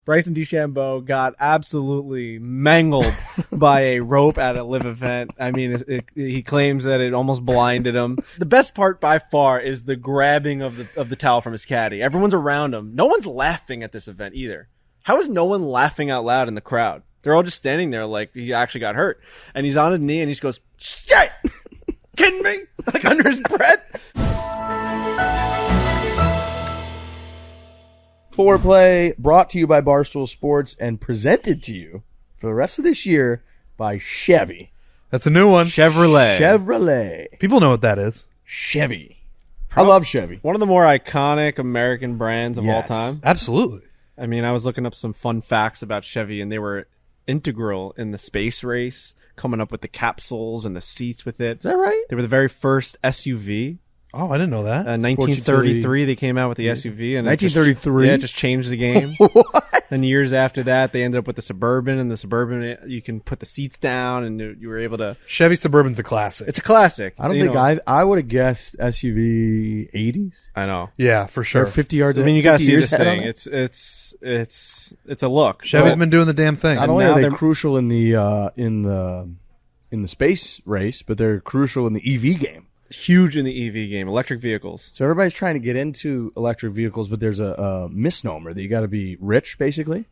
Bryson DeChambeau got absolutely mangled by a rope at a live event. I mean, he claims that it almost blinded him. The best part by far is the grabbing of the towel from his caddy. Everyone's around him. No one's laughing at this event either. How is no one laughing out loud in the crowd? They're all just standing there like he actually got hurt. And he's on his knee and he just goes, "Shit! Kidding me?" Like under his breath. Foreplay brought to you by Barstool Sports and presented to you for the rest of this year by Chevy. That's a new one. Chevrolet. People know what that is. Chevy. I love Chevy. One of the more iconic American brands of all time. Absolutely. I mean, I was looking up some fun facts about Chevy, and they were integral in the space race, coming up with the capsules and the seats with it. Is that right? They were the very first SUV. Oh, I didn't know that. 1933, they came out with the SUV. And 1933? It just changed the game. What? And years after that, they ended up with the Suburban. And the Suburban, you can put the seats down, and you were able to... Chevy Suburban's a classic. It's a classic. I don't think I would have guessed SUV 80s. I know. Yeah, for sure. Or 50 yards. I mean, you got to see this ahead thing. on it. It's a look. Chevy's been doing the damn thing. Not only are they crucial in the space race, but they're crucial in the EV game. Huge in the EV game, electric vehicles. So everybody's trying to get into electric vehicles, but there's a misnomer that you got to be rich, basically.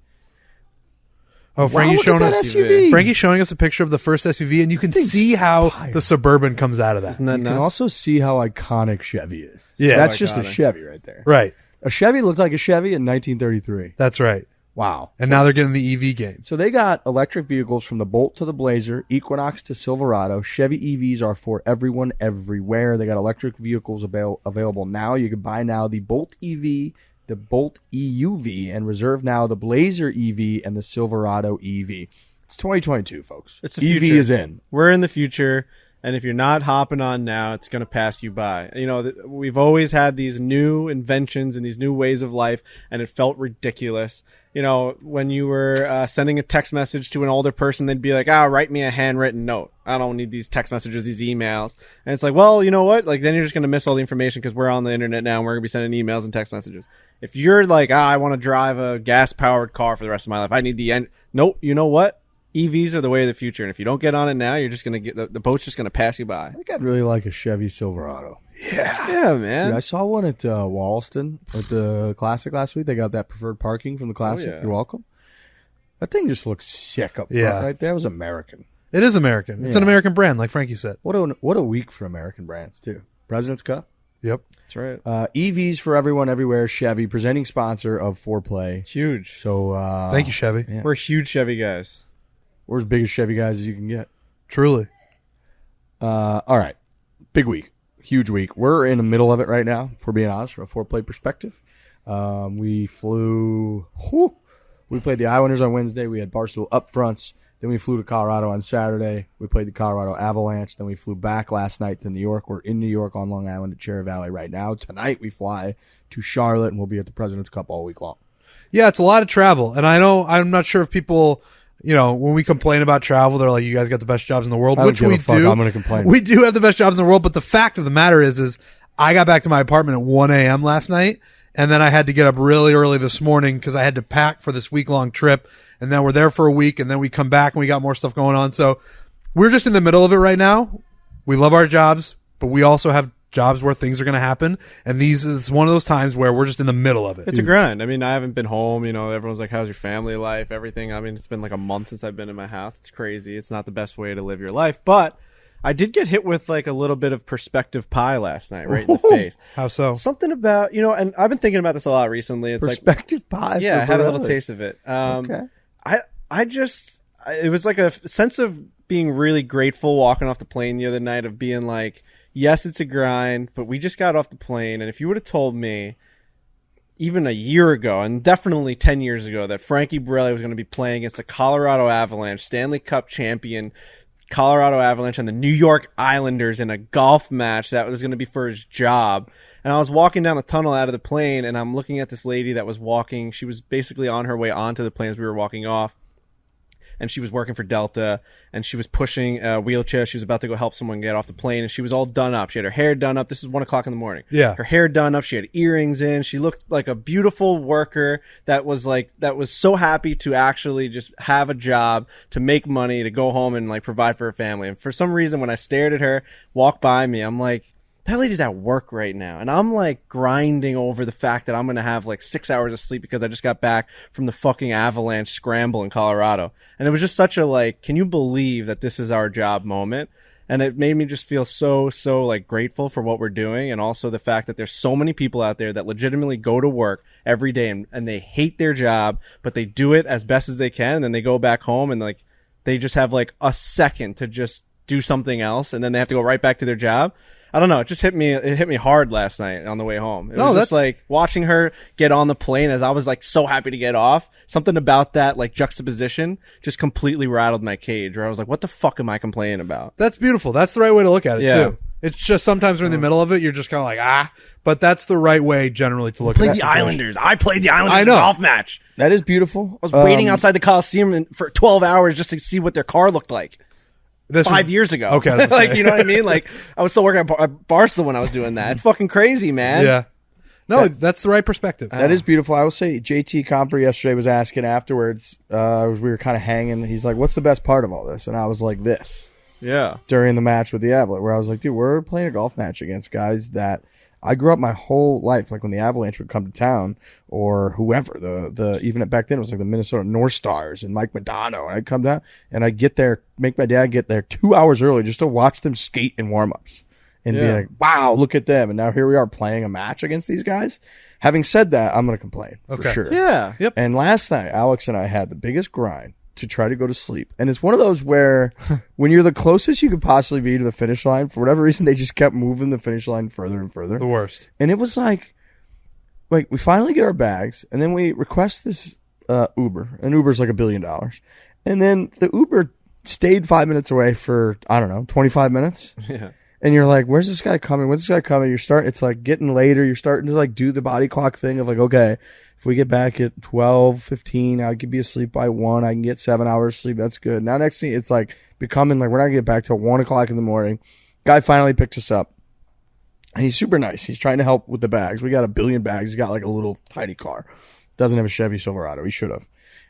Oh, Frankie's showing us SUV. Frankie's showing us a picture of the first SUV, and you can see how the Suburban comes out of that. Isn't that You nuts? can also see how iconic Chevy is. Yeah. That's Iconic. just a Chevy right there. Right. A Chevy looked like a Chevy in 1933. That's right. Wow. And now they're getting the EV game. So they got electric vehicles from the Bolt to the Blazer, Equinox to Silverado. Chevy EVs are for everyone, everywhere. They got electric vehicles available now. You can buy now the Bolt EV, the Bolt EUV, and reserve now the Blazer EV and the Silverado EV. It's 2022, folks. It's the EV future. is in. We're in the future, and if you're not hopping on now, it's going to pass you by. You know, we've always had these new inventions and these new ways of life, and it felt ridiculous. You know, when you were sending a text message to an older person, they'd be like, write me a handwritten note. I don't need these text messages, these emails. And it's like, well, you know what? Like, then you're just going to miss all the information because we're on the internet now and we're going to be sending emails and text messages. If you're like, I want to drive a gas-powered car for the rest of my life, I need the end. Nope, you know what? EVs are the way of the future. And if you don't get on it now, you're just going to get the boat's just going to pass you by. I think I'd really like a Chevy Silverado. Yeah, man. Dude, I saw one at Wallaston at the Classic last week. They got that preferred parking from the Classic. yeah. You're welcome. That thing just looks sick up front right there. It was American. It is American. It's an American brand, like Frankie said. What a week for American brands, too. President's Cup. Yep. That's right. EVs for everyone, everywhere. Chevy, presenting sponsor of Foreplay. It's huge. So Thank you, Chevy. Yeah. We're huge Chevy guys. We're as big as Chevy guys as you can get. Truly. All right. Big week. Huge week. We're in the middle of it right now, if we're being honest, from a Foreplay perspective. We flew. We played the Islanders on Wednesday. We had Barstool upfronts. Then we flew to Colorado on Saturday. We played the Colorado Avalanche. Then we flew back last night to New York. We're in New York on Long Island at Cherry Valley right now. Tonight we fly to Charlotte, and we'll be at the President's Cup all week long. Yeah, it's a lot of travel. And I'm not sure if people, when we complain about travel, they're like, you guys got the best jobs in the world, which we do. I'm going to complain. We do have the best jobs in the world, but the fact of the matter is I got back to my apartment at 1 a.m. last night, and then I had to get up really early this morning because I had to pack for this week-long trip, and then we're there for a week, and then we come back and we got more stuff going on. So we're just in the middle of it right now. We love our jobs, but we also have jobs where things are going to happen, and it's one of those times where we're just in the middle of it. It's a grind. I mean, I haven't been home. Everyone's like, how's your family life, everything. I mean, it's been like a month since I've been in my house. It's crazy. It's not the best way to live your life, but I did get hit with like a little bit of perspective pie last night, right in the face. How so? Something about, and I've been thinking about this a lot recently. It's perspective pie. Yeah, I had a little Borelli. taste of it. Okay. It was like a sense of being really grateful walking off the plane the other night, of being like, yes, it's a grind, but we just got off the plane. And if you would have told me even a year ago, and definitely 10 years ago, that Frankie Borelli was going to be playing against the Colorado Avalanche, Stanley Cup champion Colorado Avalanche, and the New York Islanders in a golf match that was going to be for his job. And I was walking down the tunnel out of the plane, and I'm looking at this lady that was walking. She was basically on her way onto the plane as we were walking off. and she was working for Delta, and she was pushing a wheelchair. She was about to go help someone get off the plane, and she was all done up. She had her hair done up. This is 1:00 in the morning. Yeah. Her hair done up. She had earrings in. She looked like a beautiful worker that was so happy to actually just have a job, to make money, to go home and like provide for her family. And for some reason, when I stared at her walk by me, I'm like, that lady's at work right now. And I'm like grinding over the fact that I'm going to have like 6 hours of sleep because I just got back from the fucking avalanche scramble in Colorado. And it was just such a like, can you believe that this is our job moment? And it made me just feel so like grateful for what we're doing. And also the fact that there's so many people out there that legitimately go to work every day and they hate their job, but they do it as best as they can. And then they go back home and like, they just have like a second to just do something else. And then they have to go right back to their job. I don't know. It just hit me. It hit me hard last night on the way home. It was just like watching her get on the plane as I was like so happy to get off. Something about that like juxtaposition just completely rattled my cage where I was like, what the fuck am I complaining about? That's beautiful. That's the right way to look at it Yeah. too. It's just sometimes we're in the middle of it, you're just kind of like, but that's the right way generally to look at it. Played the Islanders. I played the Islanders I know. golf match. That is beautiful. I was waiting outside the Coliseum for 12 hours just to see what their car looked like. This 5 was- years ago. Okay. I was gonna Like, say. you know what I mean? Like, I was still working at Barstool when I was doing that. It's fucking crazy, man. Yeah. No, that's the right perspective. That is beautiful. I will say JT Comfrey yesterday was asking afterwards, we were kind of hanging. He's like, what's the best part of all this? And I was like, this. Yeah. During the match with the Avalanche, where I was like, dude, we're playing a golf match against guys that I grew up my whole life. Like when the Avalanche would come to town or whoever, the even back then it was like the Minnesota North Stars and Mike Modano. And I'd come down and I'd get there, make my dad get there 2 hours early just to watch them skate in warm-ups and be like, wow, look at them. And now here we are playing a match against these guys. Having said that, I'm going to complain for sure. Yeah. Yep. And last night, Alex and I had the biggest grind to try to go to sleep. And it's one of those where when you're the closest you could possibly be to the finish line, for whatever reason, they just kept moving the finish line further and further. The worst. And it was like we finally get our bags and then we request this Uber. And Uber's like $1 billion. And then the Uber stayed 5 minutes away for, I don't know, 25 minutes. Yeah. And you're like, where's this guy coming? When's this guy coming? It's like getting later. You're starting to like do the body clock thing of like, okay, if we get back at 12:15, I could be asleep by 1. I can get 7 hours sleep. That's good. Now next thing, it's like becoming like, we're not gonna get back till 1:00 in the morning. Guy finally picks us up. And he's super nice. He's trying to help with the bags. We got 1 billion bags. He's got like a little tiny car. Doesn't have a Chevy Silverado. He should have.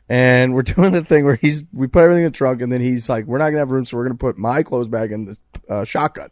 And we're doing the thing where we put everything in the trunk and then he's like, we're not gonna have room, so we're gonna put my clothes bag in the shotgun.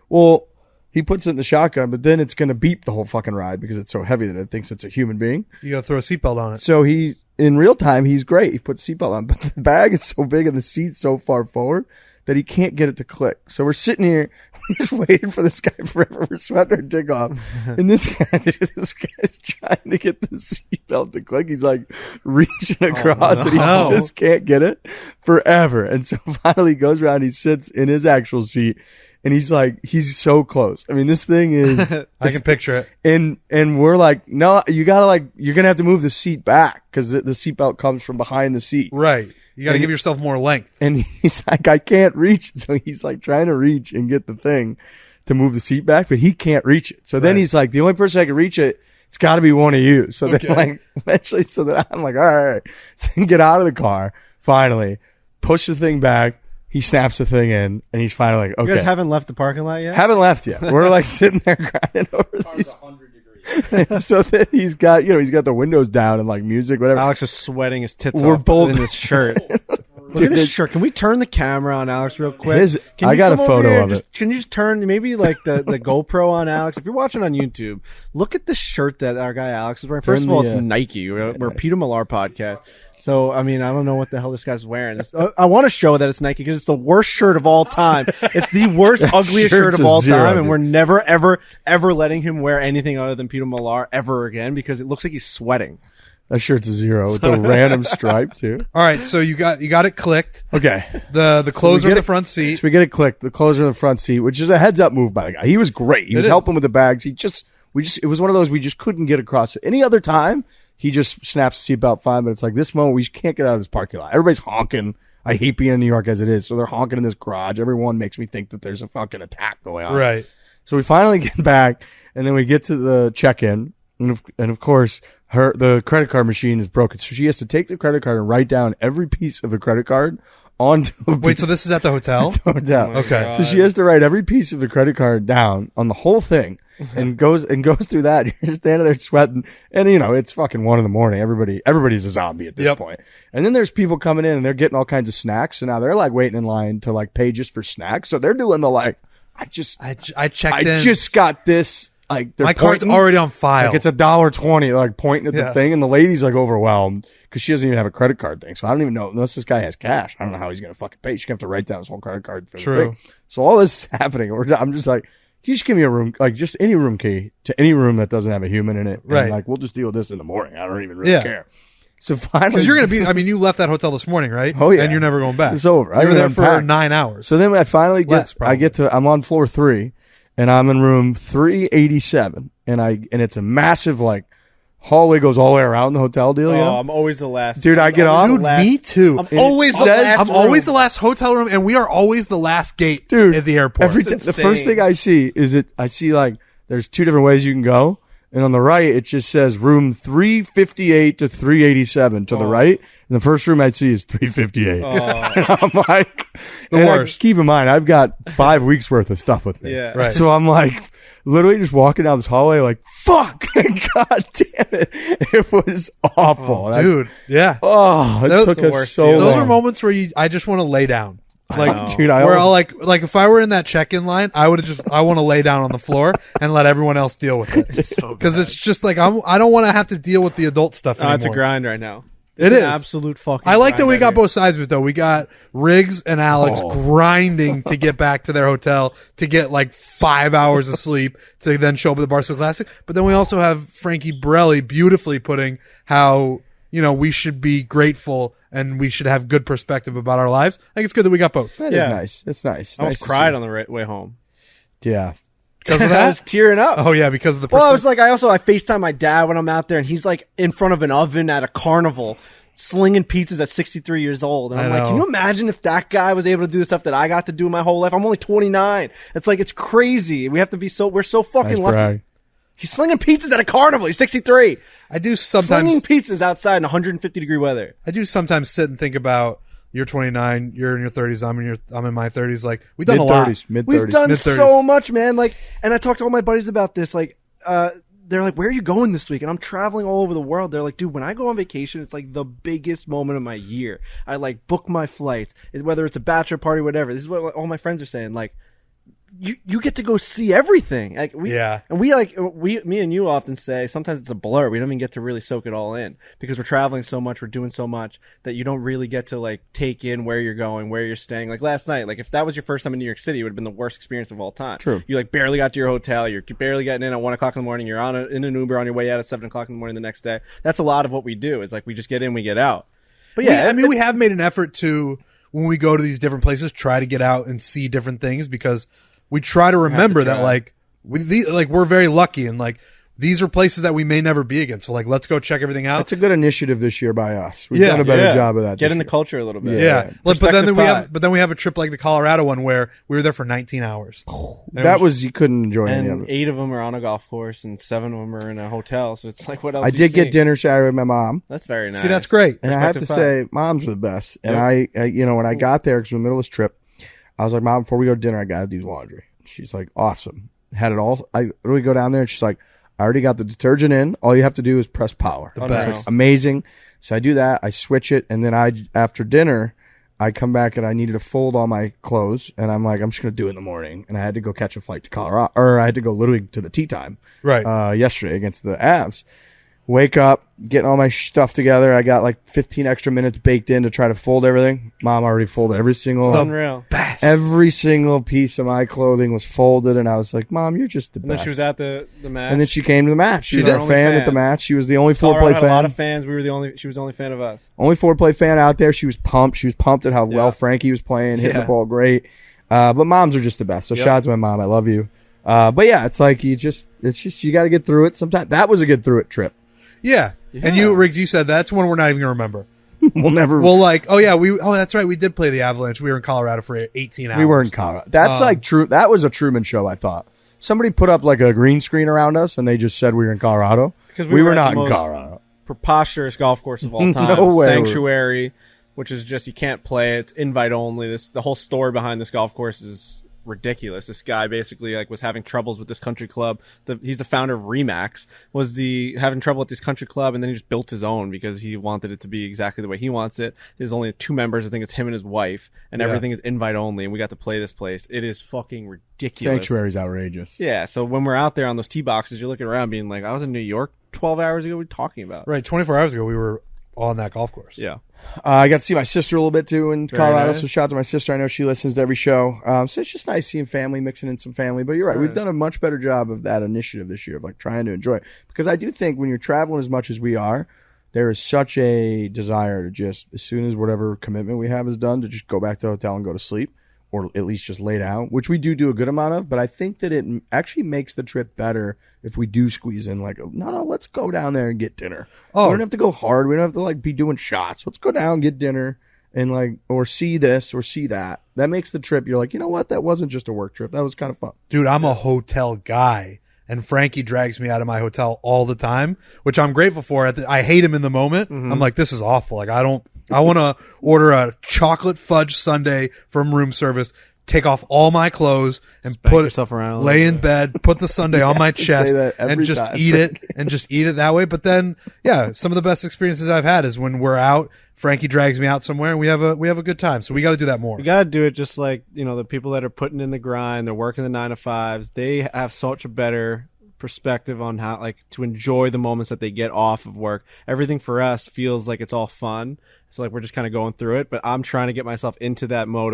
Well, he puts it in the shotgun, but then it's going to beep the whole fucking ride because it's so heavy that it thinks it's a human being. You got to throw a seatbelt on it. So in real time, he's great. He puts a seatbelt on, but the bag is so big and the seat's so far forward that he can't get it to click. So we're sitting here, we're just waiting for this guy forever. We're sweating our dick off. And this guy's trying to get the seatbelt to click. He's like reaching across and he just can't get it forever. And so finally he goes around, he sits in his actual seat. And he's like, he's so close. I mean, this thing is. I can picture it. And we're like, no, you're going to have to move the seat back because the seatbelt comes from behind the seat. Right. You got to give yourself more length. And he's like, I can't reach. So he's like trying to reach and get the thing to move the seat back, but he can't reach it. So then he's like, the only person I can reach it, it's got to be one of you. So then like, eventually, so then I'm like, all right. So then get out of the car, finally, push the thing back. He snaps the thing in, and he's finally like, okay. You guys haven't left the parking lot yet? Haven't left yet. We're like sitting there grinding over these. 100 degrees. So then he's got the windows down and like music, whatever. Alex is sweating his tits We're off both in his shirt. Look at this shirt. Can we turn the camera on Alex real quick? I got a photo of it. Can you just turn maybe like the GoPro on Alex? If you're watching on YouTube, look at the shirt that our guy Alex is wearing. First of all, it's Nike. We're Peter Millar podcast. So, I mean, I don't know what the hell this guy's wearing. I want to show that it's Nike because it's the worst shirt of all time. It's the worst, ugliest shirt of all time. And we're never, ever, ever letting him wear anything other than Peter Millar ever again because it looks like he's sweating. That shirt's a 0 with a random stripe too. All right. So you got it clicked. Okay. The closer in the front seat. So we get it clicked. The closer in the front seat, which is a heads up move by the guy. He was great. He was helping with the bags. It was one of those we just couldn't get across. Any other time, he just snaps the seatbelt 5 minutes. Like this moment, we just can't get out of this parking lot. Everybody's honking. I hate being in New York as it is. So they're honking in this garage. Everyone makes me think that there's a fucking attack going on. Right. So we finally get back, and then we get to the check-in. And of course, the credit card machine is broken. So she has to take the credit card and write down every piece of the credit card onto a Wait, so this is at the hotel? hotel. Oh Okay. God. So she has to write every piece of the credit card down on the whole thing and goes through that. You're standing there sweating, and it's fucking 1 a.m. Everybody's a zombie at this point. And then there's people coming in and they're getting all kinds of snacks. So now they're like waiting in line to like pay just for snacks. So they're doing the like, I checked in. just got this. Like My card's already on file. Like it's $1.20, like pointing at the thing, and the lady's like overwhelmed because she doesn't even have a credit card thing. So I don't even know unless this guy has cash. I don't know how he's gonna fucking pay. She's gonna have to write down his whole credit card for the thing. So all this is happening. I'm just like, can you just give me a room, like just any room key to any room that doesn't have a human in it? Right. And like we'll just deal with this in the morning. I don't even really care. So finally, because you're gonna be. I mean, you left that hotel this morning, right? Oh yeah, and you're never going back. It's over. You were there for 9 hours. So then I finally I'm on floor 3. And I'm in room 387, and it's a massive like hallway goes all the way around the hotel deal. You know? I'm always the last. Dude, I get off. Dude, me too. I'm always the last hotel room, and we are always the last gate at the airport. The first thing I see is I see like there's 2 different ways you can go, and on the right it just says room 358 to 387 to the right, and the first room I see is 358. And I'm like, the worst. Keep in mind, I've got 5 weeks worth of stuff with me. Yeah. Right. So I'm like, literally just walking down this hallway, like, fuck, god damn it, it was awful, dude. Yeah. It took us so long. Those are moments where I just want to lay down. Like, dude, I'll like if I were in that check-in line, I would have I want to lay down on the floor and let everyone else deal with it. Because it's just like I don't want to have to deal with the adult stuff anymore. It's a grind right now. It It's is an absolute fucking. I like that we got both. both sides of it though. We got Riggs and Alex grinding to get back to their hotel to get like 5 hours of sleep to then show up at the Barstool Classic. But then we also have Frankie Borelli beautifully putting how we should be grateful and we should have good perspective about our lives. I think it's good that we got both. That is nice. It's nice. I almost cried on the way home. Yeah. Because of I that? was tearing up. Oh yeah, because of the. Well, I was like, I FaceTime my dad when I'm out there, and he's like in front of an oven at a carnival, slinging pizzas at 63 years old. And I'm like, can you imagine if that guy was able to do the stuff that I got to do my whole life? I'm only 29. It's like, it's crazy. We're so fucking lucky. Brag. He's slinging pizzas at a carnival. He's 63. I do sometimes slinging pizzas outside in 150 degree weather. I do sometimes sit and think about. You're 29. You're in your 30s. I'm in my 30s. Like we've done a lot. Mid-30s. We've done Mid-30s. so much, man. Like, and I talked to all my buddies about this. Like, they're like, "Where are you going this week?" And I'm traveling all over the world. They're like, "Dude, when I go on vacation, it's like the biggest moment of my year. I like book my flights, whether it's a bachelor party, whatever." This is what all my friends are saying. Like, you get to go see everything. Like me and you often say sometimes it's a blur. We don't even get to really soak it all in because we're traveling so much, we're doing so much that you don't really get to like take in where you're going, where you're staying. Like last night, like if that was your first time in New York City, it would have been the worst experience of all time. True. You like barely got to your hotel. You're barely getting in at 1 o'clock in the morning. You're in an Uber on your way out at 7 o'clock in the morning the next day. That's a lot of what we do. Is like we just get in, we get out. But yeah, we have made an effort to when we go to these different places, try to get out and see different things because. We try to remember that, like, we're very lucky, and like these are places that we may never be again. So, like, let's go check everything out. That's a good initiative this year by us. We've done a better job of that. Get in the culture a little bit. Yeah. But then we have a trip like the Colorado one where we were there for 19 hours. You couldn't enjoy any of And it. 8 of them are on a golf course, and 7 of them are in a hotel. So it's like, what else? I did get dinner Saturday with my mom. That's very nice. See, that's great. And I have to say, moms are the best. And I when I got there, because in the middle of this trip, I was like, Mom, before we go to dinner, I got to do laundry. She's like, awesome. Had it all. I literally go down there and she's like, I already got the detergent in. All you have to do is press power. The best. Like, amazing. So I do that. I switch it. And then after dinner, I come back and I needed to fold all my clothes. And I'm like, I'm just going to do it in the morning. And I had to go catch a flight to Colorado. Or I had to go literally to the tea time. Right. Yesterday against the Avs. Wake up, getting all my stuff together. I got like 15 extra minutes baked in to try to fold everything. Mom already folded every single piece of my clothing was folded, and I was like, Mom, you're just the best. And then she was at the match. And then she came to the match. She was our fan at the match. She was the only foreplay fan. A lot of fans. She was the only fan of us. Only foreplay fan out there. She was pumped. She was pumped at how well Frankie was playing, hitting the ball great. But moms are just the best. So shout out to my mom. I love you. But yeah, it's like you got to get through it. Sometimes that was a get through it trip. Yeah. And you, Riggs, you said that's one we're not even going to remember. We'll never. Well, like, that's right. We did play the Avalanche. We were in Colorado for 18 hours. We were in Colorado. That's like true. That was a Truman Show, I thought. Somebody put up like a green screen around us and they just said we were in Colorado. because we were at not the in most Colorado. preposterous golf course of all time. No way. Sanctuary, which is just you can't play. It's invite only. The whole story behind this golf course is ridiculous. This guy basically was having troubles with this country club. He's the founder of Remax. Was having trouble with this country club, and then he just built his own because he wanted it to be exactly the way he wants it. There's only 2 members. I think it's him and his wife, and everything is invite only. And we got to play this place. It is fucking ridiculous. Sanctuary's outrageous. Yeah. So when we're out there on those tee boxes, you're looking around, being like, "I was in New York 12 hours ago. What are you talking about?" Right, 24 hours ago we were on that golf course. Yeah. I got to see my sister a little bit too in Colorado, nice. so shout out to my sister. I know she listens to every show. So it's just nice seeing family, mixing in some family. But you're right, we've done a much better job of that initiative this year, of like trying to enjoy it. Because I do think when you're traveling as much as we are, there is such a desire to just, as soon as whatever commitment we have is done, to just go back to the hotel and go to sleep, or at least just lay down, which we do a good amount of. But I think that it actually makes the trip better if we do squeeze in like, no, let's go down there and get dinner. We don't have to go hard. We don't have to like be doing shots. Let's go down, get dinner, and like, or see this or see that. That makes the trip, you're like, you know what? That wasn't just a work trip. That was kind of fun. Dude, I'm a hotel guy, and Frankie drags me out of my hotel all the time, which I'm grateful for. I hate him in the moment. I'm like, this is awful. Like, I want to order a chocolate fudge sundae from room service, take off all my clothes and Spank yourself around, lay in bed, put the sundae on my chest and just eat it and just eat it that way. But then, yeah, some of the best experiences I've had is when we're out, Frankie drags me out somewhere and we have a good time. So we got to do that more. You got to do it just like, the people that are putting in the grind, they're working the 9 to 5s. They have such a better perspective on how to enjoy the moments that they get off of work. Everything for us feels like it's all fun. So we're just kind of going through it, but I'm trying to get myself into that mode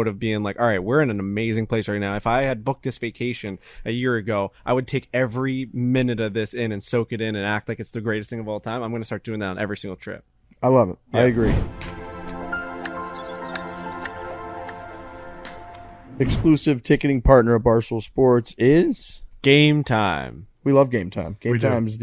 of being like, all right, we're in an amazing place right now. If I had booked this vacation a year ago, I would take every minute of this in and soak it in and act like it's the greatest thing of all time. I'm going to start doing that on every single trip. I love it. Yeah. I agree. Exclusive ticketing partner of Barstool Sports is Gametime. We love Gametime. Gametime's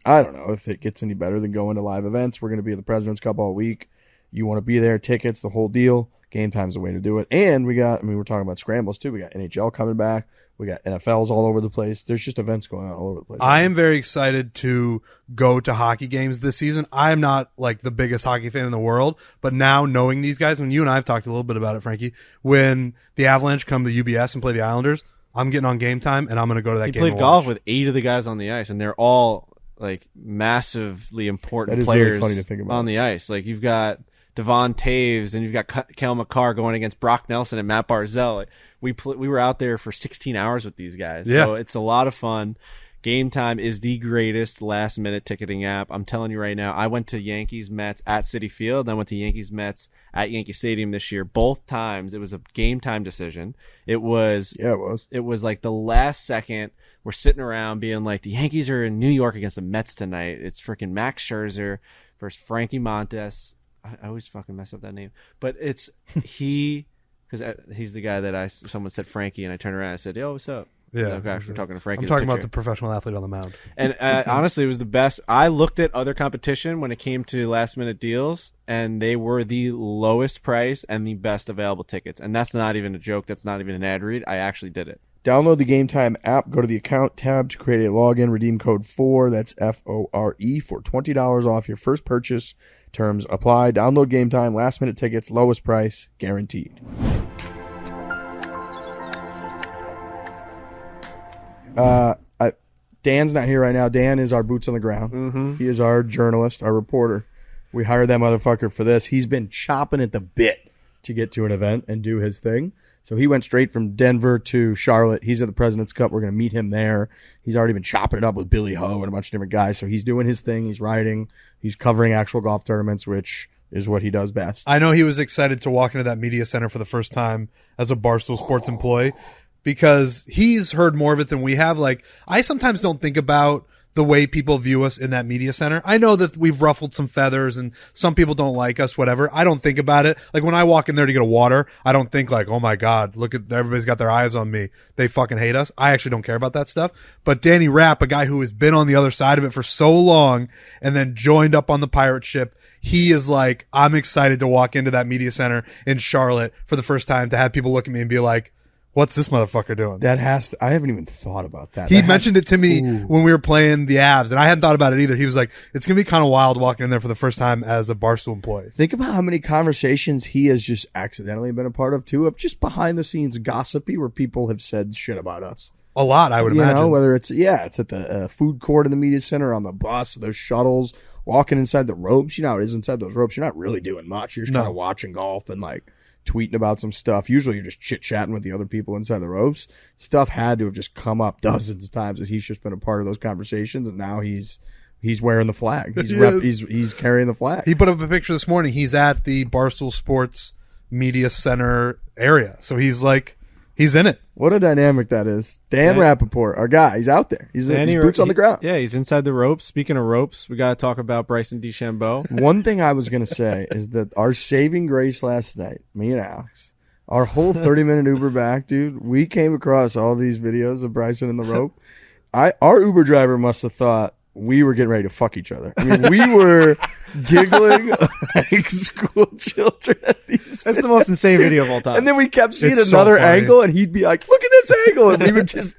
I don't know if it gets any better than going to live events. We're going to be at the President's Cup all week. You want to be there, tickets, the whole deal. Gametime's the way to do it. And we're talking about scrambles too. We got NHL coming back. We got NFLs all over the place. There's just events going on all over the place. I am very excited to go to hockey games this season. I'm not like the biggest hockey fan in the world, but now knowing these guys, when you and I have talked a little bit about it, Frankie, when the Avalanche come to UBS and play the Islanders, I'm getting on Gametime, and I'm going to go to that game. He played golf with 8 of the guys on the ice, and they're all like massively important players really funny to think about on the ice. Like you've got Devon Taves, and you've got Kale McCarr going against Brock Nelson and Matt Barzell. We were out there for 16 hours with these guys, so it's a lot of fun. Gametime is the greatest last-minute ticketing app. I'm telling you right now, I went to Yankees-Mets at Citi Field, then went to Yankees-Mets at Yankee Stadium this year. Both times, it was a game-time decision. It was like the last second. We're sitting around being like, the Yankees are in New York against the Mets tonight. It's freaking Max Scherzer versus Frankie Montes. I always fucking mess up that name. But it's because he's the guy that someone said Frankie, and I turned around and I said, yo, what's up? Yeah, we're talking to Frankie. I'm talking about the professional athlete on the mound. And honestly, it was the best. I looked at other competition when it came to last minute deals, and they were the lowest price and the best available tickets. And that's not even a joke. That's not even an ad read. I actually did it. Download the Gametime app. Go to the account tab to create a login. Redeem code FORE. That's FORE for $20 off your first purchase. Terms apply. Download Gametime. Last minute tickets. Lowest price guaranteed. Dan's not here right now. Dan is our boots on the ground. Mm-hmm. He is our journalist, our reporter. We hired that motherfucker for this. He's been chopping at the bit to get to an event and do his thing. So he went straight from Denver to Charlotte. He's at the President's Cup. We're going to meet him there. He's already been chopping it up with Billy Ho and a bunch of different guys. So he's doing his thing. He's writing. He's covering actual golf tournaments, which is what he does best. I know he was excited to walk into that media center for the first time as a Barstool Sports employee, because he's heard more of it than we have. Like, I sometimes don't think about the way people view us in that media center. I know that we've ruffled some feathers and some people don't like us, whatever. I don't think about it. Like, when I walk in there to get a water, I don't think like, oh my God, look at, everybody's got their eyes on me. They fucking hate us. I actually don't care about that stuff. But Danny Rapp, a guy who has been on the other side of it for so long and then joined up on the pirate ship, he is like, I'm excited to walk into that media center in Charlotte for the first time, to have people look at me and be like, what's this motherfucker doing? I haven't even thought about that. He mentioned it to me when we were playing the Avs, and I hadn't thought about it either. He was like, it's going to be kind of wild walking in there for the first time as a Barstool employee. Think about how many conversations he has just accidentally been a part of, too, of just behind-the-scenes gossipy where people have said shit about us. A lot, I would imagine. Know, whether it's at the food court in the media center, on the bus, those shuttles, walking inside the ropes. You know how it is inside those ropes. You're not really doing much. You're just kind of watching golf and like tweeting about some stuff. Usually you're just chit-chatting with the other people inside the ropes. Stuff had to have just come up dozens of times that he's just been a part of those conversations, and now he's wearing the flag. He's carrying the flag. He put up a picture this morning. He's at the Barstool Sports Media Center area. So he's in it. What a dynamic that is. Dan Rappaport, our guy, he's out there. He's boots on the ground. Yeah, he's inside the ropes. Speaking of ropes, we got to talk about Bryson DeChambeau. One thing I was going to say is that our saving grace last night, me and Alex, our whole 30-minute Uber back, dude, we came across all these videos of Bryson in the rope. Our Uber driver must have thought we were getting ready to fuck each other. I mean, we were giggling like school children at these. That's the most insane video of all time. And then we kept seeing another angle, and he'd be like, "Look at this angle," and we would just,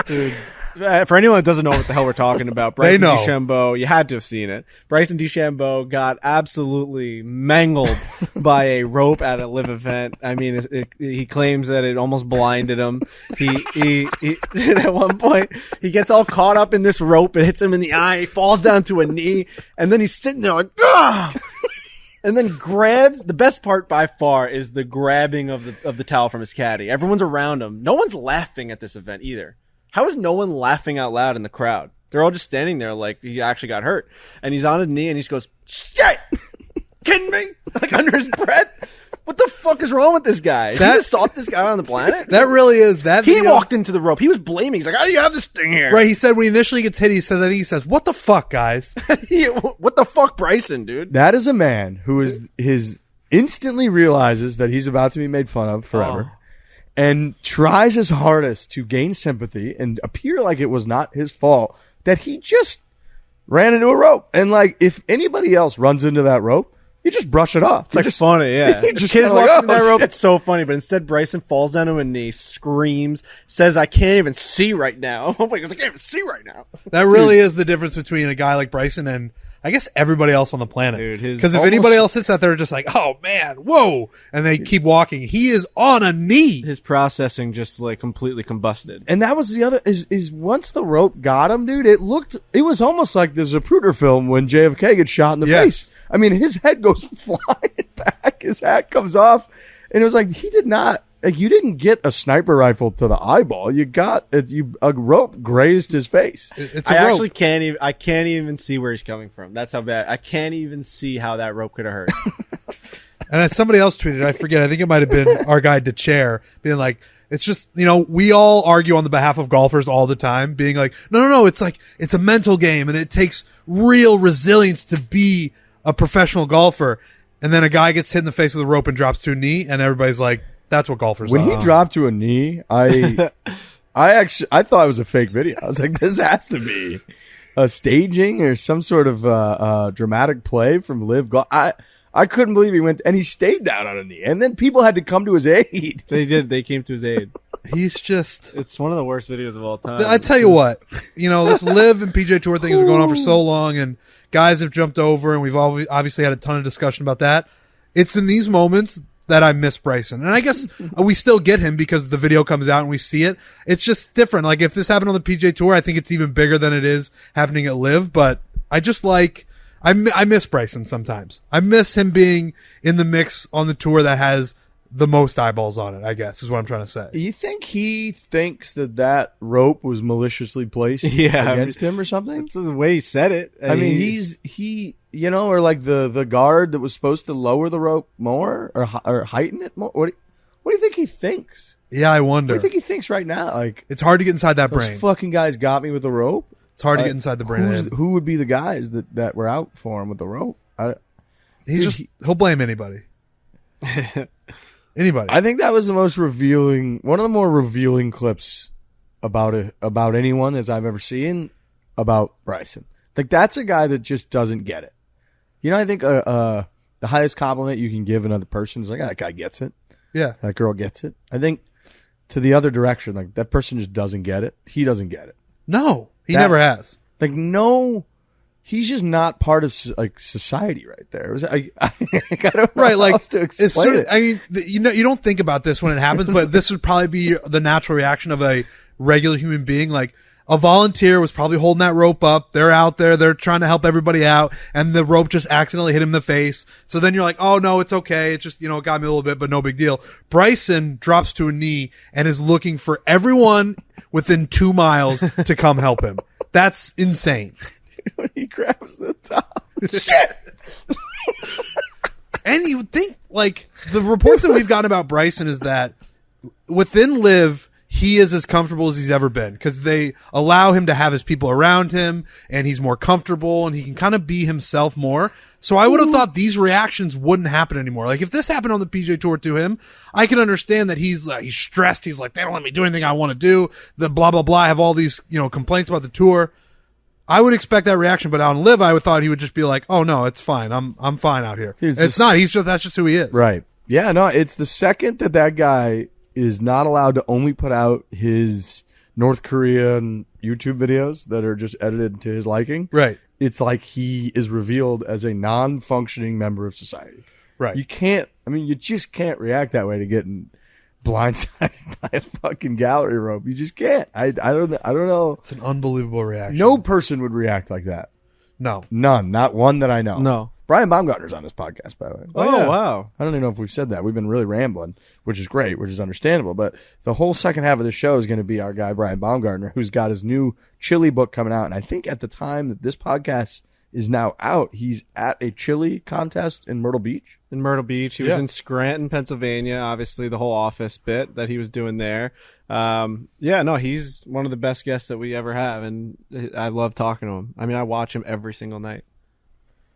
dude. For anyone that doesn't know what the hell we're talking about, Bryson DeChambeau, you had to have seen it. Bryson DeChambeau got absolutely mangled by a rope at a live event. I mean, he claims that it almost blinded him. He at one point, he gets all caught up in this rope. It hits him in the eye. He falls down to a knee, and then he's sitting there like, "Ugh!" And then grabs. The best part by far is the grabbing of the towel from his caddy. Everyone's around him. No one's laughing at this event either. How is no one laughing out loud in the crowd? They're all just standing there like he actually got hurt. And he's on his knee and he just goes, "Shit! Kidding me?" Like under his breath. What the fuck is wrong with this guy? Is he the softest guy on the planet? That really is. That he walked into the rope. He was blaming. He's like, "How do you have this thing here?" Right. He said when he initially gets hit, he says, "What the fuck, guys?" What the fuck, Bryson, dude? That is a man who is instantly realizes that he's about to be made fun of forever. And tries his hardest to gain sympathy and appear like it was not his fault that he just ran into a rope. And like, if anybody else runs into that rope, you just brush it off. It's like funny, yeah. The kid's walking into that rope. It's so funny, but instead Bryson falls down to a knee, screams, says, "I can't even see right now." Oh my God, I can't even see right now. That really is the difference between a guy like Bryson and I guess everybody else on the planet. Dude, because if anybody else sits out there just like, "Oh man, whoa," and they keep walking, he is on a knee. His processing just like completely combusted. And that was the other is once the rope got him, dude, it was almost like the Zapruder film when JFK gets shot in the face. I mean, his head goes flying back, his hat comes off, and it was like he did not. Like, you didn't get a sniper rifle to the eyeball. You got a rope grazed his face. It's a rope. Actually can't even. I can't even see where he's coming from. That's how bad. I can't even see how that rope could have hurt. And as somebody else tweeted, I forget. I think it might have been our guy DeChair being like, "It's just, we all argue on the behalf of golfers all the time, being like, no. It's like it's a mental game, and it takes real resilience to be a professional golfer." And then a guy gets hit in the face with a rope and drops to a knee, and everybody's like, "That's what golfers are." When he dropped to a knee, I thought it was a fake video. I was like, this has to be a staging or some sort of dramatic play from Live Golf. I couldn't believe he went, and he stayed down on a knee. And then people had to come to his aid. They did. They came to his aid. He's just... It's one of the worst videos of all time. I tell you what, this Live and PGA Tour things are going on for so long, and guys have jumped over, and we've obviously had a ton of discussion about that. It's in these moments that I miss Bryson. And I guess we still get him because the video comes out and we see it. It's just different. Like, if this happened on the PGA Tour, I think it's even bigger than it is happening at Live. But I just I miss Bryson sometimes. I miss him being in the mix on the tour that has the most eyeballs on it, I guess, is what I'm trying to say. You think he thinks that rope was maliciously placed against him or something? That's the way he said it. I mean, he or like the guard that was supposed to lower the rope more or heighten it more. What do you think he thinks? Yeah, I wonder. What do you think he thinks right now? Like, it's hard to get inside that those brain. Fucking guys got me with the rope. It's hard to get inside the brain. Who would be the guys that were out for him with the rope? He'll blame anybody. Anybody. I think that was the most revealing, one of the more revealing clips about anyone as I've ever seen about Bryson. Like, that's a guy that just doesn't get it. I think the highest compliment you can give another person is like, that guy gets it. Yeah. That girl gets it. I think to the other direction. Like that person just doesn't get it. He doesn't get it. No, he never has. Like no, he's just not part of like society right there. It was, I don't know Right, like how else to explain it. I mean, you don't think about this when it happens, but this would probably be the natural reaction of a regular human being. Like a volunteer was probably holding that rope up. They're out there. They're trying to help everybody out. And the rope just accidentally hit him in the face. So then you're like, oh no, it's okay. It's just, it got me a little bit, but no big deal. Bryson drops to a knee and is looking for everyone within 2 miles to come help him. That's insane. When he grabs the top. Shit! And you would think, like, the reports that we've gotten about Bryson is that within Live, he is as comfortable as he's ever been because they allow him to have his people around him and he's more comfortable and he can kind of be himself more. So I would have thought these reactions wouldn't happen anymore. Like if this happened on the PGA Tour to him, I can understand that he's stressed. He's like, they don't let me do anything I want to do. The blah, blah, blah. I have all these, complaints about the tour. I would expect that reaction, but on Live, I would thought he would just be like, "Oh no, it's fine. I'm fine out here." Dude, it's not. That's just who he is. Right. Yeah. No. It's the second that guy is not allowed to only put out his North Korean YouTube videos that are just edited to his liking. Right. It's like he is revealed as a non-functioning member of society. Right. You just can't react that way to getting blindsided by a fucking gallery rope. You just can't. I don't know. It's an unbelievable reaction. No person would react like that. No. None. Not one that I know. No. Brian Baumgartner's on this podcast, by the way. Oh, yeah. Wow. I don't even know if we've said that. We've been really rambling, which is great, which is understandable. But the whole second half of the show is going to be our guy, Brian Baumgartner, who's got his new chili book coming out. And I think at the time that this podcast is now out, he's at a chili contest in Myrtle Beach. In Myrtle Beach. He was in Scranton, Pennsylvania, obviously the whole office bit that he was doing there. He's one of the best guests that we ever have, and I love talking to him. I mean, I watch him every single night.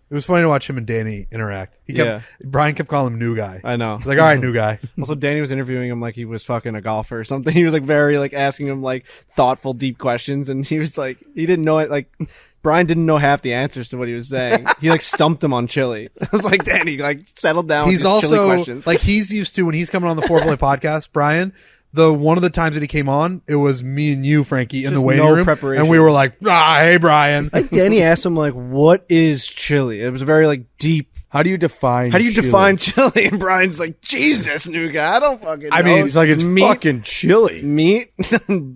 It was funny to watch him and Danny interact. Brian kept calling him new guy. I know. He's like, all right, new guy. Also, Danny was interviewing him like he was fucking a golfer or something. He was like very like asking him like thoughtful, deep questions, and he was like, he didn't know it. Like Brian didn't know half the answers to what he was saying. He like stumped him on chili. I was like, Danny, like settle down. He's with these chili also questions. like he's used to when he's coming on the Fore podcast, Brian. One of the times that he came on, it was me and you, Frankie, in the waiting room, preparation. And we were like, hey, Brian. Like Danny asked him like, what is chili? It was very like deep. How do you define chili? And Brian's like, Jesus, new guy, I don't fucking know. I mean, it's like it's meat, fucking chili. Meat,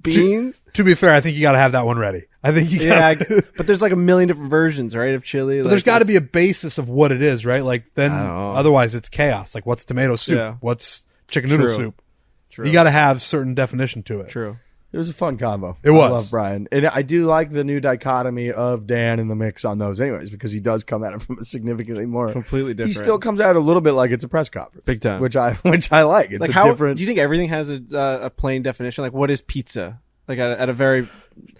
beans. To be fair, I think you got to have that one ready. I think you got. But there's like a million different versions, right, of chili. But like, there's got to be a basis of what it is, right? Like then, otherwise it's chaos. Like what's tomato soup? Yeah. What's chicken noodle soup? True. You got to have certain definition to it. True. It was a fun combo. It was. I love Brian. And I do like the new dichotomy of Dan in the mix on those anyways, because he does come at it from a significantly more completely different. He still comes out a little bit like it's a press conference. Big time. Which I like. It's like different. Do you think everything has a plain definition? Like what is pizza? Like at a very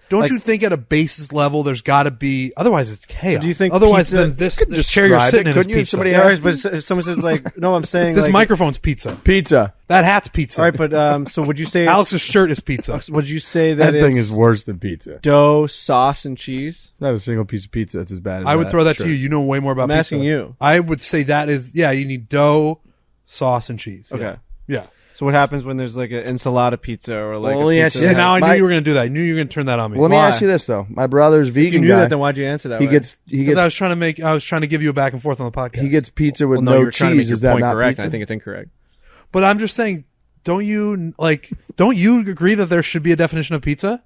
Don't you think at a basis level there's got to be? Otherwise, it's chaos. So do you think otherwise pizza, then this chair you're sitting in is pizza? Somebody but if someone says like, no, I'm saying this like, microphone's pizza. Pizza. That hat's pizza. All right, but so would you say Alex's shirt is pizza? Would you say that thing is worse than pizza? Dough, sauce, and cheese. Not a single piece of pizza that's as bad as I would throw that shirt. to you. You know way more about I'm pizza. asking you. I would say that is you need dough, sauce, and cheese. Okay. Yeah. So what happens when there's like an enchilada pizza or like Well, a yes, pizza? yes. Now I knew you were going to do that. I knew you were going to turn that on me. Well, let me Why? ask you this though. My brother's vegan If you knew guy. that, then why'd you answer that? He way? gets Because I was trying to give you a back and forth on the podcast. he gets pizza with Well, no, no you're trying to make cheese. your Is that point not correct? pizza? I think it's incorrect. But I'm just saying, don't you agree that there should be a definition of pizza?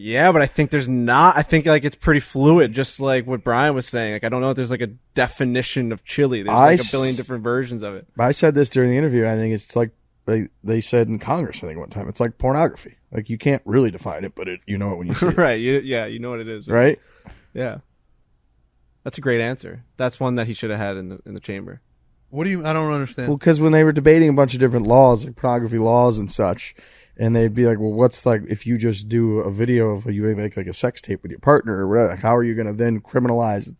Yeah, but I think there's not. I think like it's pretty fluid, just like what Brian was saying. Like I don't know if there's like a definition of chili. There's like a billion different versions of it. I said this during the interview. I think it's like they said in Congress. I think one time it's like pornography. Like you can't really define it, but you know it when you see it. Right? You know what it is. Right? Yeah. That's a great answer. That's one that he should have had in the chamber. What do you? I don't understand. Well, because when they were debating a bunch of different laws, like pornography laws and such, and they'd be like, well, what's like if you just do a video of you make like a sex tape with your partner or whatever, like, how are you going to then criminalize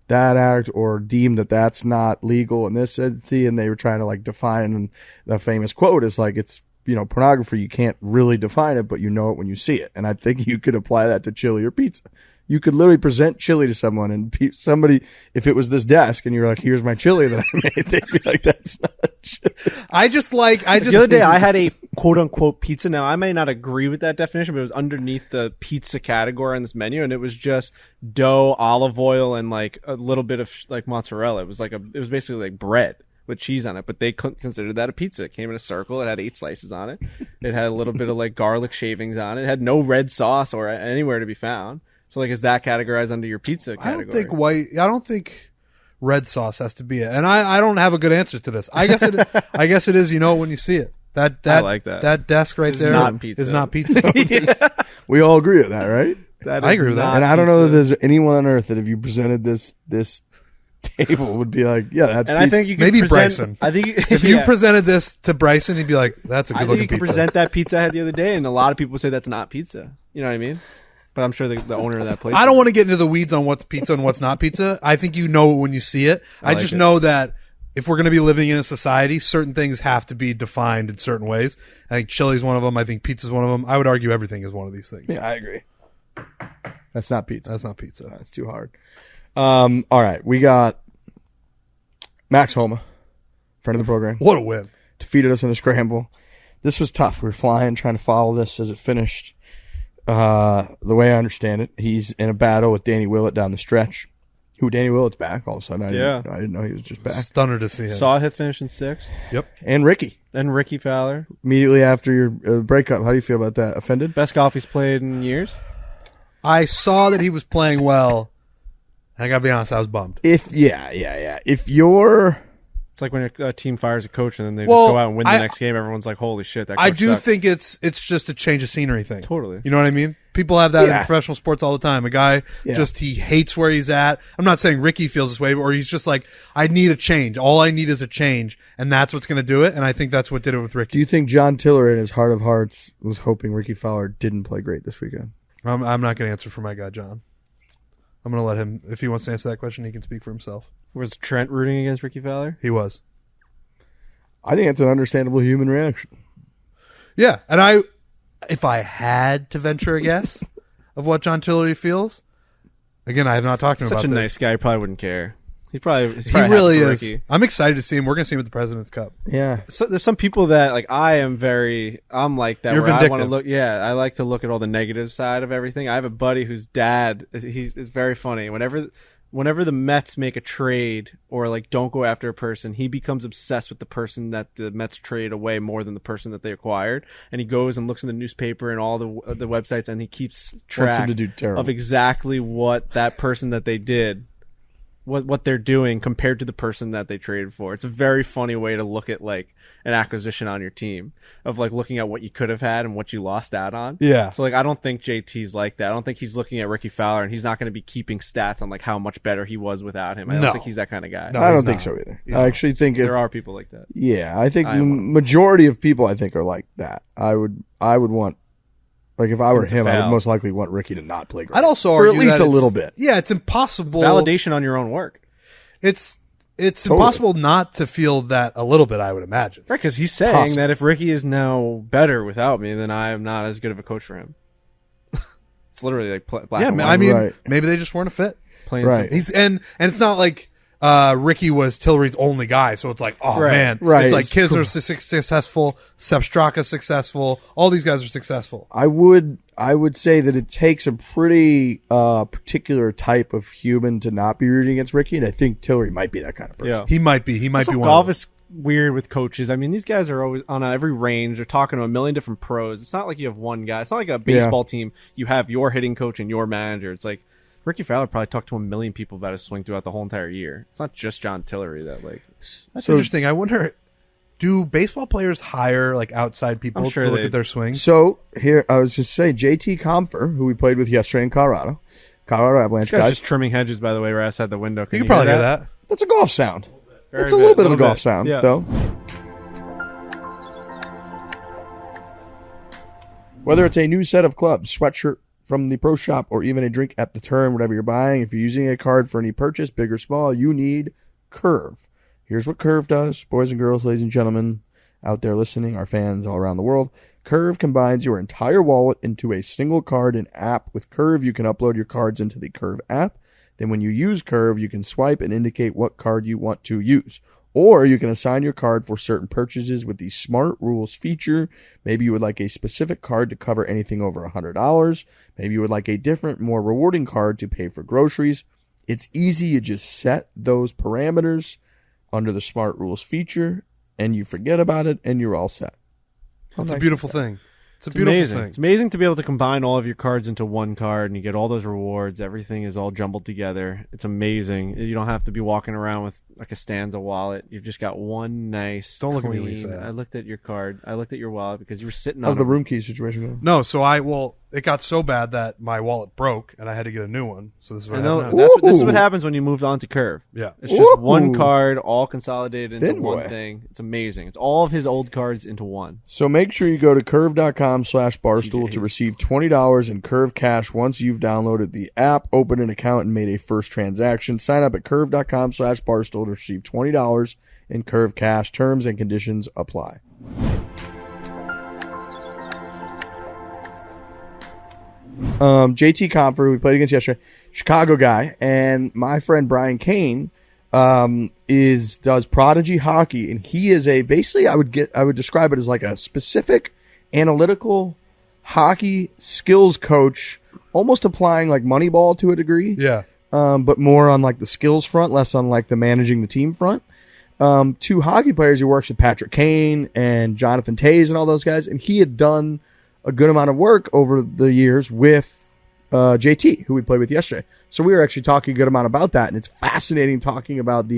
that act or deem that that's not legal in this entity? And they were trying to like define the famous quote is like, it's, pornography, you can't really define it, but you know it when you see it. And I think you could apply that to chili or pizza. You could literally present chili to someone and somebody, if it was this desk and you're like, here's my chili that I made, they'd be like, that's not chili. The other day I had a quote unquote pizza. Now, I may not agree with that definition, but it was underneath the pizza category on this menu, and it was just dough, olive oil, and like a little bit of like mozzarella. It was basically like bread with cheese on it, but they couldn't consider that a pizza. It came in a circle. It had 8 slices on it. It had a little bit of like garlic shavings on it. It had no red sauce or anywhere to be found. So like, is that categorized under your pizza category? I don't think red sauce has to be it. And I don't have a good answer to this. I guess it is, when you see it. I like that. That desk right there is not pizza. Yeah. We all agree with that, right? I agree with that. And I don't know that there's anyone on earth that if you presented this table would be like, yeah, that's and pizza. I think you could maybe Bryson. I think if you presented this to Bryson, he'd be like, that's a good looking pizza. You could present that pizza I had the other day, and a lot of people would say that's not pizza. You know what I mean? But I'm sure the owner of that place. I don't want to get into the weeds on what's pizza and what's not pizza. I think you know it when you see it. I just know that if we're going to be living in a society, certain things have to be defined in certain ways. I think chili's one of them. I think pizza's one of them. I would argue everything is one of these things. Yeah, I agree. That's not pizza. That's not pizza. That's too hard. All right. We got Max Homa, friend of the program. What a win. Defeated us in a scramble. This was tough. We were flying, trying to follow this as it finished. The way I understand it, he's in a battle with Danny Willett down the stretch. Danny Willett's back all of a sudden. I didn't know he was just back. Stunner to see him. Saw him finish in 6th. Yep. And Ricky Fowler. Immediately after your breakup. How do you feel about that? Offended? Best golf he's played in years. I saw that he was playing well. I gotta be honest, I was bummed. If you're... It's like when a team fires a coach and then they just go out and win the next game. Everyone's like, holy shit, that coach I do sucked. think it's just a change of scenery thing. Totally. You know what I mean? People have that in professional sports all the time. A guy he hates where he's at. I'm not saying Ricky feels this way, or he's just like, I need a change. All I need is a change, and that's what's going to do it, and I think that's what did it with Ricky. Do you think John Tiller in his heart of hearts was hoping Ricky Fowler didn't play great this weekend? I'm not going to answer for my guy, John. I'm going to let him, if he wants to answer that question, he can speak for himself. Was Trent rooting against Ricky Fowler? He was. I think it's an understandable human reaction. Yeah, and if I had to venture a guess of what John Tillery feels, again, I have not talked to him about this. Such a nice guy. He probably wouldn't care. He really is. Ricky. I'm excited to see him. We're going to see him at the President's Cup. Yeah. So there's some people that like I'm like that. You're where vindictive. I want to look. Yeah, I like to look at all the negative side of everything. I have a buddy whose dad is very funny. Whenever the Mets make a trade or like don't go after a person, he becomes obsessed with the person that the Mets trade away more than the person that they acquired. And he goes and looks in the newspaper and all the websites, and he keeps track of exactly what that person that they did, what they're doing compared to the person that they traded for. It's a very funny way to look at like an acquisition on your team, of like looking at what you could have had and what you lost out on. Yeah. So like I don't think JT's like that. I don't think he's looking at Ricky Fowler and he's not going to be keeping stats on like how much better he was without him. I don't think he's that kind of guy. No, I don't think so either. I actually think there are people like that. Yeah, I think majority of people I think are like that. I would want, like if I were him, I would most likely want Ricky to not play great. I'd also for argue at least that a little bit. Yeah, it's impossible. Validation on your own work. It's impossible not to feel that a little bit, I would imagine. Right, because he's saying that if Ricky is now better without me, then I am not as good of a coach for him. It's literally like black and white. I mean, maybe they just weren't a fit. Plain and simple. He's and it's not like Ricky was Tillery's only guy, so it's like, man. Right. It's like Kisner's successful, Sepstraka's successful, all these guys are successful. I would say that it takes a pretty particular type of human to not be rooting against Ricky, and I think Tillery might be that kind of person. Yeah. He might be one golf of them. is weird with coaches. I mean, these guys are always on every range. They're talking to a million different pros. It's not like you have one guy. It's not like a baseball team. You have your hitting coach and your manager. It's like Ricky Fowler probably talked to a million people about his swing throughout the whole entire year. It's not just John Tillery that like. That's interesting. I wonder, do baseball players hire like outside people to look at their swing? So here, I was just saying, JT Comfer, who we played with yesterday in Colorado Avalanche this guy's guys. Just trimming hedges, by the way, right outside the window. You can probably hear that. That's a golf sound. It's a little bit of a golf sound, though. Whether it's a new set of clubs, sweatshirt from the pro shop, or even a drink at the turn, whatever you're buying, if you're using a card for any purchase, big or small, you need Curve. Here's what Curve does. Boys and girls, ladies and gentlemen out there listening, our fans all around the world, Curve combines your entire wallet into a single card and app. With Curve, you can upload your cards into the Curve app. Then when you use Curve, you can swipe and indicate what card you want to use. Or you can assign your card for certain purchases with the Smart Rules feature. Maybe you would like a specific card to cover anything over $100. Maybe you would like a different, more rewarding card to pay for groceries. It's easy. You just set those parameters under the Smart Rules feature, and you forget about it, and you're all set. It's a beautiful thing. It's a beautiful amazing. thing. It's amazing to be able to combine all of your cards into one card, and you get all those rewards. Everything is all jumbled together. It's amazing. You don't have to be walking around with like a Stanza wallet. You've just got one nice. Don't look at me clean, when you say that. I looked at your card. I looked at your wallet because you were sitting How's on the room key situation going? No, so it got so bad that my wallet broke, and I had to get a new one. So this is what I know, happened. this is what happens when you moved on to Curve. Yeah. It's just one Ooh. card, all consolidated into Thin one boy. thing. It's amazing. It's all of his old cards into one. So make sure you go to curve.com/barstool to TJs. receive $20 in Curve cash once you've downloaded the app, opened an account, and made a first transaction. Sign up at curve.com/barstool to receive $20 in Curve cash. Terms and conditions apply. JT Comfort, we played against yesterday, Chicago guy, and my friend Brian Kane does prodigy hockey, and he is basically I would describe it as like a specific analytical hockey skills coach, almost applying like Moneyball to a degree. Yeah. But more on like the skills front, less on like the managing the team front. Two hockey players he works with, Patrick Kane and Jonathan Toews and all those guys, and he had done a good amount of work over the years with JT, who we played with yesterday. So we were actually talking a good amount about that, and it's fascinating talking about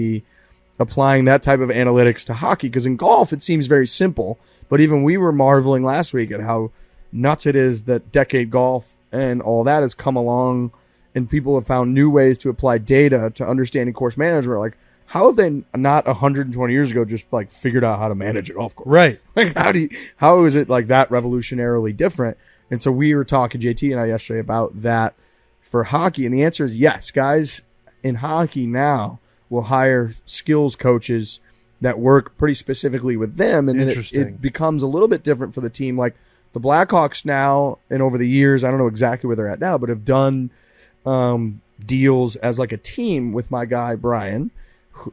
applying that type of analytics to hockey, because in golf it seems very simple, but even we were marveling last week at how nuts it is that Decade Golf and all that has come along, and people have found new ways to apply data to understanding course management. Like, how have they not 120 years ago just like figured out how to manage a golf course? Right. Like, how is it like that revolutionarily different? And so we were talking, JT and I, yesterday about that for hockey. And the answer is yes. Guys in hockey now will hire skills coaches that work pretty specifically with them. And then it becomes a little bit different for the team. Like the Blackhawks now, and over the years, I don't know exactly where they're at now, but have done deals as like a team with my guy, Brian,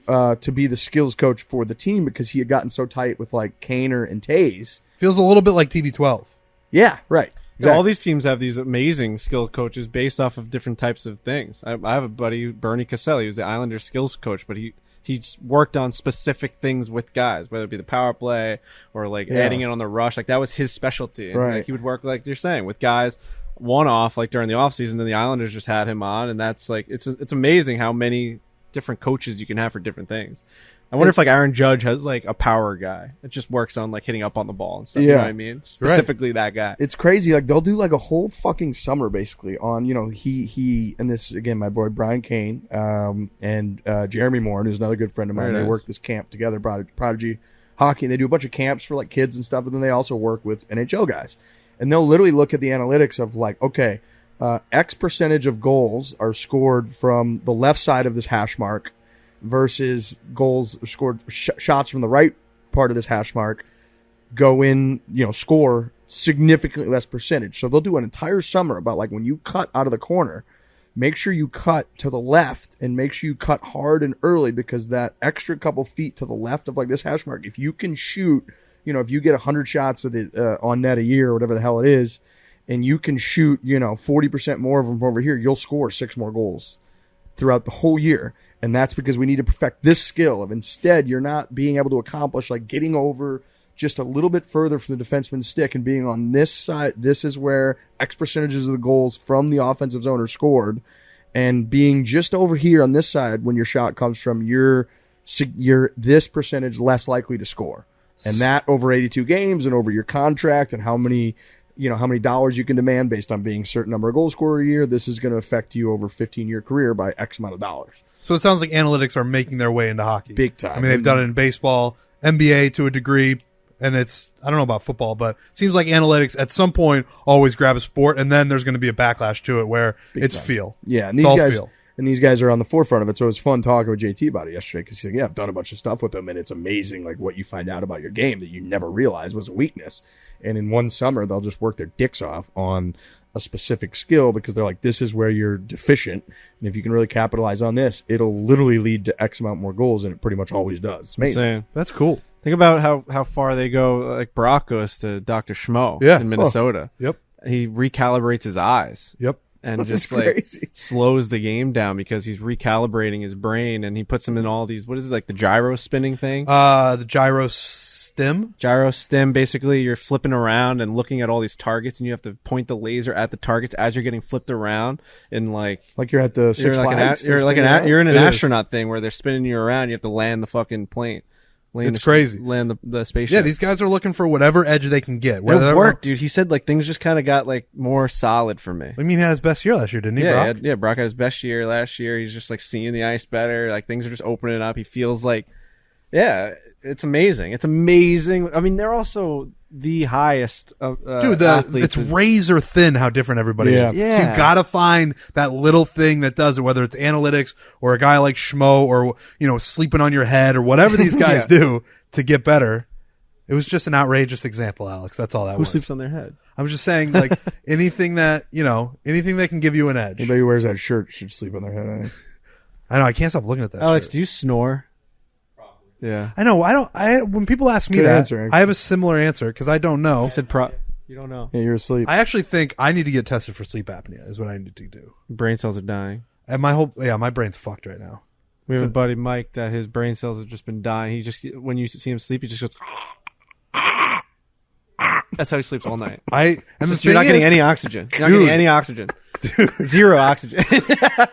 to be the skills coach for the team, because he had gotten so tight with like Kaner and Toews. Feels a little bit like TB12. Yeah, right. Exactly. All these teams have these amazing skill coaches based off of different types of things. I have a buddy, Bernie Caselli, who's the Islanders skills coach, but he's worked on specific things with guys, whether it be the power play or like adding it on the rush. Like that was his specialty. And right. Like, he would work, like you're saying, with guys one-off, like during the offseason, then the Islanders just had him on, and that's like it's amazing how many different coaches you can have for different things. I wonder if like Aaron Judge has like a power guy that just works on like hitting up on the ball and stuff. You know what I mean? Specifically that guy. It's crazy. Like they'll do like a whole fucking summer basically on, you know, he and this again, my boy Brian Kane, and Jeremy Moore, who's another good friend of mine. Very They nice. work this camp together, Prodigy Hockey, and they do a bunch of camps for like kids and stuff, but then they also work with NHL guys. And they'll literally look at the analytics of like, okay, X percentage of goals are scored from the left side of this hash mark versus goals scored, shots from the right part of this hash mark go in, you know, score significantly less percentage. So they'll do an entire summer about like when you cut out of the corner, make sure you cut to the left and make sure you cut hard and early, because that extra couple feet to the left of like this hash mark, if you can shoot, you know, if you get 100 shots of the on net a year or whatever the hell it is, and you can shoot, you know, 40% more of them from over here, you'll score 6 more goals throughout the whole year. And that's because we need to perfect this skill of, instead, you're not being able to accomplish like getting over just a little bit further from the defenseman's stick and being on this side. This is where X percentages of the goals from the offensive zone are scored, and being just over here on this side when your shot comes from, you're this percentage less likely to score. And that over 82 games and over your contract and how many dollars you can demand based on being a certain number of goal scorer a year, this is going to affect you over a 15-year career by X amount of dollars. So it sounds like analytics are making their way into hockey. Big time. I mean, they've done it in baseball, NBA to a degree, and I don't know about football, but it seems like analytics at some point always grab a sport, and then there's going to be a backlash to it where Big it's time. feel. Yeah, and it's these all guys, feel. And these guys are on the forefront of it. So it was fun talking with JT about it yesterday because he's like, yeah, I've done a bunch of stuff with them. And it's amazing like what you find out about your game that you never realized was a weakness. And in one summer, they'll just work their dicks off on a specific skill because they're like, this is where you're deficient. And if you can really capitalize on this, it'll literally lead to X amount more goals. And it pretty much always does. It's amazing. Insane. That's cool. Think about how far they go. Like Brock goes to Dr. Schmo in Minnesota. Yep. He recalibrates his eyes. Yep. And just crazy. like slows the game down because he's recalibrating his brain and he puts him in all these, what is it, like the gyro spinning thing? The gyro stem. Gyro stem, basically you're flipping around and looking at all these targets and you have to point the laser at the targets as you're getting flipped around and like you're at the Six Flags. You're in an astronaut thing where they're spinning you around. You have to land the fucking plane. It's crazy. Land the spaceship. Yeah, these guys are looking for whatever edge they can get. It worked, dude. He said like things just kind of got like more solid for me. I mean, he had his best year last year, didn't he, Brock? Brock had his best year last year. He's just like seeing the ice better. Like things are just opening up. He feels like, it's amazing. It's amazing. I mean, they're also the highest dude, athletes. It's razor thin how different everybody is. Yeah. So you gotta find that little thing that does it, whether it's analytics or a guy like Schmo or sleeping on your head or whatever these guys do to get better. It was just an outrageous example, Alex. That's all that Who was. Who sleeps on their head? I was just saying, like anything that can give you an edge. Anybody who wears that shirt should sleep on their head. I think. I know. I can't stop looking at that. Alex, shirt. do you snore? Yeah. I know. When people ask me Good that, answer, I have a similar answer because I don't know. You said you don't know. Yeah, you're asleep. I actually think I need to get tested for sleep apnea. Is what I need to do. Brain cells are dying. And my brain's fucked right now. We have a buddy Mike that his brain cells have just been dying. He just when you see him sleep, he just goes. That's how he sleeps all night. You're not getting any oxygen. You're not getting any oxygen. Zero oxygen.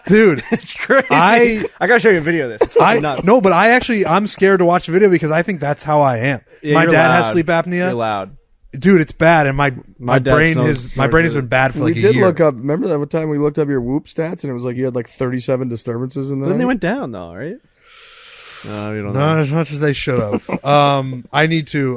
Dude, it's crazy. I gotta show you a video of this. No, but I'm scared to watch the video because I think that's how I am. Yeah, my dad loud. has sleep apnea. You're loud. Dude, it's bad, and my brain has been bad for we like a year. We did look up. Remember that one time we looked up your Whoop stats, and it was like you had like 37 disturbances in there. Then they went down though, right? No, you don't know. Not as much as they should have. I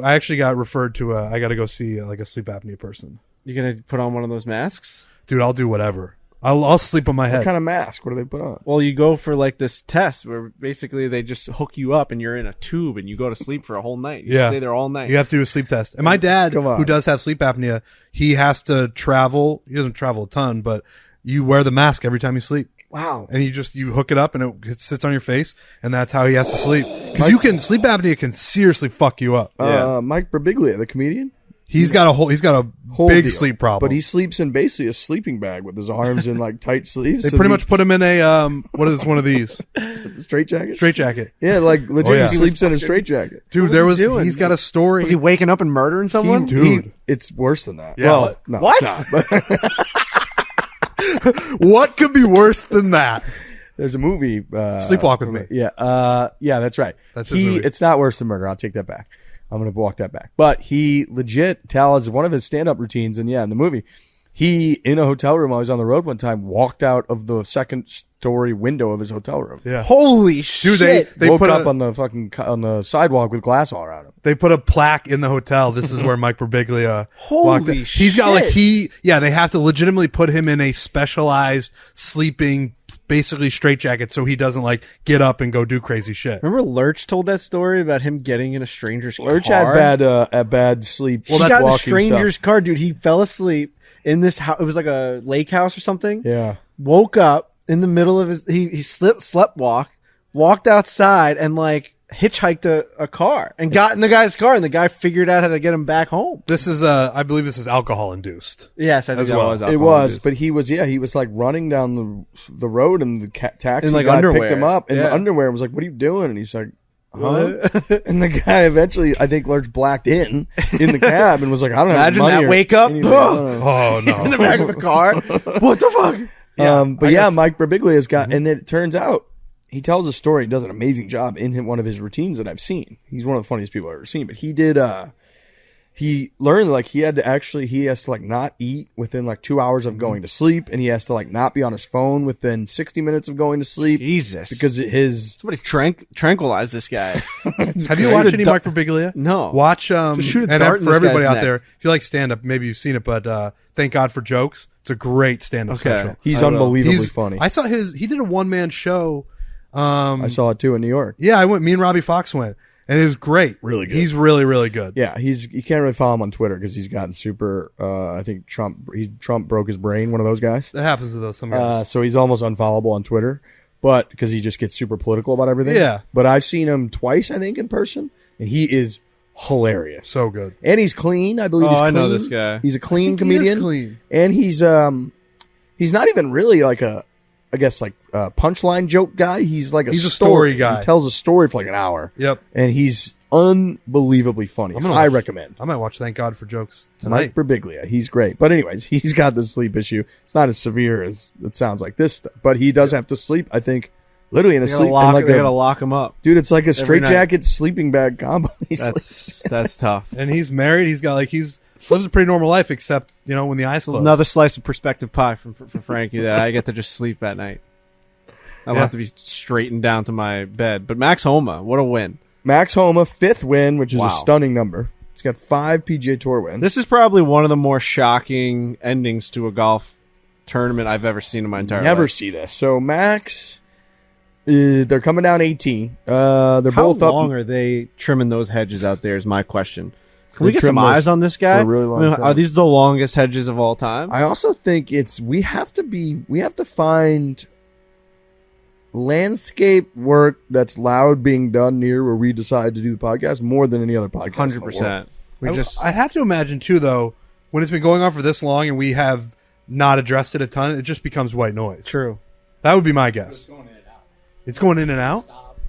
actually got referred to. I got to go see like a sleep apnea person. You gonna put on one of those masks? Dude, I'll do whatever. I'll sleep on my head. What kind of mask? What do they put on? Well, you go for like this test where basically they just hook you up and you're in a tube and you go to sleep for a whole night. You stay there all night. You have to do a sleep test. And my dad, who does have sleep apnea, he has to travel. He doesn't travel a ton, but you wear the mask every time you sleep. Wow. And you hook it up and it sits on your face, and that's how he has to sleep. Because sleep apnea can seriously fuck you up. Mike Birbiglia, the comedian. He's got a big sleep problem. But he sleeps in basically a sleeping bag with his arms in like tight sleeves. They pretty much put him in a what is one of these? Straight jacket? Straight jacket. Yeah, like legit he sleeps in a straight jacket. Dude, he's got a story. Was he waking up and murdering someone? It's worse than that. Yeah, well, no, what? What could be worse than that? There's a movie. Sleepwalk with Me. Yeah. Yeah, that's right. That's his movie. It's not worse than murder. I'll take that back. I'm going to walk that back. But he legit tells one of his stand-up routines, and in the movie, he, in a hotel room while he was on the road one time, walked out of the second-story window of his hotel room. Yeah. Holy shit. Dude, they woke up on the sidewalk with glass all around him. They put a plaque in the hotel. This is where Mike Birbiglia Holy walked. He's got they have to legitimately put him in a specialized sleeping basically straitjacket so he doesn't like get up and go do crazy shit. Remember Lurch told that story about him getting in a stranger's car? Lurch has bad sleep. Well, he got in a stranger's car, dude. He fell asleep in this house. It was like a lake house or something. Yeah. Woke up in the middle of his. He slept walked outside and like hitchhiked a car and got in the guy's car, and the guy figured out how to get him back home. This is I believe this is alcohol induced. Yes, I think that was alcohol it was, induced. but he was like running down the road, and the taxi in like guy underwear. picked him up in the underwear and was like, "What are you doing?" And he's like, "Huh?" And the guy eventually, I think, Lurch blacked in the cab and was like, "I don't have any Imagine money." that wake up. Like, Oh no! In the back of a car. What the fuck? Mike Birbiglia's got, and then it turns out he tells a story. He does an amazing job in one of his routines that I've seen. He's one of the funniest people I've ever seen. But he did. he learned like he has to like not eat within like 2 hours of going to sleep, and he has to like not be on his phone within 60 minutes of going to sleep. Jesus, because somebody tranquilize this guy. Have you watched any Mike Birbiglia? No. Watch shoot a and dart in for this everybody guy's out neck. there, if you like stand up, maybe you've seen it, but Thank God for Jokes. It's a great stand up special. He's I will. unbelievably funny. I saw he did a one man show. I saw it too in New York. Yeah, I went. Me and Robbie Fox went, and it was great. Really good. He's really, really good. Yeah, you can't really follow him on Twitter because he's gotten super. I think Trump broke his brain. One of those guys. That happens to those some guys. So he's almost unfollowable on Twitter, but because he just gets super political about everything. Yeah. But I've seen him twice, I think, in person, and he is hilarious. So good. And he's clean. I believe he's clean. I know this guy. He's a clean I think he is comedian. clean. And he's not even really like a punchline joke guy. He's like a story guy. He tells a story for like an hour. Yep. And he's unbelievably funny. I recommend. I might watch Thank God for Jokes tonight. Mike Birbiglia. He's great. But anyways, he's got the sleep issue. It's not as severe as it sounds like this stuff. But he does have to sleep, I think, literally in a sleep. They gotta lock him up. Dude, it's like a night. straitjacket sleeping bag combo. That's tough. And he's married. He's lives a pretty normal life, except when the eyes close. Another slice of perspective pie for Frankie that I get to just sleep at night. I don't have to be straightened down to my bed. But Max Homa, what a win. Max Homa, 5th win, which is Wow. a stunning number. He's got 5 PGA Tour wins. This is probably one of the more shocking endings to a golf tournament I've ever seen in my entire Never life. see this. So Max, they're coming down 18. They're How both up. long are they trimming those hedges out there is my question. Can They we get trim some those eyes on this guy? for a really long time. Are these the longest hedges of all time? I also think we have to find landscape work that's loud being done near where we decide to do the podcast more than any other podcast. 100%. I'd have to imagine too, though, when it's been going on for this long and we have not addressed it a ton, it just becomes white noise. True. That would be my guess. It's going in and out. It's going in and out. Stop.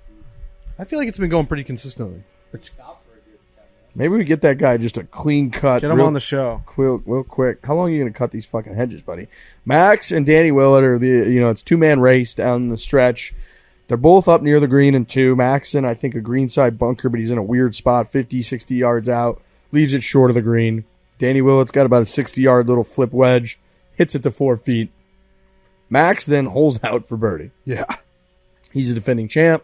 I feel like it's been going pretty consistently. Stop for a good 10 minutes. Maybe we get that guy just a clean cut. Get him on the show. Real quick. How long are you going to cut these fucking hedges, buddy? Max and Danny Willett are it's 2-man race down the stretch. They're both up near the green in 2. Max in, I think, a greenside bunker, but he's in a weird spot, 50, 60 yards out. Leaves it short of the green. Danny Willett's got about a 60-yard little flip wedge. Hits it to 4 feet. Max then holes out for birdie. Yeah. He's a defending champ.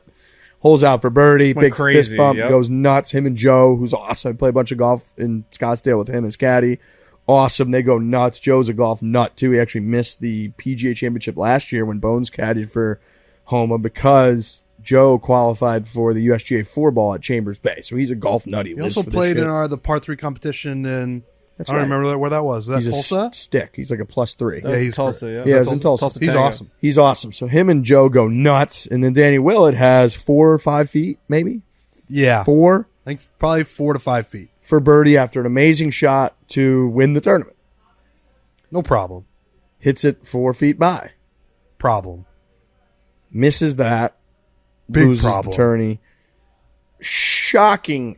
Holes out for birdie. Went Big crazy, fist bump. yep. Goes nuts. Him and Joe, who's awesome. I play a bunch of golf in Scottsdale with him as caddy. Awesome. They go nuts. Joe's a golf nut, too. He actually missed the PGA Championship last year when Bones caddied for Homa because Joe qualified for the USGA 4-ball at Chambers Bay. So he's a golf nut. He also played in the par 3 competition, and That's I don't right. remember where that was. Was that He's Tulsa? a stick. He's like a +3. Yeah, he's Tulsa, great. yeah. Yeah, it's in Tulsa. He's Tango. awesome. He's awesome. So him and Joe go nuts. And then Danny Willett has 4 or 5 feet, maybe? Yeah. 4 I think probably 4 to 5 feet. for birdie after an amazing shot to win the tournament. No problem. Hits it 4 feet by. Problem. Misses that. Big loses problem. the tourney. Shocking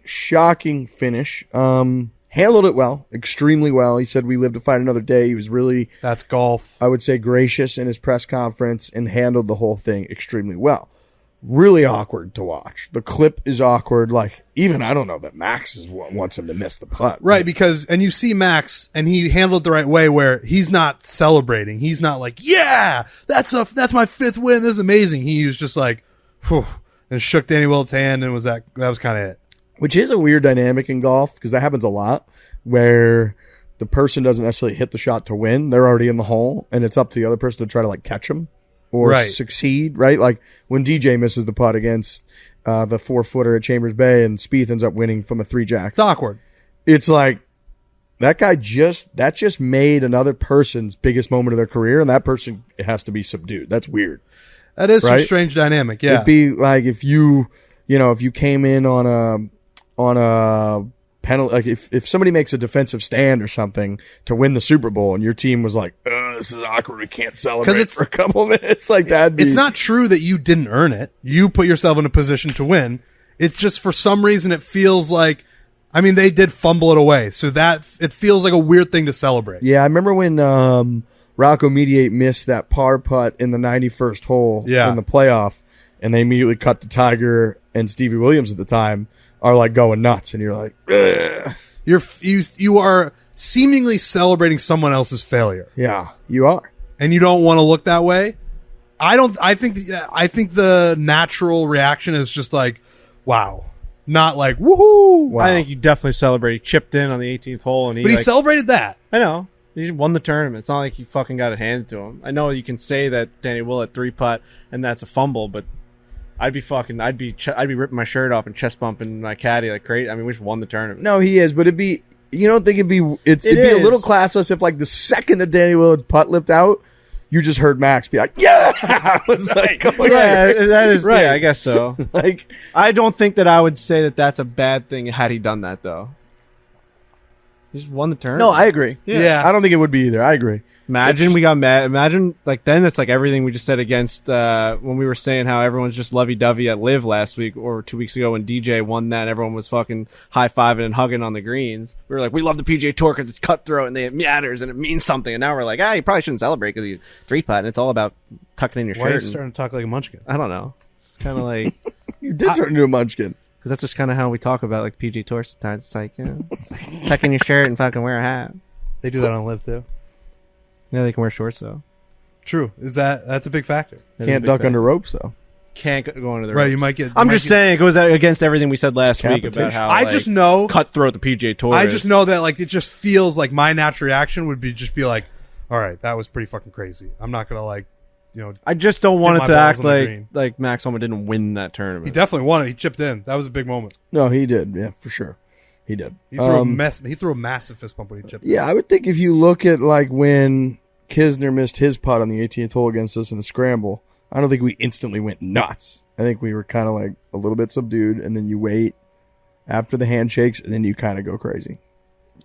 finish. Handled it well, extremely well. He said we live to fight another day. He was really, That's golf. I would say, gracious in his press conference and handled the whole thing extremely well. Really awkward to watch. The clip is awkward. Like, even I don't know that Max wants him to miss the putt. Right, because, and you see Max, and he handled it the right way where he's not celebrating. He's not like, yeah, that's my 5th win. This is amazing. He was just like, whew, and shook Danny Willett's hand, and that was kind of it. Which is a weird dynamic in golf because that happens a lot where the person doesn't necessarily hit the shot to win. They're already in the hole, and it's up to the other person to try to like catch them or Right. succeed, right? Like when DJ misses the putt against the 4-footer at Chambers Bay and Spieth ends up winning from a 3-jack. It's awkward. It's like that guy just made another person's biggest moment of their career, and that person has to be subdued. That's weird. That is Right? some strange dynamic, yeah. It'd be like if you came in on a penalty, like if somebody makes a defensive stand or something to win the Super Bowl, and your team was like, "This is awkward. We can't celebrate it's- for a couple minutes." Like that. It's not true that you didn't earn it. You put yourself in a position to win. It's just for some reason it feels like, I mean, they did fumble it away, so that it feels like a weird thing to celebrate. Yeah, I remember when Rocco Mediate missed that par putt in the 91st hole Yeah. in the playoff, and they immediately cut to Tiger and Stevie Williams at the time are like going nuts, and you're like, ugh. You are seemingly celebrating someone else's failure. Yeah, you are. And you don't want to look that way. I think the natural reaction is just like, wow. Not like, woohoo. Wow. I think you definitely celebrated. He chipped in on the 18th hole, and He celebrated that. I know. He won the tournament. It's not like he fucking got it handed to him. I know you can say that Danny Willett 3-putt and that's a fumble, but I'd be ripping my shirt off and chest bumping my caddy like crazy. I mean, we just won the tournament. No, he is, but you don't think it'd be a little classless if like the second that Danny Willett's putt lipped out, you just heard Max be like, yeah! It's like, that is right. Yeah, I guess so. Like, I don't think that I would say that that's a bad thing had he done that, though. He just won the tournament. no, I agree. Yeah. I don't think it would be either. I agree. Imagine we got mad. Imagine, like, then it's like everything we just said against when we were saying how everyone's just lovey-dovey at Live last week or 2 weeks ago when DJ won that and everyone was fucking high-fiving and hugging on the greens. We were like, we love the PGA Tour because it's cutthroat and it matters and it means something. And now we're like, you probably shouldn't celebrate because you 3-putt and it's all about tucking in your Why are you shirt. starting to talk like a munchkin? I don't know. It's kind of like... You did turn into a munchkin. Because that's just kind of how we talk about like PGA Tour sometimes. It's like, tuck in your shirt and fucking wear a hat. They do that on Live too. Yeah, they can wear shorts though. True. That's a big factor. Can't duck under ropes though. Can't go under the Right, ropes. you might get. I'm just saying it goes against everything we said last week about Decapitation. how I like, just know. cutthroat the PGA Tour. I is. just know that like it just feels like my natural reaction would be like, all right, that was pretty fucking crazy. I'm not gonna like, I just don't want my it to balls act on the green. like Max Homa didn't win that tournament. he definitely won it. He chipped in. That was a big moment. No, he did. Yeah, for sure. He did. He threw a massive fist bump when he chipped. Yeah, I would think if you look at like when Kisner missed his putt on the 18th hole against us in the scramble, I don't think we instantly went nuts. I think we were kind of like a little bit subdued, and then you wait after the handshakes, and then you kind of go crazy.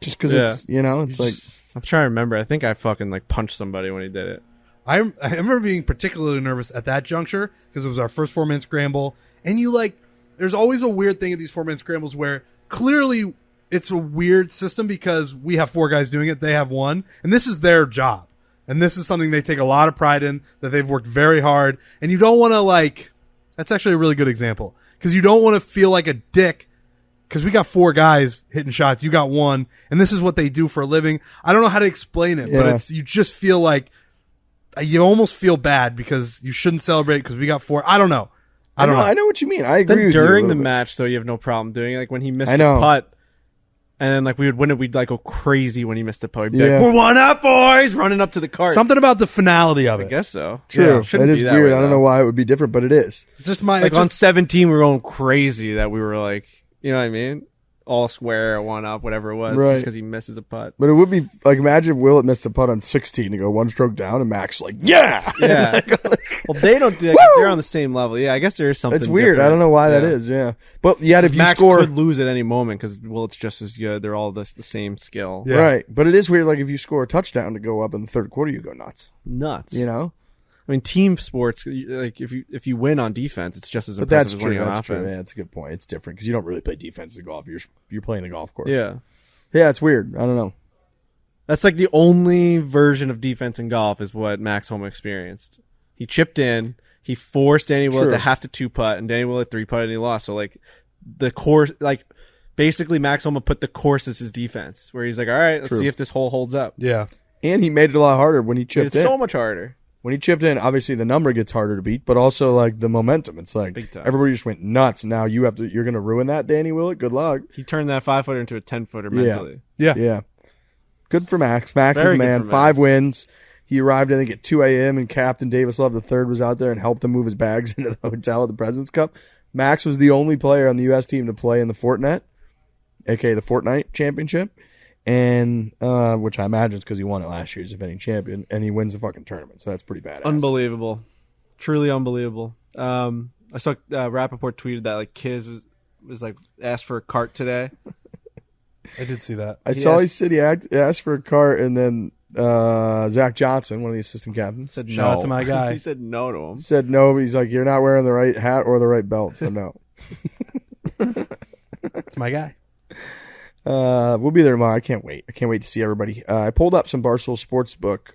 Just because it's like... I'm trying to remember. I think I fucking like punched somebody when he did it. I remember being particularly nervous at that juncture because it was our first 4-man scramble, and there's always a weird thing at these 4-man scrambles where clearly it's a weird system because we have 4 guys doing it, they have 1, and this is their job. And this is something they take a lot of pride in, that they've worked very hard. And you don't want to that's actually a really good example. Because you don't want to feel like a dick. Because we got 4 guys hitting shots, you got 1. And this is what they do for a living. I don't know how to explain it, but you just feel like, you almost feel bad because you shouldn't celebrate because we got 4. I don't know. I know what you mean. I agree Then with you. during the match, though, you have no problem doing it. Like when he missed a putt, and then like we would win it, we'd like go crazy when he missed the putt. We'd be like, we're 1 up, boys! Running up to the cart. Something about the finality of it. I guess so. True. Yeah, it is weird. I don't know why it would be different, but it is. It's just on 17, we were going crazy that we were like, you know what I mean? All square, 1 up, whatever it was, right? Just because he misses a putt. But it would be like, imagine if Willett missed a putt on 16 to go 1 stroke down, and Max like, yeah. Well, they don't do that. 'Cause they're on the same level. Yeah, I guess there is something. It's weird. different. I don't know why that is. Yeah, but yet if you Max score, could lose at any moment because Willett's just as good. They're all the same skill. Yeah. right? But it is weird. Like if you score a touchdown to go up in the third quarter, you go nuts. Nuts. I mean, team sports, like if you win on defense, it's just as But impressive that's as true. winning on That's offense. true. Yeah, it's a good point. It's different because you don't really play defense in golf. You're playing the golf course. Yeah. Yeah, it's weird. I don't know. That's like the only version of defense in golf is what Max Homa experienced. He chipped in. He forced Danny Willett to have to 2-putt, and Danny Willett 3-putted, and he lost. So, like, the course, like, basically Max Homa put the course as his defense, where he's like, all right, let's see if this hole holds up. Yeah. And he made it a lot harder when he chipped in. It's so much harder. When he chipped in, obviously the number gets harder to beat, but also like the momentum. It's like Big time. everybody just went nuts. Now you're going to ruin that, Danny Willett. Good luck. He turned that 5-footer into a 10-footer mentally. Yeah. Good for Max. Max Very is the good man. for Max. 5 wins. He arrived, I think, at 2 a.m. and Captain Davis Love III was out there and helped him move his bags into the hotel at the President's Cup. Max was the only player on the U.S. team to play in the Fortnite, aka the Fortnite Championship, and which I imagine is because he won it last year as defending champion, and he wins the fucking tournament. So that's pretty badass. Unbelievable. Truly unbelievable. I saw Rappaport tweeted that like Kiz was like asked for a cart today. I did see that. I saw he said he asked for a cart, and then Zach Johnson, one of the assistant captains, Said Shout no. out to my guy. He said no to him. said no. He's like, you're not wearing the right hat or the right belt, so no. It's my guy. We'll be there tomorrow. I can't wait. I can't wait to see everybody. I pulled up some Barstool Sportsbook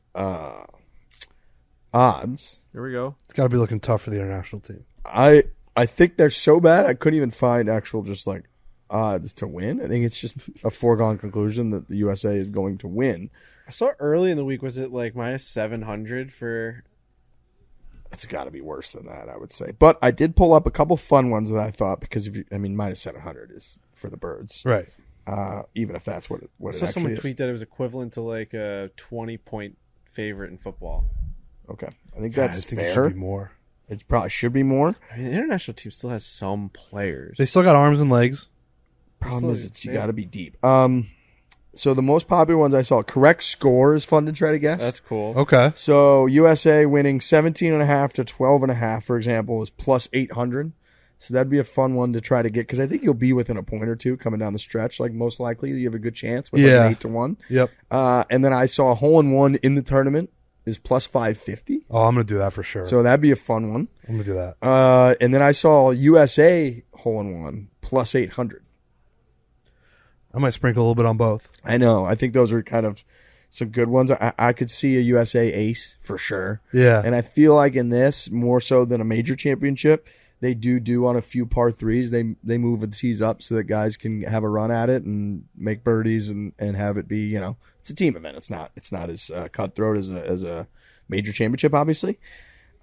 odds. Here we go. It's got to be looking tough for the international team. I think they're so bad I couldn't even find actual just like odds to win. I think it's just a foregone conclusion that the USA is going to win. I saw early in the week, was it like minus 700 for... It's got to be worse than that, I would say. But I did pull up a couple fun ones that I thought, because minus 700 is for the birds. Right. Even if that's what it I saw actually someone is. tweet that it was equivalent to like a 20-point favorite in football. Okay. I think that's I think fair. it should be more. It probably should be more. I mean, the international team still has some players. They still got arms and legs. Problem is, you got to be deep. So the most popular ones I saw, correct score is fun to try to guess. That's cool. Okay. So USA winning 17.5 to 12.5, for example, is plus 800. So that'd be a fun one to try to get, because I think you'll be within a point or two coming down the stretch. Like most likely, you have a good chance with like an 8 to 1. Yep. And then I saw a hole in one in the tournament is plus 550. Oh, I'm gonna do that for sure. So that'd be a fun one. I'm gonna do that. And then I saw USA hole in one plus 800. I might sprinkle a little bit on both. I know. I think those are kind of some good ones. I could see a USA ace for sure. Yeah. And I feel like in this, more so than a major championship, they do on a few par threes. They move the tees up so that guys can have a run at it and make birdies and have it be, it's a team event. It's not as cutthroat as a major championship, obviously.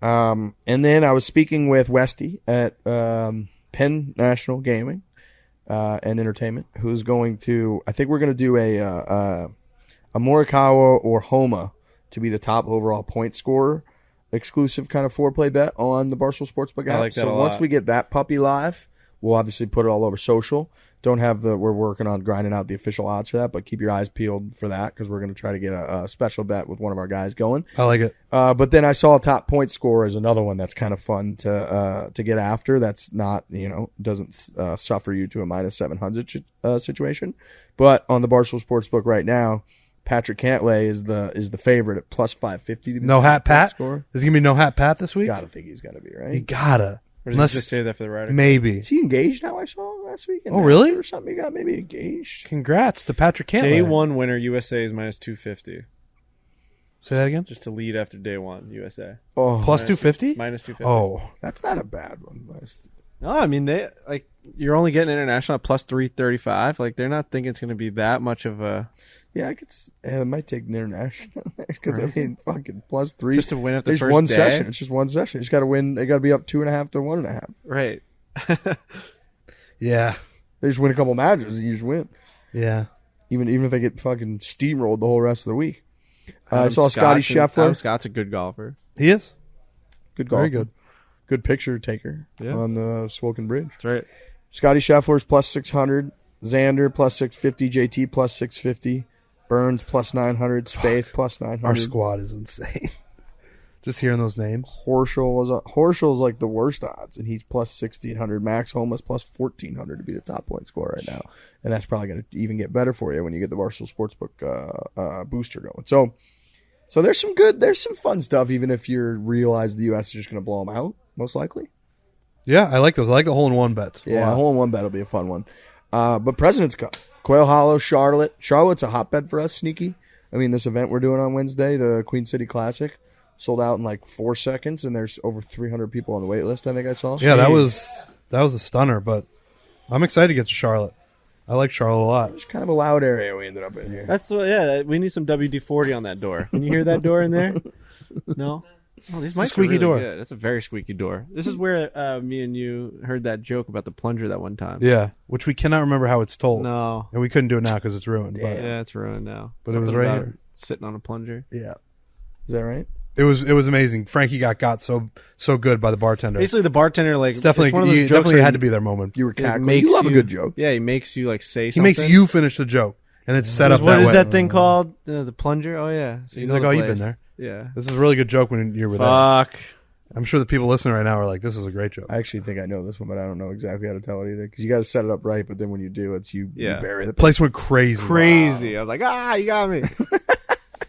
And then I was speaking with Westy at Penn National Gaming and Entertainment, who's going to, I think we're going to do a Morikawa or Homa to be the top overall point scorer, exclusive kind of foreplay bet on the Barstool Sportsbook app. I like that so a once lot. we get that puppy live, we'll obviously put it all over social. We're working on grinding out the official odds for that, but keep your eyes peeled for that, because we're going to try to get a special bet with one of our guys going. I like it. But then I saw a top point scorer as another one that's kind of fun to get after. That's not, doesn't suffer you to a minus 700 situation. But on the Barstool Sportsbook right now, Patrick Cantlay is the favorite at plus 550 to be No the top hat Pat? point scorer. Is it gonna be no hat Pat this week? Gotta think he's gonna be, right? You gotta. Or does Unless it just say that for the writer? maybe. Is he engaged now? I saw last week. Oh, really? Or something. He got maybe engaged. Congrats to Patrick Cantlay. Day one winner, USA is minus 250. Say that again. Just to lead after day one, USA. Oh, Plus 250. Minus 250. Oh, that's not a bad one. No, I mean, you're only getting international at plus 335. Like, they're not thinking it's going to be that much of a... Yeah, I might take an international because Right. I mean, fucking plus 3 Just to win at the There's first one day? session. It's just one session. You just got to win. They got to be up 2.5 to 1.5. Right. yeah, They just win a couple matches and you just win. yeah. Even if they get fucking steamrolled the whole rest of the week. I Adam saw Scotty Scott- Scheffler. Adam Scott's a good golfer. He is. Good golfer. Very good. Good picture taker Yeah. on the Swoken Bridge. That's right. Scotty Scheffler's plus 600. Xander plus 650. JT plus 650. Burns plus 900. Spaeth plus 900. Our squad is insane. Just hearing those names. Horschel's like the worst odds, and he's plus 1,600. Max Homa's plus 1,400 to be the top point scorer right now, and that's probably going to even get better for you when you get the Barstool Sportsbook booster going. So there's some fun stuff, even if you realize the U.S. is just going to blow them out, most likely. Yeah, I like those. I like the hole-in-one bets. Yeah, a hole-in-one bet will be a fun one. But President's Cup, Quail Hollow, Charlotte. Charlotte's a hotbed for us, sneaky. I mean, this event we're doing on Wednesday, the Queen City Classic, sold out in like 4 seconds, and there's over 300 people on the wait list, I think I saw. Yeah, that was a stunner, but I'm excited to get to Charlotte. I like Charlotte a lot. It's kind of a loud area we ended up in here. That's what, yeah, we need some WD-40 on that door. Can you hear that door in there? No? Oh, these mics squeaky are really door. good. That's a very squeaky door. This is where me and you heard that joke about the plunger that one time. Yeah, which we cannot remember how it's told. No. And we couldn't do it now because it's ruined. But Yeah, it's ruined now. But it was Something right about here. Sitting on a plunger. yeah. Is that right? It was amazing. Frankie got so good by the bartender. Basically, the bartender, like, It's definitely one of those you jokes definitely where had to be their moment. You were it cackling. makes You love a good joke. Yeah, he makes you, like, say He something. makes you finish the joke, and it's set up What that is way. that thing called? The plunger? Oh, yeah. So you He's know like, the oh, you've place. been there. Yeah. This is a really good joke when you were there. Fuck. I'm sure the people listening right now are like, this is a great joke. I actually think I know this one, but I don't know exactly how to tell it either. Because you got to set it up right, but then when you do, it's you bury the The place went crazy. Crazy. I was like, you got me.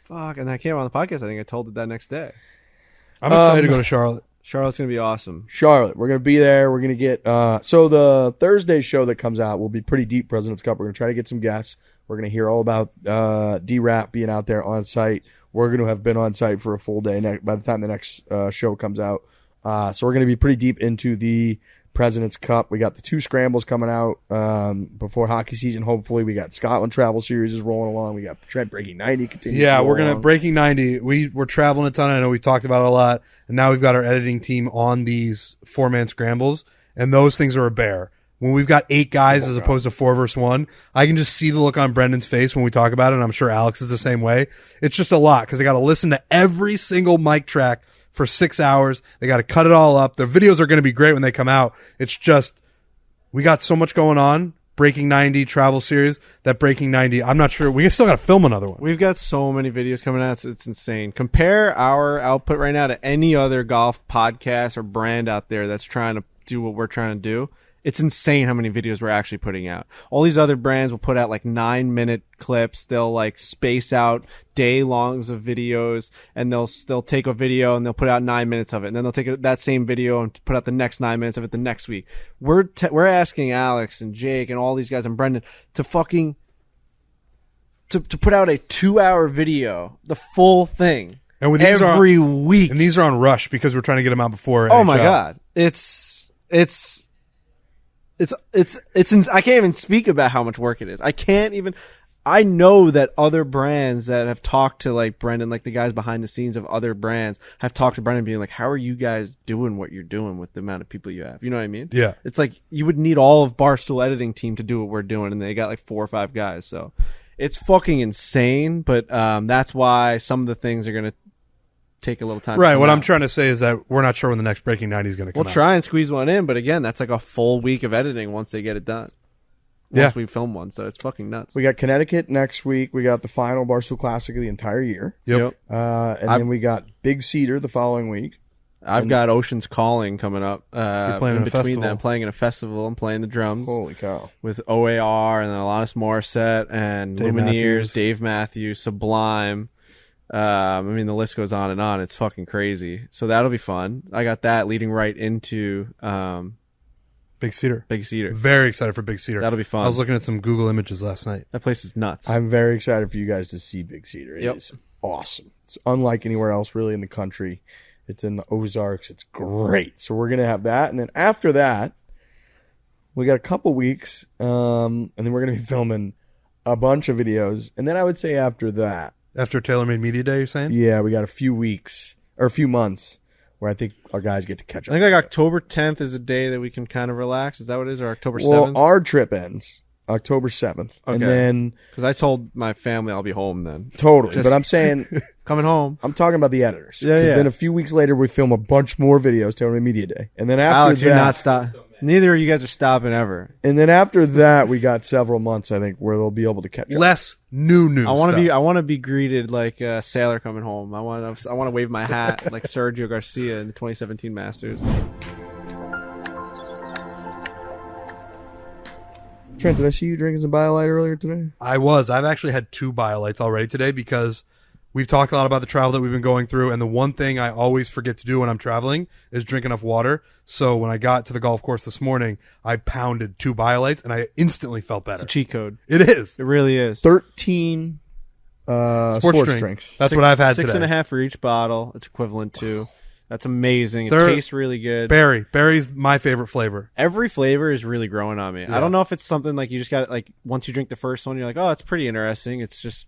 Fuck. And I came on the podcast. I think I told it that next day. I'm excited to go to Charlotte. Charlotte's going to be awesome. Charlotte. We're going to be there. We're going to get so the Thursday show that comes out will be pretty deep, President's Cup. We're going to try to get some guests. We're going to hear all about D-Rap being out there on site. We're going to have been on site for a full day by the time the next show comes out. So we're going to be pretty deep into the President's Cup. We got the 2 scrambles coming out before hockey season. Hopefully, we got Scotland Travel Series is rolling along. We got Trent Breaking 90 continuing. Yeah, to we're roll gonna along. Breaking 90. We're traveling a ton. I know we talked about it a lot, and now we've got our editing team on these 4-man scrambles, and those things are a bear. When we've got 8 guys as opposed to 4 versus 1, I can just see the look on Brendan's face when we talk about it, and I'm sure Alex is the same way. It's just a lot because they got to listen to every single mic track for 6 hours. They got to cut it all up. Their videos are going to be great when they come out. It's just, we got so much going on. Breaking 90 travel series, that Breaking 90, I'm not sure. We still got to film another one. We've got so many videos coming out. It's insane. Compare our output right now to any other golf podcast or brand out there that's trying to do what we're trying to do. It's insane how many videos we're actually putting out. All these other brands will put out like 9-minute clips. They'll like space out day longs of videos, and they'll take a video and they'll put out 9 minutes of it, and then they'll take that same video and put out the next 9 minutes of it the next week. We're asking Alex and Jake and all these guys and Brendan to fucking to put out a 2-hour video, the full thing, And with these every week. And these are on Rush because we're trying to get them out before. Oh my NHL. god, I can't even speak about how much work it is. I know that other brands that have talked to like Brendan, like the guys behind the scenes of other brands, have talked to Brendan being like, how are you guys doing what you're doing with the amount of people you have? You know what I mean? Yeah. It's like you would need all of Barstool editing team to do what we're doing, and they got like 4 or 5 guys. So it's fucking insane, but that's why some of the things are going to take a little time. Right. to come What out. I'm trying to say is that we're not sure when the next Breaking 90 is going to come We'll out. try and squeeze one in, but again, that's like a full week of editing once they get it done. Once we film one, so it's fucking nuts. We got Connecticut next week. We got the final Barstool Classic of the entire year. Yep. Then we got Big Cedar the following week. I've got Ocean's Calling coming up. You're playing in a between festival. them, playing in a festival. I'm playing the drums Holy cow. with OAR and then Alanis Morissette and Dave Lumineers, Matthews. Dave Matthews, Sublime. I mean, the list goes on and on. It's fucking crazy. So that'll be fun. I got that leading right into Big Cedar. Big Cedar. Very excited for Big Cedar. That'll be fun. I was looking at some Google images last night. That place is nuts. I'm very excited for you guys to see Big Cedar. It is awesome. It's unlike anywhere else really in the country. It's in the Ozarks. It's great. So we're going to have that. And then after that, we got a couple weeks, and then we're going to be filming a bunch of videos. And then I would say after that, After TaylorMade Media Day, you're saying? yeah, we got a few weeks or a few months where I think our guys get to catch I up. think like October 10th is a day that we can kind of relax. Is that what it is? Or October Well, 7th? our trip ends October 7th. And Okay. then Because I told my family I'll be home then. totally. Just- But I'm saying, Coming home. I'm talking about the editors. Yeah, 'Cause yeah. then a few weeks later, we film a bunch more videos, TaylorMade Media Day. And then after Alex, that, you're not stopping. Neither of you guys are stopping ever. and then after that, we got several months, I think, where they'll be able to catch up. Less new I want stuff. to be greeted like a sailor coming home. I want to wave my hat like Sergio Garcia in the 2017 Masters. Trent, did I see you drinking some BioLite earlier today? I've actually had 2 BioLites already today because we've talked a lot about the travel that we've been going through, and the one thing I always forget to do when I'm traveling is drink enough water. So when I got to the golf course this morning, I pounded 2 BioLites, and I instantly felt It's better. a cheat code. It is. It really is. 13 sports drinks. That's what I've had Six today. and a half for each bottle. It's equivalent to. That's amazing. It They're- tastes really good. Berry's my favorite flavor. Every flavor is really growing on me. Yeah. I don't know if it's something like you just got like once you drink the first one, you're like, oh, it's pretty interesting. It just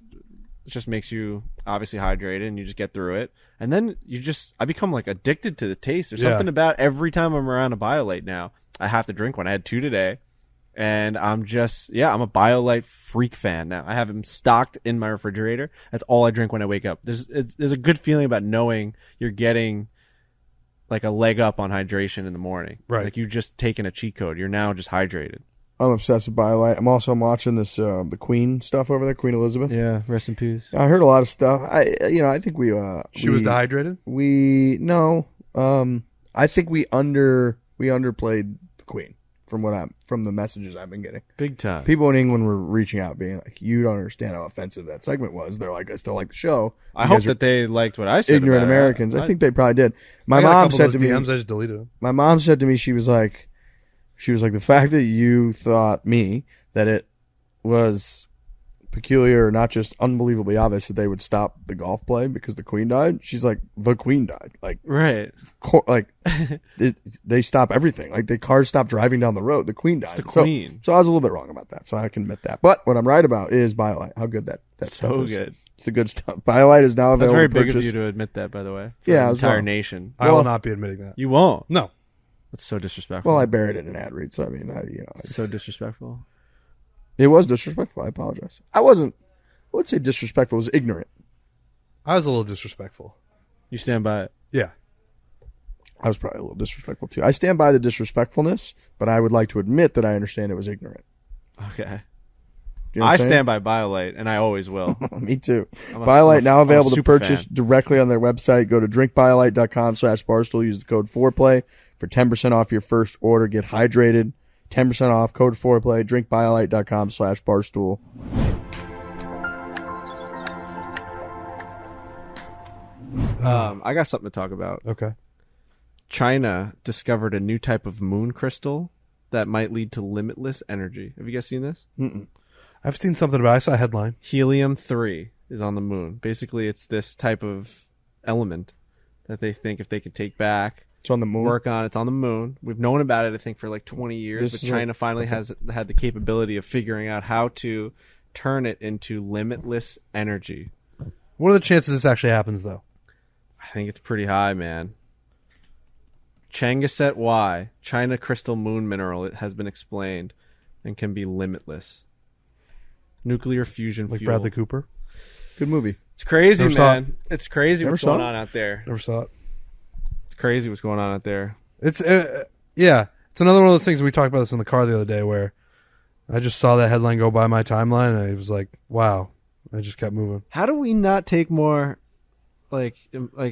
makes you obviously hydrated and you just get through it. And then I become like addicted to the taste. There's Yeah. something about every time I'm around a BioLite now, I have to drink one. I had 2 today. And I'm a BioLite freak fan now. I have them stocked in my refrigerator. That's all I drink when I wake up. There's a good feeling about knowing you're getting like a leg up on hydration in the morning. Right. Like you've just taken a cheat code. You're now just hydrated. I'm obsessed with BioLite. I'm watching this the Queen stuff over there, Queen Elizabeth. Yeah. Rest in peace. I heard a lot of stuff. I think She was dehydrated? I think we underplayed the Queen from the messages I've been getting. Big time. People in England were reaching out, being like, "You don't understand how offensive that segment was." They're like, "I still like the show." I You hope guys are that they liked what I said. ignorant about it. Americans. I think they probably did. My I got a mom couple said of to those me, DMs, I just deleted them. my mom said to me, she was like, the fact that you thought that it was peculiar, not just unbelievably obvious that they would stop the golf play because the queen died. She's like, the queen died. Like, Right. They stop everything. Like, the cars stop driving down the road. The queen died. It's the queen. So I was a little bit wrong about that. So I can admit that. But what I'm right about is BioLite. How good that stuff So is. good. It's the good stuff. BioLite is now That's available very to big purchase. of you to admit that, by the way. For Yeah, I the was entire wrong. nation. I will not be admitting that. You won't. No. That's so disrespectful. Well, I buried it in an ad read. So, I mean, So disrespectful. it was disrespectful. I apologize. I would say disrespectful. It was ignorant. I was a little disrespectful. You stand by it. Yeah. I was probably a little disrespectful too. I stand by the disrespectfulness, but I would like to admit that I understand it was ignorant. Okay. You know what I I'm saying? stand by BioLite, and I always will. Me too. I'm BioLite now I'm a available to super purchase fan. directly on their website. Go to drinkbiolite.com/barstool. Use the code foreplay for 10% off your first order. Get hydrated. 10% off. Code foreplay. Drinkbiolite.com/barstool. I got something to talk about. Okay. China discovered a new type of moon crystal that might lead to limitless energy. Have you guys seen this? I've seen something about it. I saw a headline. Helium-3 is on the moon. Basically, it's this type of element that they think if they could take back, It's on the moon. work on, it's on the moon. We've known about it, I think, for like 20 years, This but is China finally has had the capability of figuring out how to turn it into limitless energy. What are the chances this actually happens, though? I think it's pretty high, man. Changaset Y, China crystal moon mineral, it has been explained and can be limitless. Nuclear fusion Like fuel. Bradley Cooper? Good movie. It's crazy, Never saw man. It's crazy Never what's saw going it? on out there. Never saw it. It's crazy what's going on out there. It's yeah. It's another one of those things. We talked about this in the car the other day where I just saw that headline go by my timeline and I was like, wow. I just kept moving. How do we not take more, like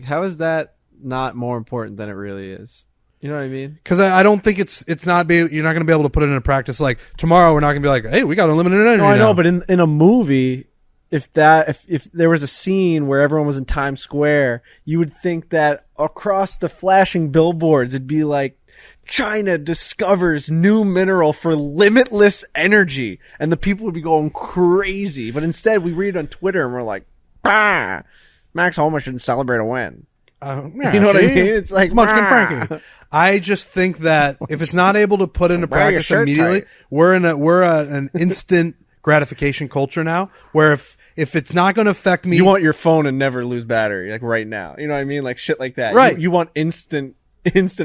how is that not more important than it really is? You know what I mean? Because I don't think you're not going to be able to put it into practice. Like tomorrow, we're not going to be like, hey, we got unlimited energy. No, I know, now. but in a movie, if there was a scene where everyone was in Times Square, you would think that across the flashing billboards, it'd be like, China discovers new mineral for limitless energy, and the people would be going crazy. But instead, we read on Twitter and we're like, "Ah, Max Homa shouldn't celebrate a win." Yeah, You know what I see? mean? It's like Munchkin "Ah." Frankie. I just think that if it's not able to put into Wear your practice shirt immediately, tight. we're an instant gratification culture now. Where if it's not going to affect me, You want your phone to never lose battery, like right now. You know what I mean? Like shit like that. Right. You want instant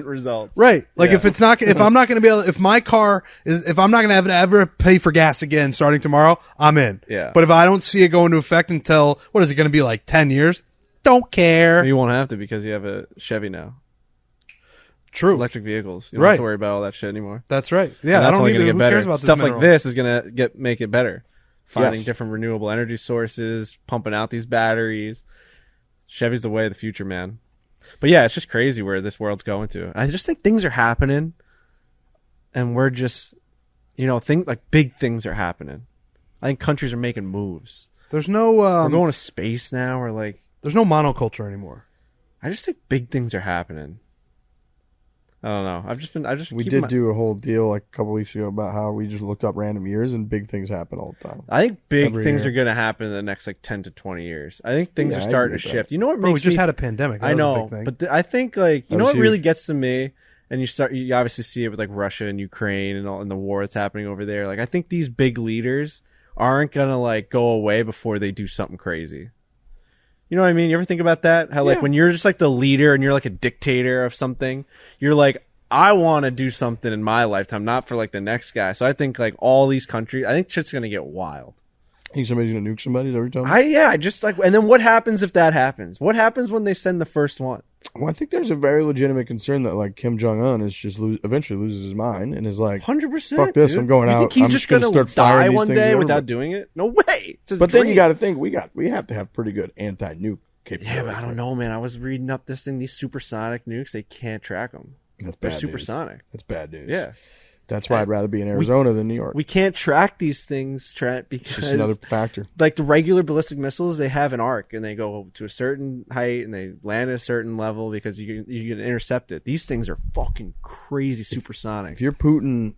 results. right? Like Yeah. if I'm not going to be able, if my car is, if I'm not going to ever pay for gas again starting tomorrow, I'm in. Yeah. But if I don't see it go into effect until what is it going to be like 10 years? Don't care. You won't have to because you have a Chevy now. True. Electric vehicles. You don't have Right. to worry about all that shit anymore. That's right. Yeah. And I that's don't only need going to to. get Who better. cares about Stuff this like mineral? this is going to make it better. Finding Yes. different renewable energy sources, pumping out these batteries. Chevy's the way of the future, man. But yeah, it's just crazy where this world's going to. I just think things are happening, and we're just, big things are happening. I think countries are making moves. There's no. We're going to space now. We're like, There's no monoculture anymore. I just think big things are happening. I don't know. We did do a whole deal like a couple weeks ago about how we just looked up random years and big things happen all the time. I think big Every things year. are going to happen in the next like 10 to 20 years. I think things Yeah, are I starting agree to with that. shift. You know what Bro, we makes just me? had a pandemic. That I was a know, big thing. but I think like you That know was what really huge. gets to me, and you obviously see it with like Russia and Ukraine and all and the war that's happening over there. Like I think these big leaders aren't gonna like go away before they do something crazy. You know what I mean? You ever think about that? How like Yeah. when you're just like the leader and you're like a dictator of something, you're like, I want to do something in my lifetime, not for like the next guy. So I think like all these countries, I think shit's gonna get wild. Think somebody's gonna nuke somebody every time? I just like, and then what happens if that happens? What happens when they send the first one? Well, I think there's a very legitimate concern that like Kim Jong Un is just eventually loses his mind and is like, 100%. fuck this, dude. I'm going You out. think he's I'm just gonna gonna start firing die these one things day over. without doing it? No way. It's his But then you dream. got to think we have to have pretty good anti-nuke capability. Yeah, but I don't know, man. I was reading up this thing. These supersonic nukes, they can't track them. That's They're bad supersonic. News. That's bad news. Yeah, That's why I'd rather be in Arizona than New York. we can't track these things, Trent, It's because just another factor. like the regular ballistic missiles, they have an arc and they go to a certain height and they land at a certain level because you can intercept it. These things are fucking crazy supersonic. If you're Putin,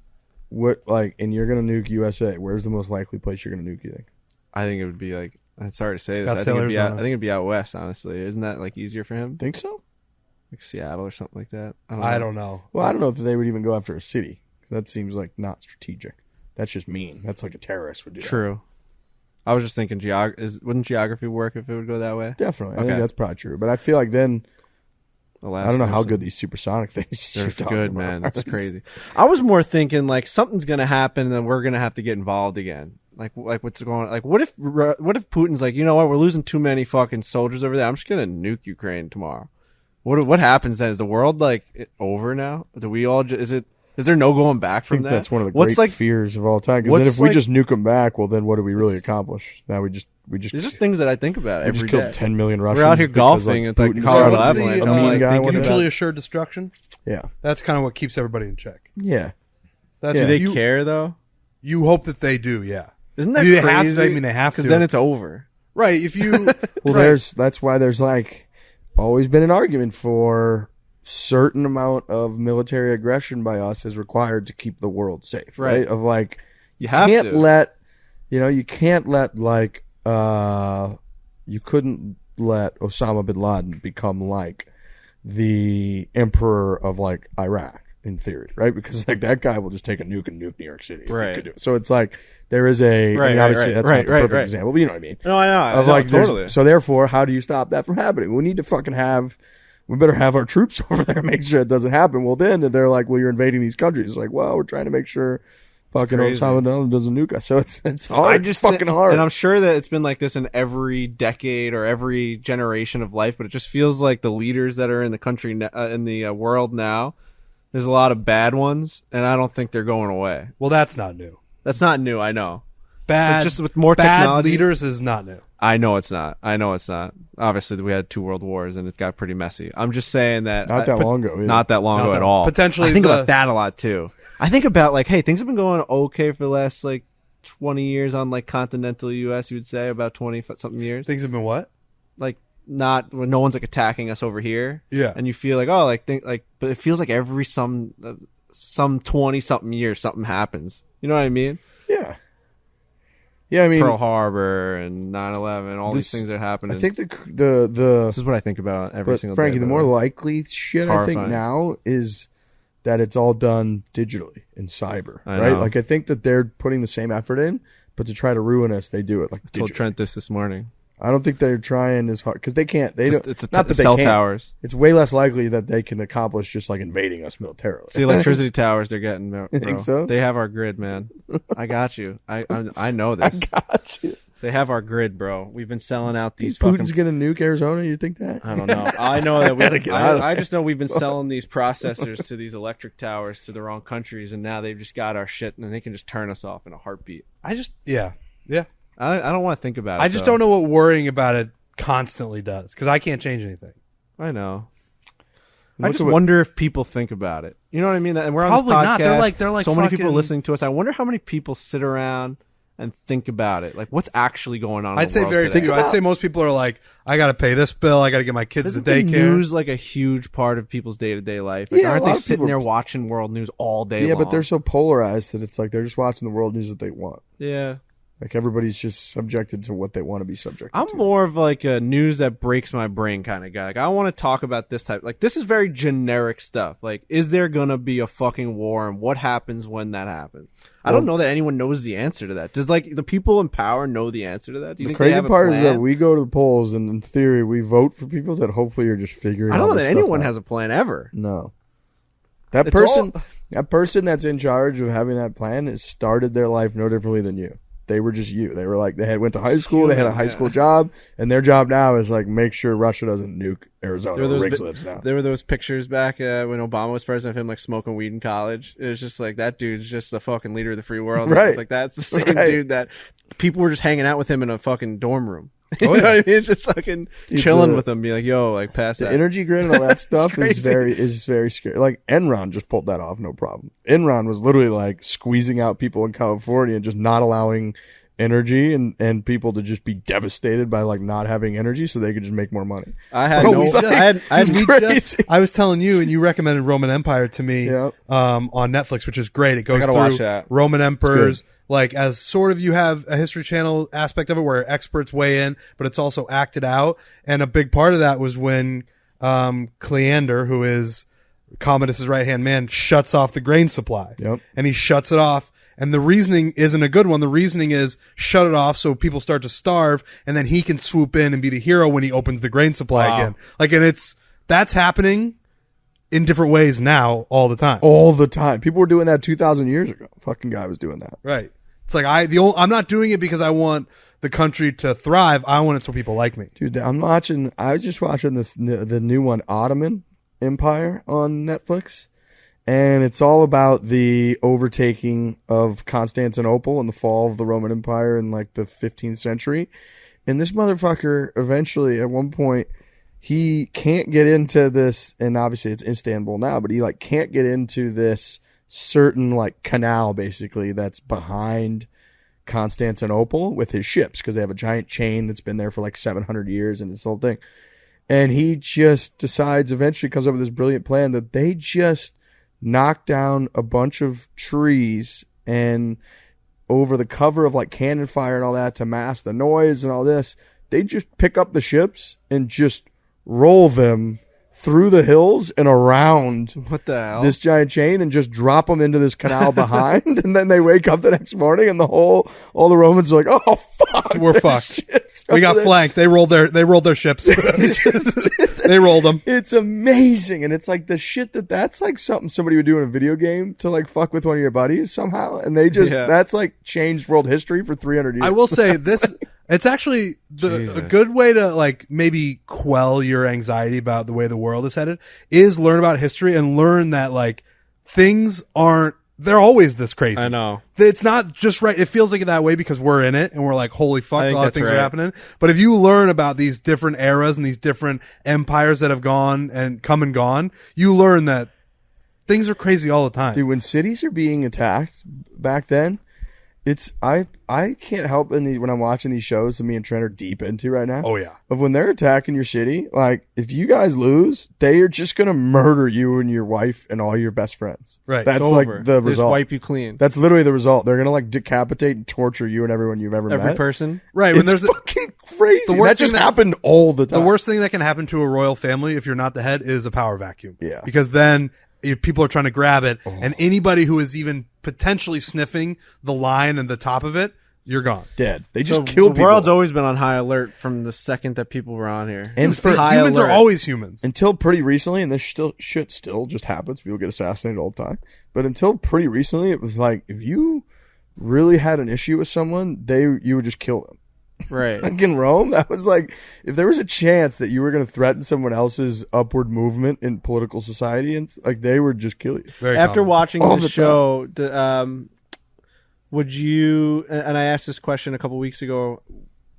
and you're gonna nuke USA, where's the most likely place you're gonna nuke? You think? I think it would be like. I'm sorry to say Scottsdale, this. I Arizona. think it'd be out west. Honestly, isn't that like easier for him? Think so? Like Seattle or something like that. I don't know. Well, I don't know if they would even go after a city. 'Cause that seems like not strategic. That's just mean. That's like a terrorist would do. True. I was just thinking, wouldn't geography work if it would go that way? Definitely. I Okay. think that's probably true. But I feel like then Alaska I don't know or how something. good these supersonic things They're you're talking good, about man. are. That's crazy. I was more thinking like something's gonna happen, and then we're gonna have to get involved again. Like what's going on? Like what if Putin's like, you know what? We're losing too many fucking soldiers over there. I'm just gonna nuke Ukraine tomorrow. What happens then? Is the world like over now? Do we all? Is there no going back I from think that? that's one of the What's great like fears of all time. Because what's then if we like- just nuke them back, well, then what do we really accomplish? Now we just These are just things that I think about we every just killed day. 10 million Russians. We're out here because, golfing like, at like Putin's Colorado a What's the, Avalanche. mean I'm like guy. thinking What about- Mutually assured destruction. Yeah. That's kind of what keeps everybody in check. Yeah. That's Yeah. Do they you, care though? You hope that they do. Yeah. Isn't that Do they crazy? have to? I mean, they have to. Because then it's over. Right. If you Well, right. that's why there's like always been an argument for certain amount of military aggression by us is required to keep the world safe, right? Right. Of like You have can't to. let you can't let like you couldn't let Osama bin Laden become like the emperor of like Iraq in theory, right? Because like that guy will just take a nuke and nuke New York City if he Right. could do it. So it's like there is a I Right, mean, right, obviously right, that's right, not the right, perfect right. example, but you know what I mean. No, I know. Of like there's- totally. so therefore how do you stop that from happening? We need to fucking we better have our troops over there and make sure it doesn't happen. Well then they're like, well, you're invading these countries. It's like, well, we're trying to make sure fucking crazy. Osama bin Laden doesn't nuke us. So it's hard. I just fucking hard. and I'm sure that it's been like this in every decade or every generation of life. But it just feels like the leaders that are in the country in the world now. There's a lot of bad ones, and I don't think they're going away. Well, that's not new. That's not new. I know. Bad. It's just with more bad technology. leaders is not new. I know it's not. Obviously, we had 2 world wars, and it got pretty messy. I'm just saying that Not that long ago. Yeah. Not that long Not ago that- at all. potentially I think the- about that a lot too. I think about like, hey, things have been going okay for the last like 20 years on like continental U.S. You would say about 20 something years. Things have been what? Like not when no one's like attacking us over here. Yeah. And you feel like but it feels like every some 20 something years something happens. You know what I mean? Yeah. Yeah, I mean Pearl Harbor and 9/11, all this- these things are happening. I think the this is what I think about every but single Frankie, day. the by more way. likely shit It's I think horrifying. now is that it's all done digitally in cyber, I right? know. Like I think that they're putting the same effort in, but to try to ruin us, they do it like I told digitally. Trent this morning. I don't think they're trying as hard because they can't. They don't. It's not that they cell can't. towers. It's way less likely that they can accomplish just like invading us militarily. It's the electricity towers they're getting, bro. You think so? They have our grid, man. I got you. I know I this. got you. They have our grid, bro. We've been selling out these Putin's fucking. gonna nuke Arizona. You think that? I don't know. I know that Gotta get out of I there. just know we've been selling these processors to these electric towers to the wrong countries, and now they've just got our shit, and they can just turn us off in a heartbeat. Yeah. I don't want to think about it. I just don't know what worrying about it constantly does because I can't change anything. I know. I Look just at what- wonder if people think about it. You know what I mean? And we're on Probably this podcast. not. They're like so many people fucking- listening to us. I wonder how many people sit around and think about it. Like, what's actually going on? in I'd the say world very today? few. I'd say most people are like, I got to pay this bill. I got to get my kids Isn't to the daycare. news like a huge part of people's day to day life? Like, Yeah, a aren't lot they of sitting people- there watching world news all day Yeah, long? but they're so polarized that it's like they're just watching the world news that they want. yeah. Like everybody's just subjected to what they want to be subjected I'm to. more of like a news that breaks my brain kind of guy. Like, I want to talk about this type. Like, this is very generic stuff. Like, is there gonna be a fucking war, and what happens when that happens? I don't know that anyone knows the answer to that. Does like the people in power know the answer to that? Do you The think they crazy have a part is that plan? we go to the polls and in theory we vote for people that hopefully are just figuring. I don't all know this that stuff anyone out. has a plan ever. No. That It's person, all- that person that's in charge of having that plan has started their life no differently than you. They were just you. They were like went to high school. They had a high school job, and their job now is like make sure Russia doesn't nuke Arizona. There were Where those Riggs vi- lives now. There were those pictures back when Obama was president of him like smoking weed in college. It was just like that dude's just the fucking leader of the free world. Right. It's like that's the same Right. dude that people were just hanging out with him in a fucking dorm room. You Oh, know yeah. what I mean? It's just fucking Dude, chilling the- with them, be like, "Yo, like pass The that." energy grid and all that stuff crazy. is very scary. Like Enron just pulled that off, no problem. Enron was literally like squeezing out people in California and just not allowing energy and people to just be devastated by like not having energy so they could just make more money. I had Bro, no. we just- I had It's We crazy. just- I was telling you, and you recommended Roman Empire to me Yep. on Netflix, which is great. It goes gotta through watch that. Roman emperors, like as sort of you have a History Channel aspect of it where experts weigh in, but it's also acted out. And a big part of that was when Cleander, who is Commodus's right-hand man, shuts off the grain supply. Yep. And he shuts it off. And the reasoning isn't a good one. The reasoning is shut it off so people start to starve, and then he can swoop in and be the hero when he opens the grain supply again. Like, and that's happening in different ways now all the time. All the time. People were doing that 2,000 years ago. Fucking guy was doing that. Right. It's like I'm not doing it because I want the country to thrive. I want it so people like me. Dude, I was just watching the new one, Ottoman Empire on Netflix. And it's all about the overtaking of Constantinople and the fall of the Roman Empire in like the 15th century. And this motherfucker eventually at one point, he can't get into this, and obviously it's Istanbul now, but he like can't get into this certain like canal basically that's behind Constantinople with his ships because they have a giant chain that's been there for like 700 years and this whole thing. And he just decides, eventually comes up with this brilliant plan that they just knock down a bunch of trees and over the cover of like cannon fire and all that to mask the noise and all this, they just pick up the ships and just roll them through the hills and around What the hell? this giant chain and just drop them into this canal behind. And then they wake up the next morning and all the Romans are like, oh fuck, We're there's fucked. ships We got over there. flanked. They rolled their ships. They rolled them. It's amazing. And it's like the shit that's like something somebody would do in a video game to like fuck with one of your buddies somehow. And they just, that's like changed world history for 300 years. I will say this. It's actually a good way to like maybe quell your anxiety about the way the world is headed is learn about history and learn that like things they're always this crazy. I know. It's not just right. It feels like it that way because we're in it and we're like, holy fuck, I a think lot of that's things are right. happening. But if you learn about these different eras and these different empires that have gone and come and gone, you learn that things are crazy all the time. Dude, when cities are being attacked back then, I can't help when I'm watching these shows that me and Trent are deep into right now. Oh yeah. Of when they're attacking your city, like if you guys lose, they are just gonna murder you and your wife and all your best friends. Right. That's It's like over. the They just result. wipe you clean. That's literally the result. They're gonna like decapitate and torture you and everyone you've ever Every met. person. Right. When It's there's fucking crazy. The worst That just thing that- happened all the time. the worst thing that can happen to a royal family if you're not the head is a power vacuum. Yeah. Because then if people are trying to grab it and anybody who is even potentially sniffing the line and the top of it, you're gone. Dead. They just So kill the people. world's always been on high alert from the second that people were on here. And High Humans alert. are always humans. until pretty recently, and this shit still just happens. People get assassinated all the time. But until pretty recently, it was like if you really had an issue with someone, you would just kill them. Right. Like in Rome, that was like if there was a chance that you were going to threaten someone else's upward movement in political society, and like they would just kill you. Very After common. watching All the the show, would you? And I asked this question a couple weeks ago: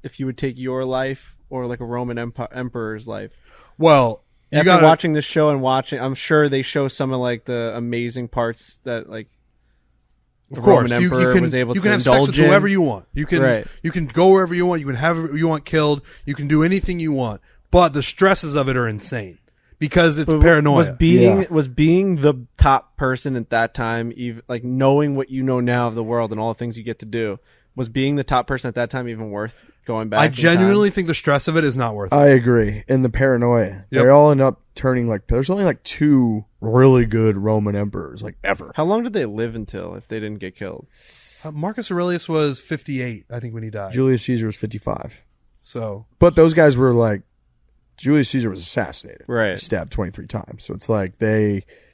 if you would take your life or like a Roman emperor's life. Well, you After got watching this show and I'm sure they show some of like the amazing parts that like. Of the course, Roman Emperor can was able you to can have sex indulge with in. whoever you want. You can Right. you can go wherever you want. You can have whoever you want killed. You can do anything you want. But the stresses of it are insane because it's But paranoia. Was being the top person at that time, even like knowing what you know now of the world and all the things you get to do, was being the top person at that time even worth going back? I in genuinely time? think the stress of it is not worth it. I agree. And the paranoia, Yep. they all end up turning like there's only like 2 really good Roman emperors like ever. How long did they live until if they didn't get killed? Marcus Aurelius was 58, I think, when he died. Julius Caesar was 55, So but those guys were like Julius Caesar was assassinated, Right. Stabbed 23 times. So it's like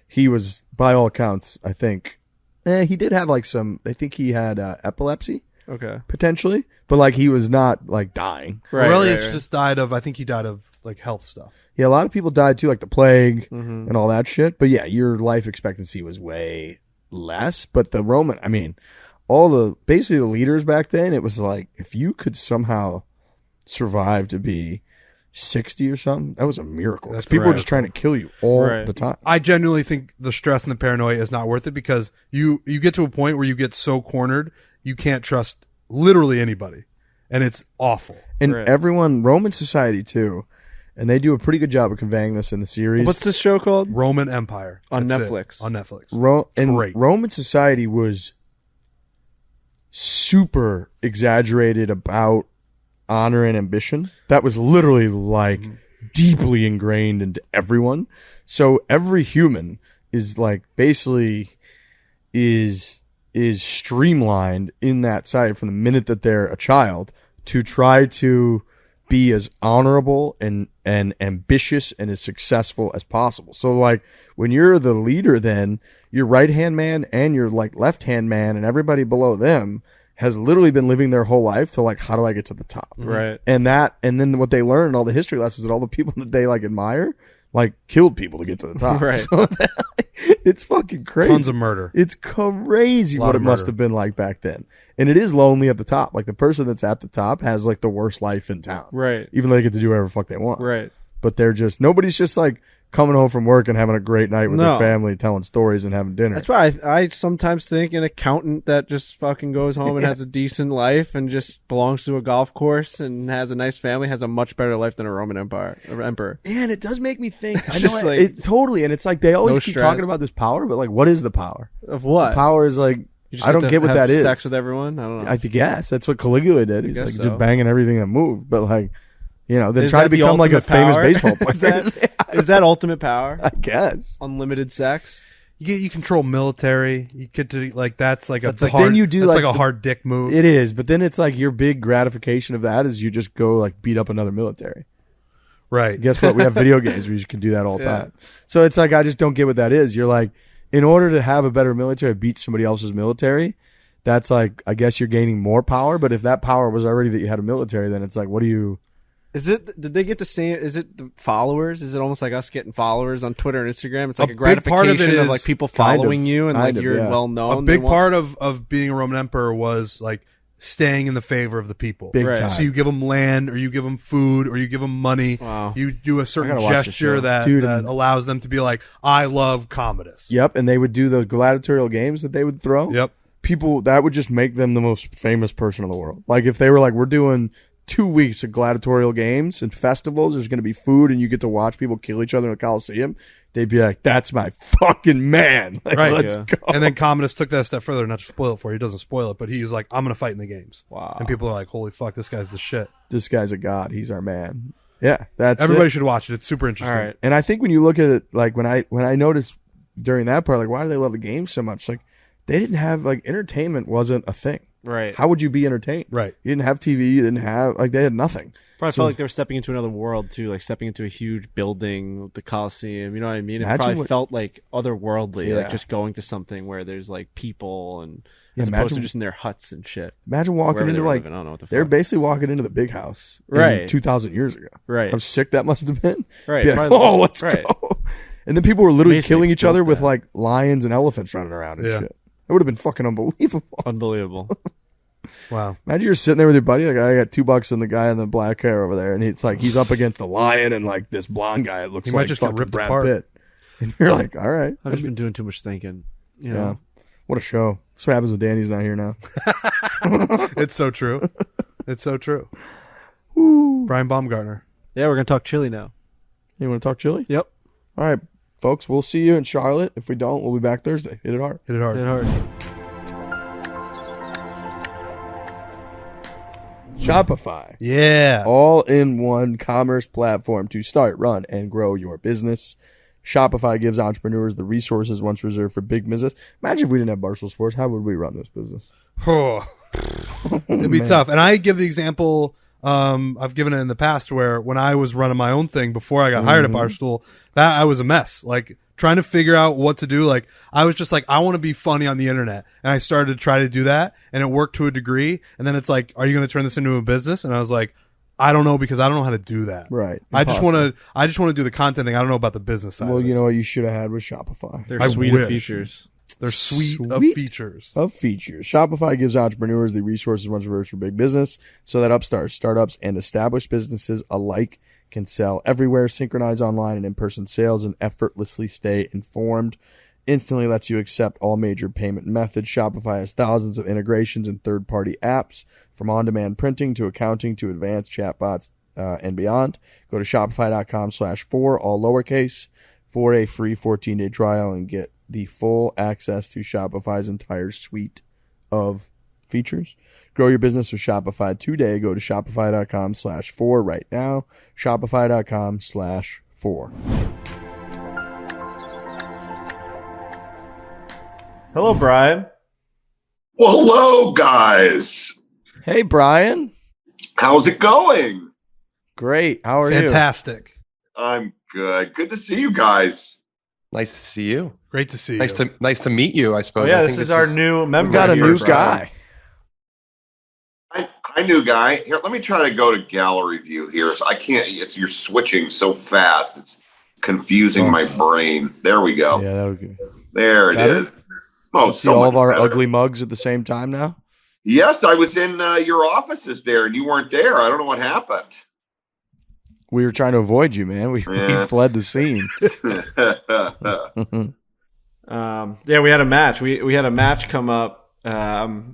he was by all accounts, I think. He did have like some. I think he had epilepsy Okay. potentially, but like he was not like dying. Right. Aurelius right. just died of, I think he died of like health stuff. Yeah, a lot of people died too, like the plague Mhm. and all that shit. But yeah, your life expectancy was way less. But the Roman, I mean, basically the leaders back then, it was like if you could somehow survive to be 60 or something, that was a miracle. 'Cause That's people were right. just trying to kill you all Right. the time. I genuinely think the stress and the paranoia is not worth it because you get to a point where you get so cornered, you can't trust literally anybody. And it's awful. And Right. everyone, Roman society too, and they do a pretty good job of conveying this in the series. What's this show called? Roman Empire. On That's it. Netflix. On Netflix. And Great. Roman society was super exaggerated about honor and ambition. That was literally like deeply ingrained into everyone. So every human is like basically is streamlined in that side from the minute that they're a child to try to be as honorable and ambitious and as successful as possible. So like when you're the leader, then your right hand man and your like left hand man and everybody below them has literally been living their whole life to like, how do I get to the top? Right. And then what they learn in all the history lessons that all the people that they like admire like killed people to get to the top. Right. So it's fucking crazy. Tons of murder. It's crazy what it must have been like back then. And it is lonely at the top. Like the person that's at the top has like the worst life in town. Right. Even though they get to do whatever the fuck they want. Right. But nobody's just like coming home from work and having a great night with their family, telling stories and having dinner. That's why I sometimes think an accountant that just fucking goes home and has a decent life and just belongs to a golf course and has a nice family has a much better life than a Roman emperor. And it does make me think. I Just know like- it totally. And it's like they always No keep stress. talking about this power, but like, what is the power? Of what? The power is like, You just I don't have to get what have that is. Sex with everyone? I don't know. I guess that's what Caligula did. He's guess like so. just banging everything that moved. But like, then Is try to that the become like a ultimate famous power? baseball player. Is that ultimate power? I guess. Unlimited sex? You control military. You get to like that's like That's a like- hard. then you do that's like like a the- hard dick move. It is, but then it's like your big gratification of that is you just go like beat up another military. Right. Guess what? We have video games where you can do that all the Yeah. time. So it's like I just don't get what that is. You're like, in order to have a better military, beat somebody else's military. That's like, I guess you're gaining more power. But if that power was already that you had a military, then it's like, what do you? Is it? Did they get the same? Is it the followers? Is it almost like us getting followers on Twitter and Instagram? It's like a big part gratification of it of is like people kind of, following you and like kind of, you're yeah. well known. A big part of being a Roman emperor was like staying in the favor of the people. Big Right. time. So you give them land, or you give them food, or you give them money. Wow. You do a certain I gotta watch the gesture show. that, Dude, that and- allows them to be like, I love Commodus. Yep. And they would do those gladiatorial games that they would throw. Yep. People, that would just make them the most famous person in the world. Like if they were like, we're doing 2 weeks of gladiatorial games and festivals, there's going to be food and you get to watch people kill each other in the Coliseum. They'd be like, that's my fucking man. Like, Right, let's yeah. go. And then Commodus took that a step further, not to spoil it for you. He doesn't spoil it, but he's like, I'm going to fight in the games. Wow. And people are like, holy fuck, this guy's the shit. This guy's a god. He's our man. Yeah. That's Everybody it. should watch it. It's super All interesting. right. And I think when you look at it, like when I noticed during that part, like, why do they love the game so much? Like, they didn't have, like, entertainment wasn't a thing. Right. How would you be entertained? Right. You didn't have TV. You didn't have, like, they had nothing. Probably So- felt like they were stepping into another world too, like stepping into a huge building, the Coliseum. You know what I mean? It Imagine probably what- felt like otherworldly, Yeah. like just going to something where there's like people and Yeah, as opposed to imagine- just in their huts and shit. Imagine walking Wherever they into, were like, living. I don't know what the they're fuck. basically walking into the big house. Right. 2,000 years ago. Right. How sick that must have been. Right. Be like, Probably- oh, let's right. go. And then people were literally Amazing killing they each other built with that. like lions and elephants running around and Yeah. shit. It would have been fucking unbelievable. Unbelievable. Wow. Imagine you're sitting there with your buddy, like, I got $2 and the guy in the black hair over there, and it's like he's up against the lion and like this blonde guy. It looks He might like just get fucking ripped Brad apart. Pitt. And you're like, all right, I've just been doing too much thinking. You know? yeah. What a show. That's what happens when Danny's not here now. It's so true. It's so true. Brian Baumgartner. Yeah, we're gonna talk chili now. You want to talk chili? Yep. All right, folks. We'll see you in Charlotte. If we don't, we'll be back Thursday. Hit it hard. Hit it hard. Hit hard. Shopify. Yeah. All-in-one commerce platform to start, run, and grow your business. Shopify gives entrepreneurs the resources once reserved for big business. Imagine if we didn't have Barstool Sports. How would we run this business? Oh. It'd be tough. And I give the example, I've given it in the past where when I was running my own thing before I got hired at Barstool, that I was a mess. Like trying to figure out what to do. Like I was just like, I want to be funny on the internet. And I started to try to do that and it worked to a degree. And then it's like, are you going to turn this into a business? And I was like, I don't know because I don't know how to do that. Right. I just want Impossible. to do the content thing. I don't know about the business side. Well, of it. you know what you should have had was Shopify. They're I suite wish. of features. They're sweet of Sweet. features. Of features. Shopify gives entrepreneurs the resources once reserved for big business so that upstarts, startups, and established businesses alike can sell everywhere, synchronize online and in-person sales, and effortlessly stay informed. Instantly lets you accept all major payment methods. Shopify has thousands of integrations and third-party apps, from on-demand printing to accounting to advanced chatbots and beyond. Go to shopify.com/Fore, all lowercase, for a free 14-day trial and get the full access to Shopify's entire suite of features. Grow your business with Shopify today. Go to shopify.com/Fore right now. Shopify.com/Fore. Hello, Brian. Well, hello, guys. Hey, Brian. How's it going? Great. How are you? Fantastic. I'm good. Good to see you guys. Nice to see you. Great to see Nice you. to meet you, I suppose. Oh, yeah, I this think is our new member. We got a here, new Brian. guy. Hi, new guy. Here, let me try to go to gallery view here. So I can't. You're switching so fast. It's confusing my brain. There we go. Yeah, that was good. There it Better? is. Oh, See so all much of our better. ugly mugs at the same time now? Yes, I was in your offices there, and you weren't there. I don't know what happened. We were trying to avoid you, man. We Yeah. fled the scene. Yeah, we had a match. We had a match come up.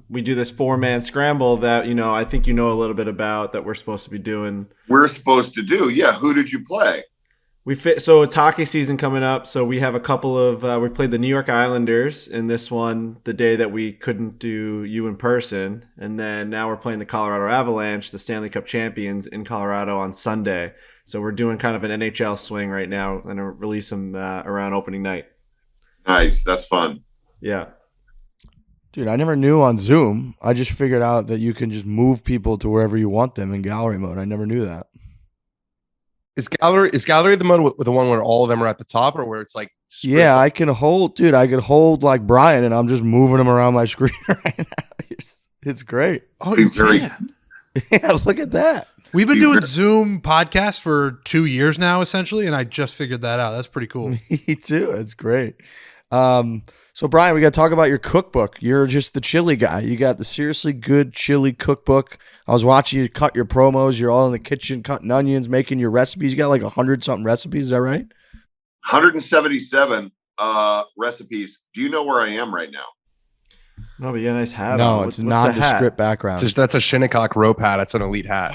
We do this 4-man scramble that, I think a little bit about that we're supposed to be doing. We're supposed to do. Yeah. Who did you play? So it's hockey season coming up. So we have a couple of, we played the New York Islanders in this one, the day that we couldn't do you in person. And then now we're playing the Colorado Avalanche, the Stanley Cup champions in Colorado on Sunday. So we're doing kind of an NHL swing right now and I'll release them around opening night. Nice. That's fun. Yeah. Dude, I never knew on Zoom. I just figured out that you can just move people to wherever you want them in gallery mode. I never knew that. Is gallery the mode with the one where all of them are at the top, or where it's like Yeah, I can hold, dude. I could hold like Brian, and I'm just moving him around my screen right now. It's great. Oh, Be you very- can. Yeah, look at that. We've been doing Zoom podcasts for 2 years now, essentially, and I just figured that out. That's pretty cool. Me too. It's great. So Brian, we got to talk about your cookbook. You're just the chili guy. You got the seriously good chili cookbook. I was watching you cut your promos. You're all in the kitchen cutting onions, making your recipes. You got like 100-something recipes. Is that right? 177 recipes. Do you know where I am right now? No, but you got a nice hat No, on. it's What's the hat? nondescript background. that's a Shinnecock rope hat. That's an elite hat.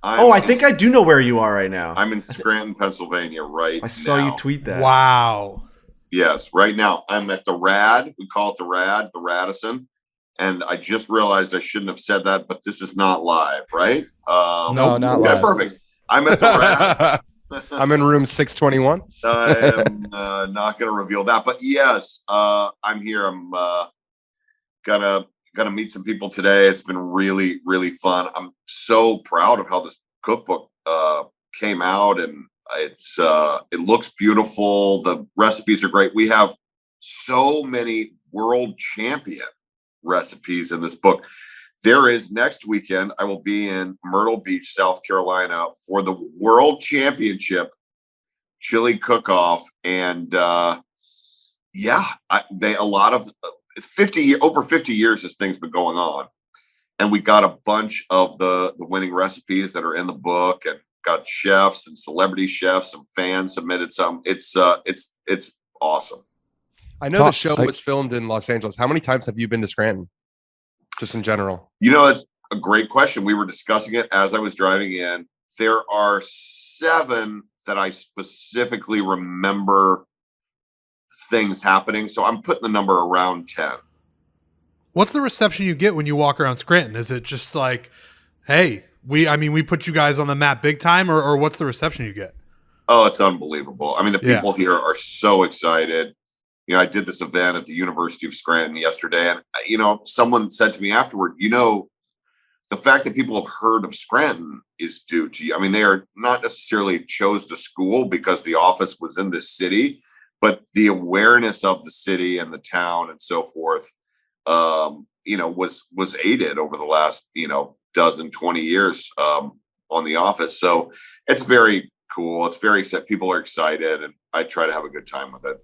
I think I do know where you are right now. I'm in Scranton, Pennsylvania right I saw now. you tweet that. Wow. Yes, right now. I'm at the Rad. We call it the Rad, the Radisson. And I just realized I shouldn't have said that, but this is not live, right? No, not okay, live. Perfect. I'm at the Rad. I'm in room 621. I am not going to reveal that. But yes, I'm here. I'm gonna meet some people today. It's been really, really fun. I'm so proud of how this cookbook came out, and it looks beautiful. The recipes are great. We have so many world champion recipes in this book. There is next weekend, I will be in Myrtle Beach, South Carolina for the World Championship Chili Cook-Off. And it's over 50 years this thing's been going on. And we got a bunch of the winning recipes that are in the book, and got chefs and celebrity chefs and fans submitted some. It's awesome. I know the show was filmed in Los Angeles. How many times have you been to Scranton? Just in general. That's a great question. We were discussing it as I was driving in. There are 7 that I specifically remember things happening. So I'm putting the number around 10. What's the reception you get when you walk around Scranton? Is it just like, hey, we put you guys on the map big time, or what's the reception you get? Oh, it's unbelievable. I mean, the people here are so excited. I did this event at the University of Scranton yesterday, and, someone said to me afterward, the fact that people have heard of Scranton is due to you. I mean, they are not necessarily chose the school because the office was in this city, but the awareness of the city and the town and so forth, was aided over the last, 20 years on the office. So it's very cool. It's very exciting. People are excited, and I try to have a good time with it.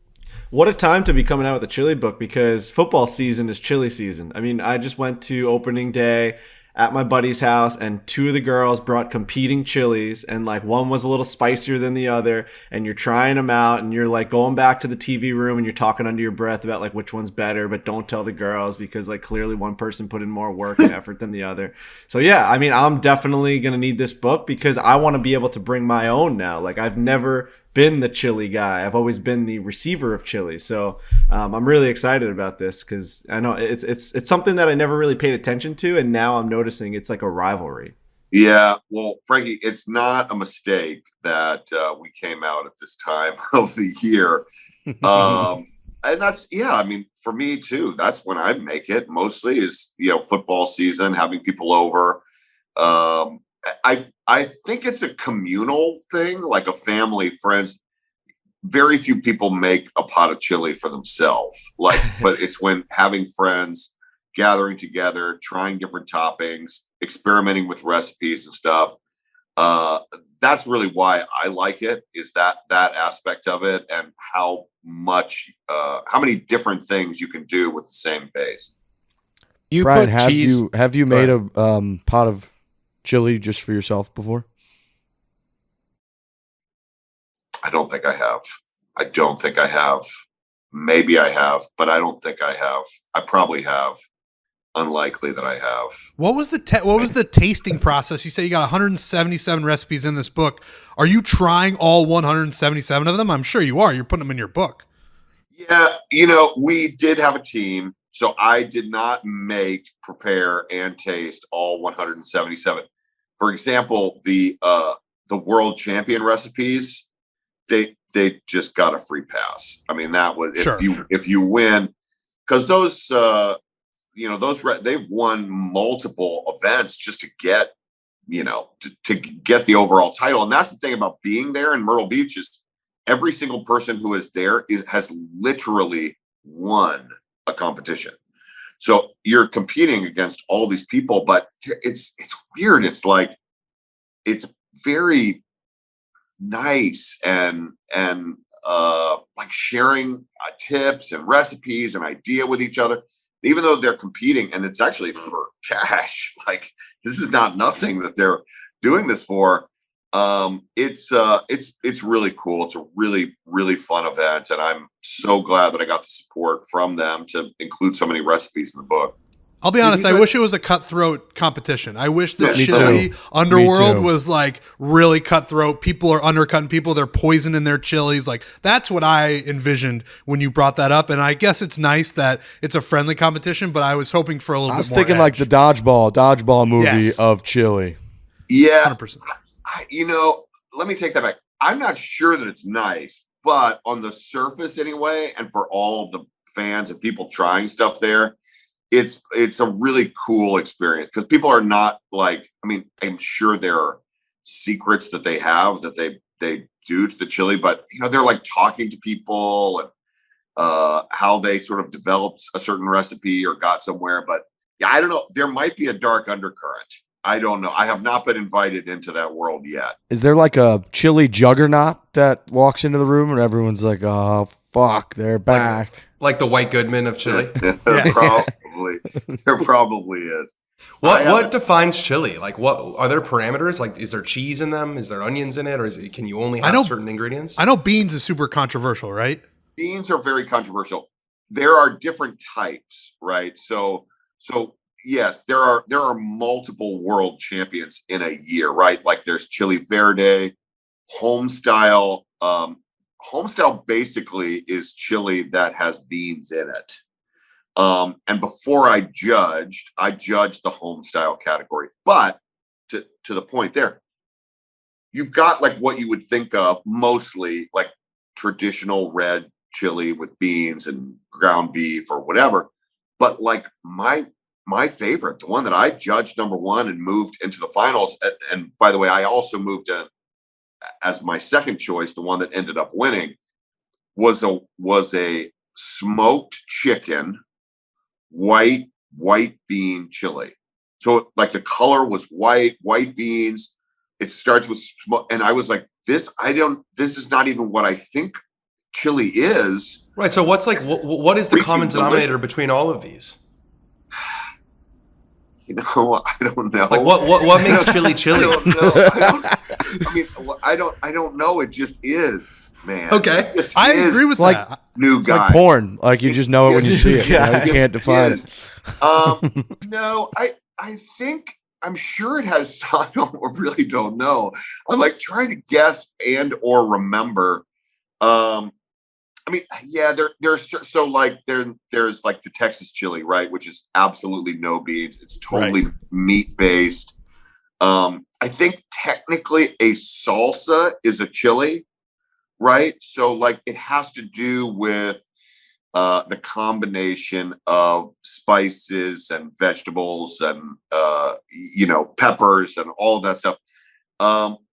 What a time to be coming out with a chili book, because football season is chili season. I mean, I just went to opening day at my buddy's house, and 2 of the girls brought competing chilies, and like one was a little spicier than the other, and you're trying them out, and you're like going back to the TV room and you're talking under your breath about like which one's better, but don't tell the girls because like clearly one person put in more work and effort than the other. So yeah, I mean, I'm definitely going to need this book because I want to be able to bring my own now. Like I've never been the chili guy. I've always been the receiver of chili. So I'm really excited about this because I know it's something that I never really paid attention to, and now I'm noticing it's like a rivalry. Yeah, well, Frankie, it's not a mistake that we came out at this time of the year. And that's, I mean, for me too, that's when I make it mostly is, football season, having people over. I think it's a communal thing, like a family, friends. Very few people make a pot of chili for themselves, but it's when having friends, gathering together, trying different toppings, experimenting with recipes and stuff. That's really why I like it, is that aspect of it, and how many different things you can do with the same base. Brian, have you made a pot of chili just for yourself before? I don't think I have. Maybe I have, but I don't think I have. I probably have. Unlikely that I have. What was the tasting process? You say you got 177 recipes in this book. Are you trying all 177 of them? I'm sure you are. You're putting them in your book. Yeah, we did have a team, so I did not prepare, and taste all 177. For example, the world champion recipes, they just got a free pass. I mean, that was if you win, because those they've won multiple events just to get to get the overall title. And that's the thing about being there in Myrtle Beach, is every single person who is there has literally won a competition. So you're competing against all these people, but it's weird. It's like, it's very nice and like sharing tips and recipes and idea with each other, even though they're competing, and it's actually for cash. Like, this is not nothing that they're doing this for. It's really cool. It's a really, really fun event, and I'm so glad that I got the support from them to include so many recipes in the book. I'll be honest, I wish it was a cutthroat competition. I wish the chili underworld was like really cutthroat. People are undercutting people. They're poisoning their chilies. Like, that's what I envisioned when you brought that up. And I guess it's nice that it's a friendly competition, but I was hoping for a little bit more. I was thinking like the dodgeball movie of chili. Yeah. 100%. Let me take that back. I'm not sure that it's nice, but on the surface anyway, and for all of the fans and people trying stuff there, it's a really cool experience, because people are not like, I mean, I'm sure there are secrets that they have that they do to the chili, but they're like talking to people and how they sort of developed a certain recipe or got somewhere. But yeah, I don't know. There might be a dark undercurrent. I don't know. I have not been invited into that world yet. Is there like a chili juggernaut that walks into the room and everyone's like, oh, fuck, they're back? Like the White Goodman of chili? Probably. There probably is. What defines chili? Like, what are there parameters? Like, is there cheese in them? Is there onions in it? Or can you only have certain ingredients? I know beans is super controversial, right? Beans are very controversial. There are different types, right? So yes, there are multiple world champions in a year, right? Like, there's Chili Verde, home style. Home style basically is chili that has beans in it. And before I judged the home style category. But to the point there, you've got like what you would think of mostly like traditional red chili with beans and ground beef or whatever. But like my favorite, the one that I judged number one and moved into the finals. And by the way, I also moved in as my second choice, the one that ended up winning, was a smoked chicken, white bean chili. So like the color was white beans. It starts with smoke, and I was like, this is not even what I think chili is. Right. So what's like, what is the common denominator between all of these? I don't know. Like what makes chili chili? I don't know. It just is, man. Okay. I agree with that. New guy. Like porn. Like, you just know it when you see it. You can't define it. No, I think, I'm sure it has. I really don't know. I'm like trying to guess and or remember I mean, yeah, there's like the Texas chili, right, which is absolutely no beans. It's totally meat based. I think technically a salsa is a chili, right? So like it has to do with the combination of spices and vegetables and peppers and all of that stuff.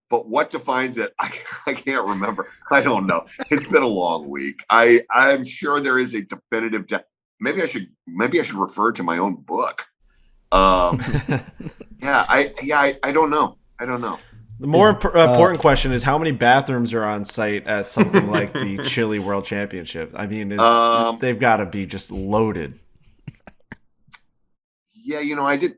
But what defines it? I can't remember. I don't know. It's been a long week. I'm sure there is a definitive. Maybe I should refer to my own book. I don't know. The more important question is how many bathrooms are on site at something like the Chili World Championship? I mean, they've got to be just loaded. Yeah,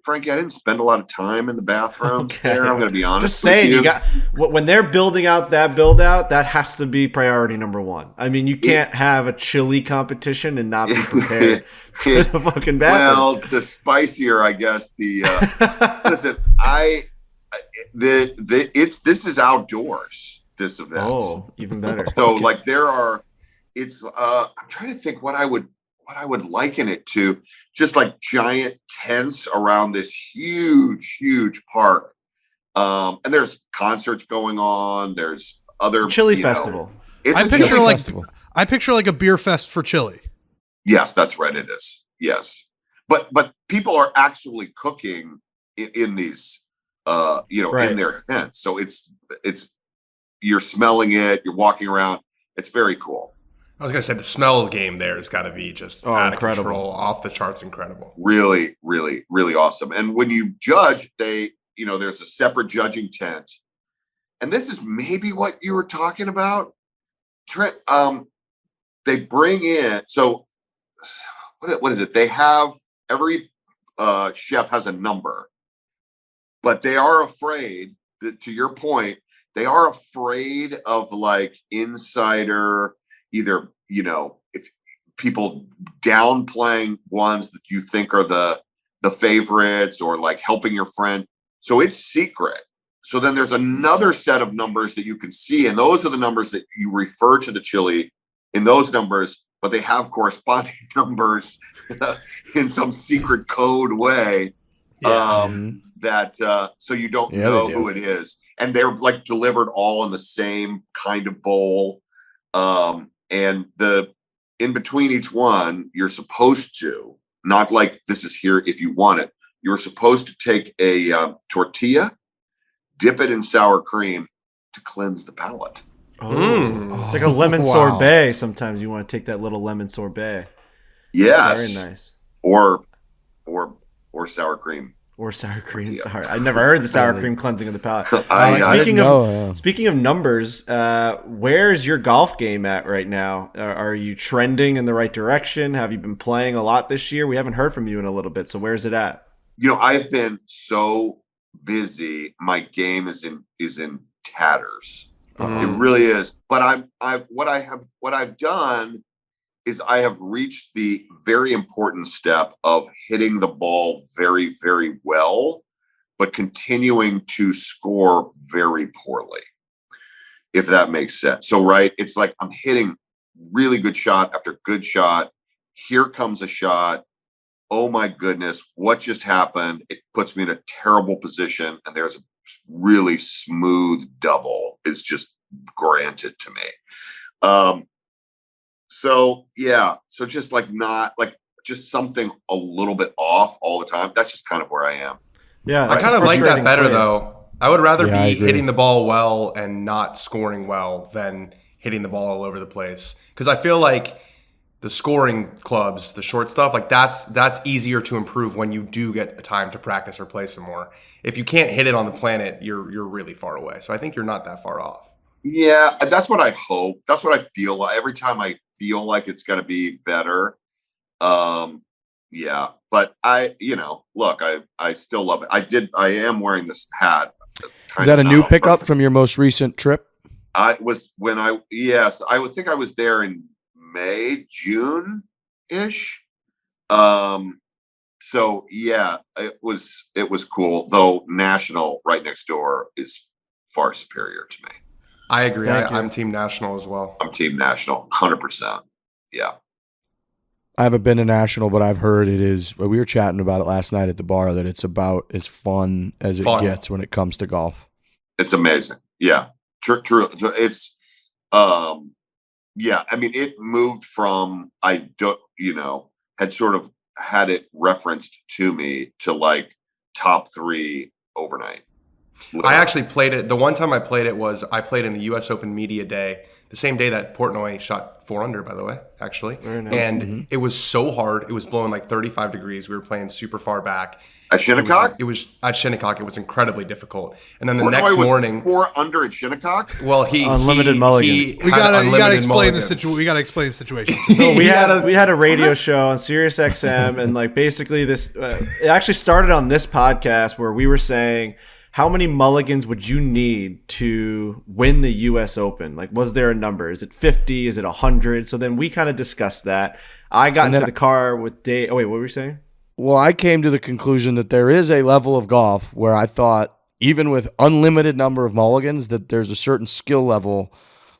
Frankie, I didn't spend a lot of time in the bathrooms there. I'm going to be honest. Just saying, you got when they're building out that that has to be priority number one. I mean, you can't have a chili competition and not be prepared for the fucking bathrooms. Well, the spicier, I guess. Listen, this is outdoors. This event. Oh, even better. So, like, I'm trying to think what I would liken it to, just like giant tents around this huge park. And there's concerts going on. There's other chili festival. I picture like a beer fest for chili. Yes, that's right. It is. Yes. But people are actually cooking in these, in their tents. So it's, you're smelling it, you're walking around. It's very cool. I was going to say the smell game there has got to be just out of control, off the charts, incredible. Really, really, really awesome. And when you judge, there's a separate judging tent. And this is maybe what you were talking about, Trent. They bring in, so what is it? They have, every chef has a number, but they are afraid that, to your point, they are afraid of like insider, either, if people downplaying ones that you think are the favorites, or like helping your friend. So it's secret. So then there's another set of numbers that you can see. And those are the numbers that you refer to the chili in those numbers, but they have corresponding numbers in some secret code way. So you don't know who it is. And they're like delivered all in the same kind of bowl. And in between each one, you're supposed to, not like this is here if you want it, you're supposed to take a tortilla, dip it in sour cream to cleanse the palate. It's like a lemon sorbet. Sometimes you want to take that little lemon sorbet. Yes. Very nice. Or sour cream. Or sour cream. Yeah. Sorry, I never heard the sour cream cleansing of the palate. Speaking of numbers, where's your golf game at right now? Are you trending in the right direction? Have you been playing a lot this year? We haven't heard from you in a little bit. So where's it at? I've been so busy. My game is in tatters. It really is. But what I've done is I have reached the very important step of hitting the ball very, very well, but continuing to score very poorly, if that makes sense. So, right, it's like I'm hitting really good shot after good shot. Here comes a shot. Oh my goodness, what just happened? It puts me in a terrible position, and there's a really smooth double is just granted to me. So just like not like just something a little bit off all the time. That's just kind of where I am. Yeah, I kind of like that better though. I would rather be hitting the ball well and not scoring well than hitting the ball all over the place. Because I feel like the scoring clubs, the short stuff, like that's easier to improve when you do get time to practice or play some more. If you can't hit it on the planet, you're really far away. So I think you're not that far off. Yeah, that's what I hope. That's what I feel like every time I feel like it's going to be better. But I still love it. I am wearing this hat. Is that a new pickup from your most recent trip? I would think I was there in May, June ish. So yeah, it was cool, though national right next door is far superior to me. I agree. Thank you. I'm Team National as well. I'm Team National, 100%. Yeah. I haven't been to National, but I've heard it is. We were chatting about it last night at the bar that it's about as fun as it gets when it comes to golf. It's amazing. Yeah. True. It's, yeah. I mean, it moved from, had sort of had it referenced to me to like top 3 overnight. I actually played it. The one time I played it was I played in the U.S. Open Media Day, the same day that Portnoy shot 4 under, by the way, actually. Very nice. And it was so hard. It was blowing like 35 degrees. We were playing super far back. At Shinnecock? It was at Shinnecock. It was incredibly difficult. And then the Portnoy next was morning, 4 under at Shinnecock. well, he Unlimited mulligans. We gotta explain the situation. We gotta explain the situation. So we had a radio show on Sirius XM, and like basically this, it actually started on this podcast where we were saying, how many mulligans would you need to win the U.S. Open? Like, was there a number? Is it 50? Is it 100? So then we kind of discussed that. I got into the car with Dave. Oh, wait, what were you saying? Well, I came to the conclusion that there is a level of golf where I thought, even with unlimited number of mulligans, that there's a certain skill level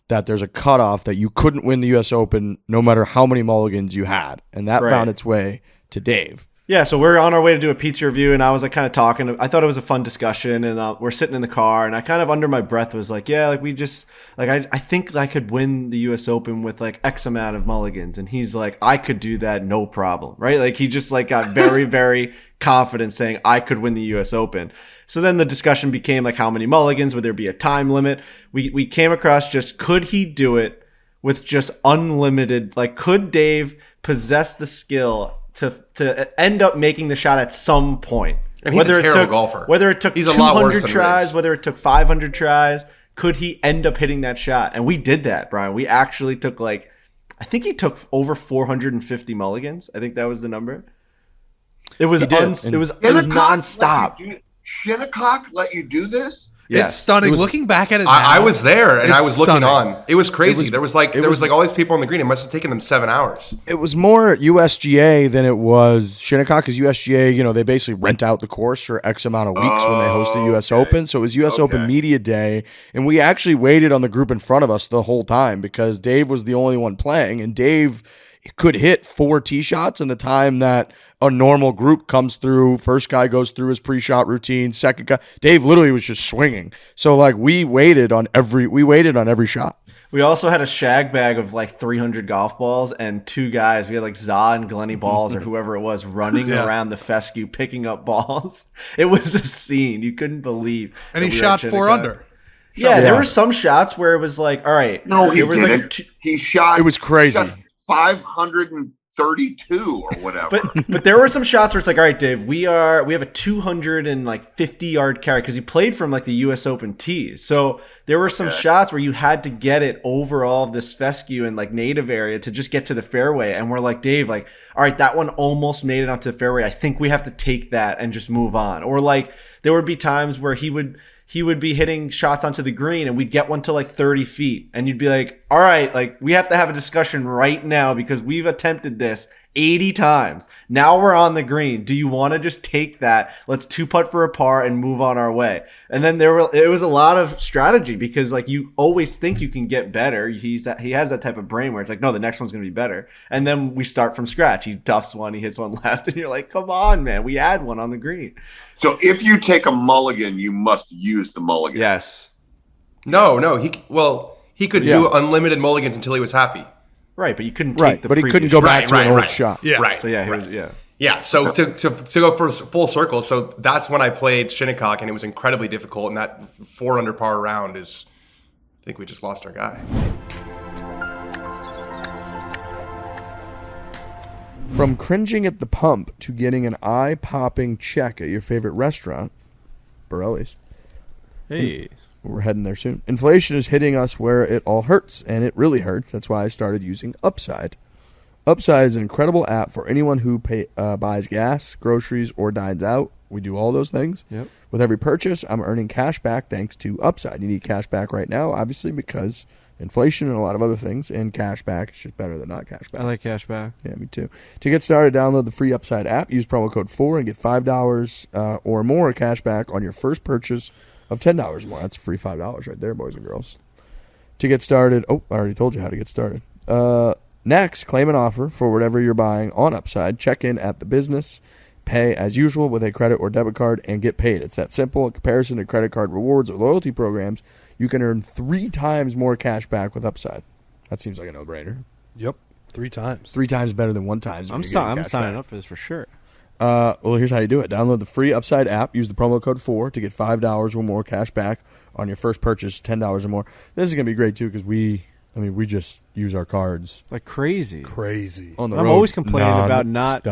that there's a cutoff that you couldn't win the U.S. Open no matter how many mulligans you had. And that found its way to Dave. Yeah, so we're on our way to do a pizza review, and I was like kind of talking. I thought it was a fun discussion, and we're sitting in the car, and I kind of under my breath was like, yeah, like we just like I think I could win the U.S. Open with like X amount of mulligans, and he's like, I could do that, no problem, right? Like he just like got very very confident saying I could win the U.S. Open. So then the discussion became like how many mulligans, would there be a time limit? We came across just could he do it with just unlimited? Like could Dave possess the skill to end up making the shot at some point? And he's a terrible golfer. Whether it took He's a lot worse 200 than tries, Riggs. whether it took 500 tries, could he end up hitting that shot? And we did that, Brian. We actually took I think he took over 450 mulligans. I think that was the number. It was it was nonstop. Shinnecock let you do this? Yes. It's stunning. Looking back at it now, I was there and I was looking stunning. on. It was crazy. There was like all these people on the green. It must have taken them 7 hours. It was more USGA than it was Shinnecock, because USGA, they basically rent out the course for X amount of weeks when they host the U.S. Open. So it was U.S. Open Media Day, and we actually waited on the group in front of us the whole time because Dave was the only one playing, and Dave could hit 4 tee shots in the time that a normal group comes through. First guy goes through his pre-shot routine. Second guy, Dave literally was just swinging. So we waited on every shot. We also had a shag bag of 300 golf balls and 2 guys. We had Za and Glenny Balls or whoever it was running around the fescue picking up balls. It was a scene you couldn't believe. And he shot 4 under. Yeah, there were some shots where it was all right. No, he was didn't. He shot. It was crazy. 532 or whatever. But there were some shots where it's all right, Dave, we have a 250-yard carry because he played from the US Open tees. So there were some shots where you had to get it over all of this fescue and native area to just get to the fairway. And we're like, Dave, all right, that one almost made it onto the fairway. I think we have to take that and just move on. Or there would be times where he would be hitting shots onto the green and we'd get one to 30 feet and you'd be like, all right, we have to have a discussion right now because we've attempted this 80 times. Now we're on the green. Do you want to just take that? Let's 2-putt for a par and move on our way. And then it was a lot of strategy because you always think you can get better. He has that type of brain where it's no, the next one's going to be better. And then we start from scratch. He duffs one, he hits one left and you're like, come on, man, we had one on the green. So if you take a mulligan, you must use the mulligan. Yes. No, he could do unlimited mulligans until he was happy. Right, but you couldn't take the but he couldn't go back to an old shot. Yeah. Right. So yeah, right. Yeah, so to go for full circle, so that's when I played Shinnecock, and it was incredibly difficult, and that 4 under par round I think we just lost our guy. From cringing at the pump to getting an eye-popping check at your favorite restaurant, Borelli's. Hey. We're heading there soon. Inflation is hitting us where it all hurts, and it really hurts. That's why I started using Upside. Upside is an incredible app for anyone who buys gas, groceries, or dines out. We do all those things. Yep. With every purchase, I'm earning cash back thanks to Upside. You need cash back right now, obviously, because inflation and a lot of other things, and cash back is just better than not cash back. I like cash back. Yeah, me too. To get started, download the free Upside app. Use promo code Fore and get $5 or more cash back on your first purchase of $10 or more. That's free $5 right there, boys and girls. to get started. Oh, I already told you how to get started. Next, claim an offer for whatever you're buying on Upside. Check in at the business. Pay as usual with a credit or debit card and get paid. It's that simple. In comparison to credit card rewards or loyalty programs, you can earn 3 times more cash back with Upside. That seems like a no-brainer. Yep. 3 times. 3 times better than 1 time. I'm signing up for this for sure. Well, here's how you do it. Download the free Upside app. Use the promo code Fore to get $5 or more cash back on your first purchase, $10 or more. This is going to be great, too, because we just use our cards like crazy. On the road. I'm always complaining about not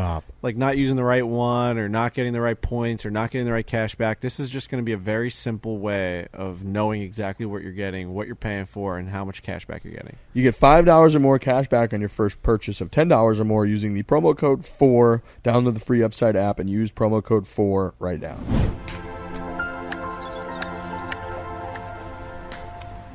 using the right one or not getting the right points or not getting the right cash back. This is just going to be a very simple way of knowing exactly what you're getting, what you're paying for, and how much cash back you're getting. You get $5 or more cash back on your first purchase of $10 or more using the promo code Fore. Download the free Upside app and use promo code Fore right now.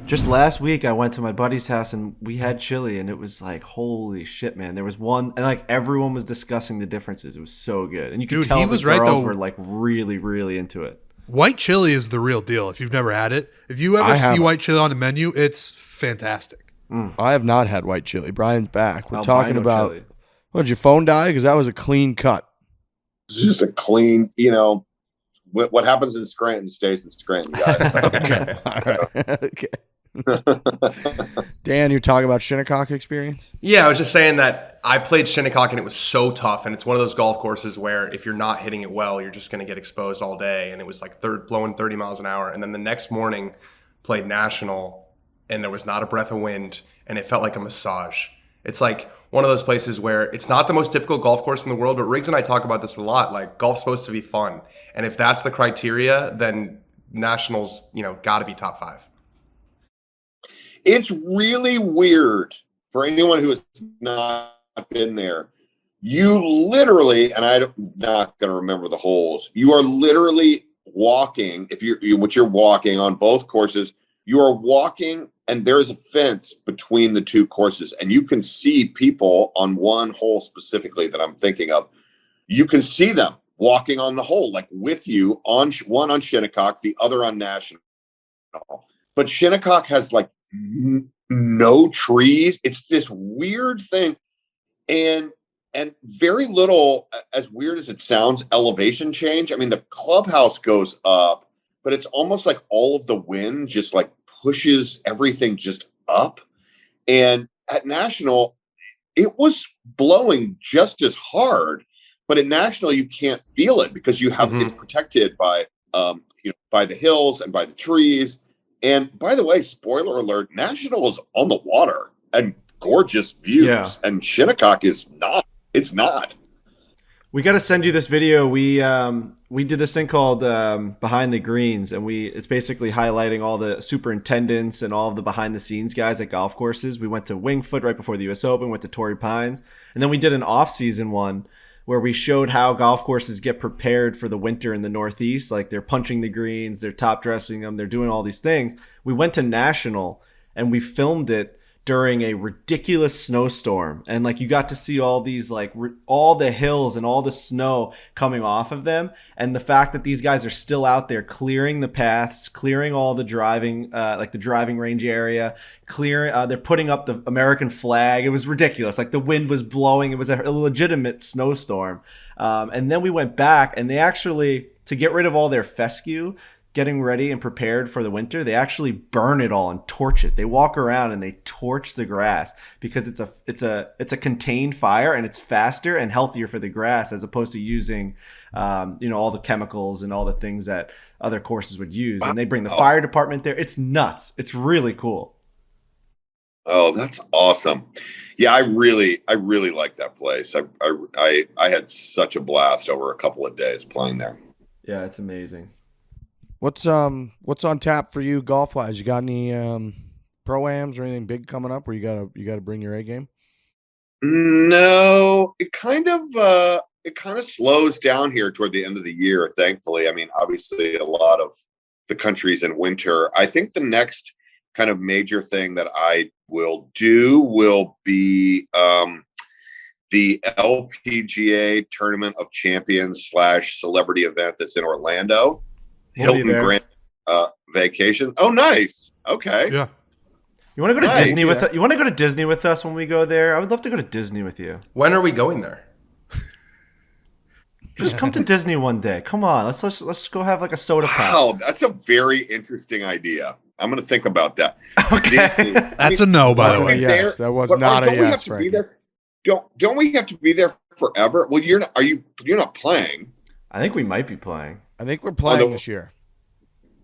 Just last week, I went to my buddy's house and we had chili, and it was like, holy shit, man! There was one, and like everyone was discussing the differences. It was so good, and you could tell he the was girls right, though. were like really, really into it. White chili is the real deal. If you've never had it, if you ever see white chili on the menu, it's fantastic. I have not had white chili. Brian's back. We're Albino talking about. chili. What, did your phone die? Because that was a clean cut. It's just a clean, what happens in Scranton stays in Scranton, guys. Okay. All right. Okay. Dan, you're talking about Shinnecock experience? Yeah, I was just saying that I played Shinnecock and it was so tough. And it's one of those golf courses where if you're not hitting it well, you're just going to get exposed all day. And it was like blowing 30 miles an hour. And then the next morning played National and there was not a breath of wind and it felt like a massage. It's like one of those places where it's not the most difficult golf course in the world, but Riggs and I talk about this a lot. Like, golf's supposed to be fun. And if that's the criteria, then National's, got to be top 5. It's really weird for anyone who has not been there. You literally, and I'm not going to remember the holes, you are literally walking. If you're walking on both courses, you are walking and there's a fence between the 2 courses and you can see people on one hole specifically that I'm thinking of. You can see them walking on the hole, like with you, on one on Shinnecock, the other on National. But Shinnecock has like no trees. It's this weird thing, and very little, as weird as it sounds, elevation change. I mean, the clubhouse goes up, but it's almost like all of the wind just like pushes everything just up. And at National, it was blowing just as hard, but at National you can't feel it because you have it's protected by by the hills and by the trees. And by the way, spoiler alert, National is on the water and gorgeous views. Yeah. And Shinnecock is not. It's not. We got to send you this video. We did this thing called Behind the Greens, and it's basically highlighting all the superintendents and all of the behind the scenes guys at golf courses. We went to Wingfoot right before the U.S. Open, went to Torrey Pines, and then we did an off-season one where we showed how golf courses get prepared for the winter in the Northeast. Like, they're punching the greens, they're top dressing them, they're doing all these things. We went to National and we filmed it during a ridiculous snowstorm, and like you got to see all these like all the hills and all the snow coming off of them, and the fact that these guys are still out there clearing the paths, clearing all the driving like the driving range area, they're putting up the American flag. It was ridiculous. Like, the wind was blowing. It was a legitimate snowstorm. And then we went back, and they actually, to get rid of all their fescue, getting ready and prepared for the winter, they actually burn it all and torch it. They walk around and they torch the grass because it's a contained fire, and it's faster and healthier for the grass as opposed to using all the chemicals and all the things that other courses would use. And they bring the fire department there. It's nuts. It's really cool. Oh, that's awesome. Yeah, I really like that place. I had such a blast over a couple of days playing there. Yeah, it's amazing. What's on tap for you golf wise? You got any pro-ams or anything big coming up where you gotta bring your A game? No, it kind of slows down here toward the end of the year, thankfully. I mean, obviously a lot of the country's in winter. I think the next kind of major thing that I will do will be the LPGA Tournament of Champions / celebrity event that's in Orlando. Hilton Grand Vacation. Oh, nice. Okay. Yeah. You want to go to Nice, Disney with yeah. us? You want to go to Disney with us when we go there? I would love to go to Disney with you. When are we going there? Just come to Disney one day. Come on, let's go have like a soda pop. Wow, that's a very interesting idea. I'm going to think about that. Okay. Disney. That's a no, by the way. Yes, that was But not a don't we have yes, to Frankie. be there? Don't we have to be there forever? Well, you're not. You're not playing I think we might be playing. I think we're playing the- this year.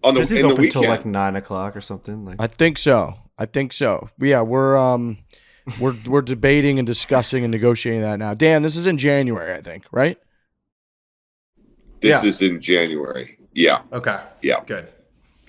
on the Disney's in the open till weekend. like 9:00 or something. Like I think so. Yeah, we're debating and discussing and negotiating that now. Dan, this is in January, I think, right? This is in January. Yeah. Okay. Yeah. Good.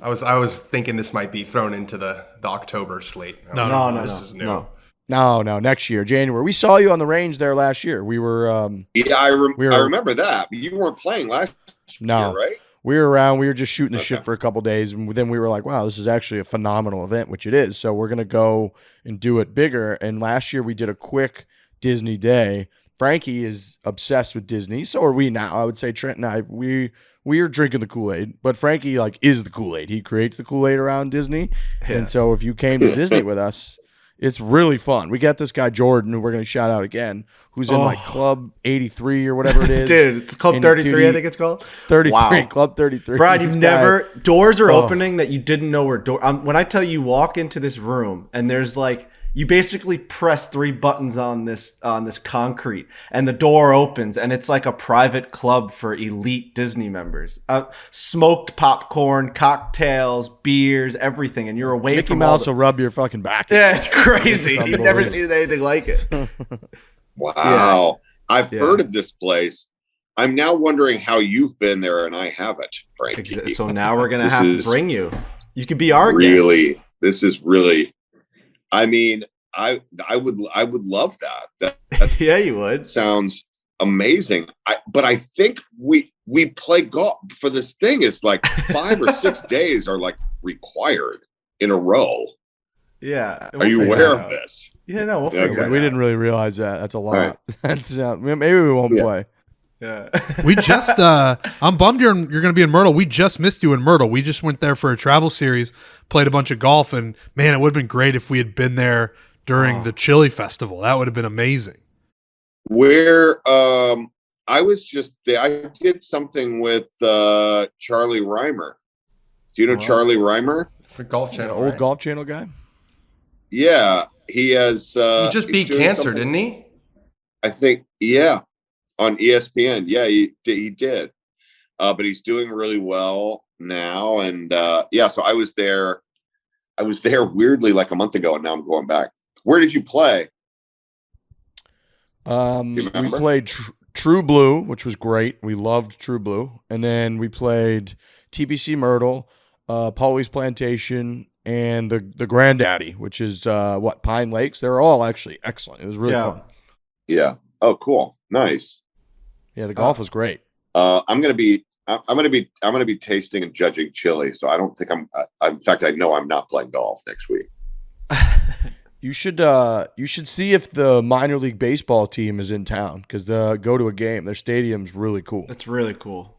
I was thinking this might be thrown into the October slate. no, This is new. no. No, next year, January. We saw you on the range there last year. We were Yeah, I were- remember that. But you weren't playing last No. year, right? we were around. We were just shooting the shit Okay. for a couple days, and then we were like, "Wow, this is actually a phenomenal event," which it is. So we're gonna go and do it bigger. And last year we did a quick Disney day. Frankie is obsessed with Disney, so are we now. I would say Trent and I we are drinking the Kool-Aid, but Frankie like is the Kool-Aid. He creates the Kool-Aid around Disney, and so if you came to Disney with us, it's really fun. We got this guy Jordan, who we're gonna shout out again, who's in like Club 83 or whatever it is. Dude, it's Club And 33, dude, I think it's called. 33, Wow. Club 33. Brad, This you've guy- never doors are opening that you didn't know were door. When I tell you walk into this room and there's like you basically press 3 buttons on this concrete and the door opens and it's like a private club for elite Disney members. Smoked popcorn, cocktails, beers, everything, and you're away Mickey from Mouse all will rub your fucking back. Yeah, it's crazy. It's You've never unbelievable. seen anything like it. Wow. I've Yeah. heard of this place. I'm now wondering how you've been there and I haven't, Frankie. So now we're gonna This have to is bring you. You could be our guest. really, this is really. I mean, I would love that. That Yeah, you would. sounds amazing. But I think we play golf for this thing. It's like 5 or 6 days are like required in a row. Yeah. Are you aware of this? Yeah, no, we'll figure Okay. it We out. didn't really realize that. That's a lot. All right. That's maybe we won't Yeah. play. Yeah. We just I'm bummed you're going to be in Myrtle. We just missed you in Myrtle. We just went there for a travel series, played a bunch of golf, and man, it would have been great if we had been there during the Chili Festival. That would have been amazing. Where I was just there. I did something with Charlie Reimer. Do you know Charlie Reimer? For Golf The Channel. old right? Golf Channel guy. Yeah, he has. He just he's beat doing cancer, something- didn't he? I think. Yeah, on ESPN. Yeah, he did. But he's doing really well now, and yeah. So I was there. I was there weirdly like a month ago, and now I'm going back. Where did you play? We remember? played True Blue, which was great. We loved True Blue, and then we played TPC Myrtle, Pauly's Plantation, and the Granddaddy, which is Pine Lakes. They're all actually excellent. It was really fun. Yeah. Oh, cool. Nice. Yeah, the golf was great. I'm gonna be tasting and judging chili. So I don't think in fact, I know I'm not playing golf next week. You should see if the minor league baseball team is in town because go to a game. Their stadium's really cool. That's really cool.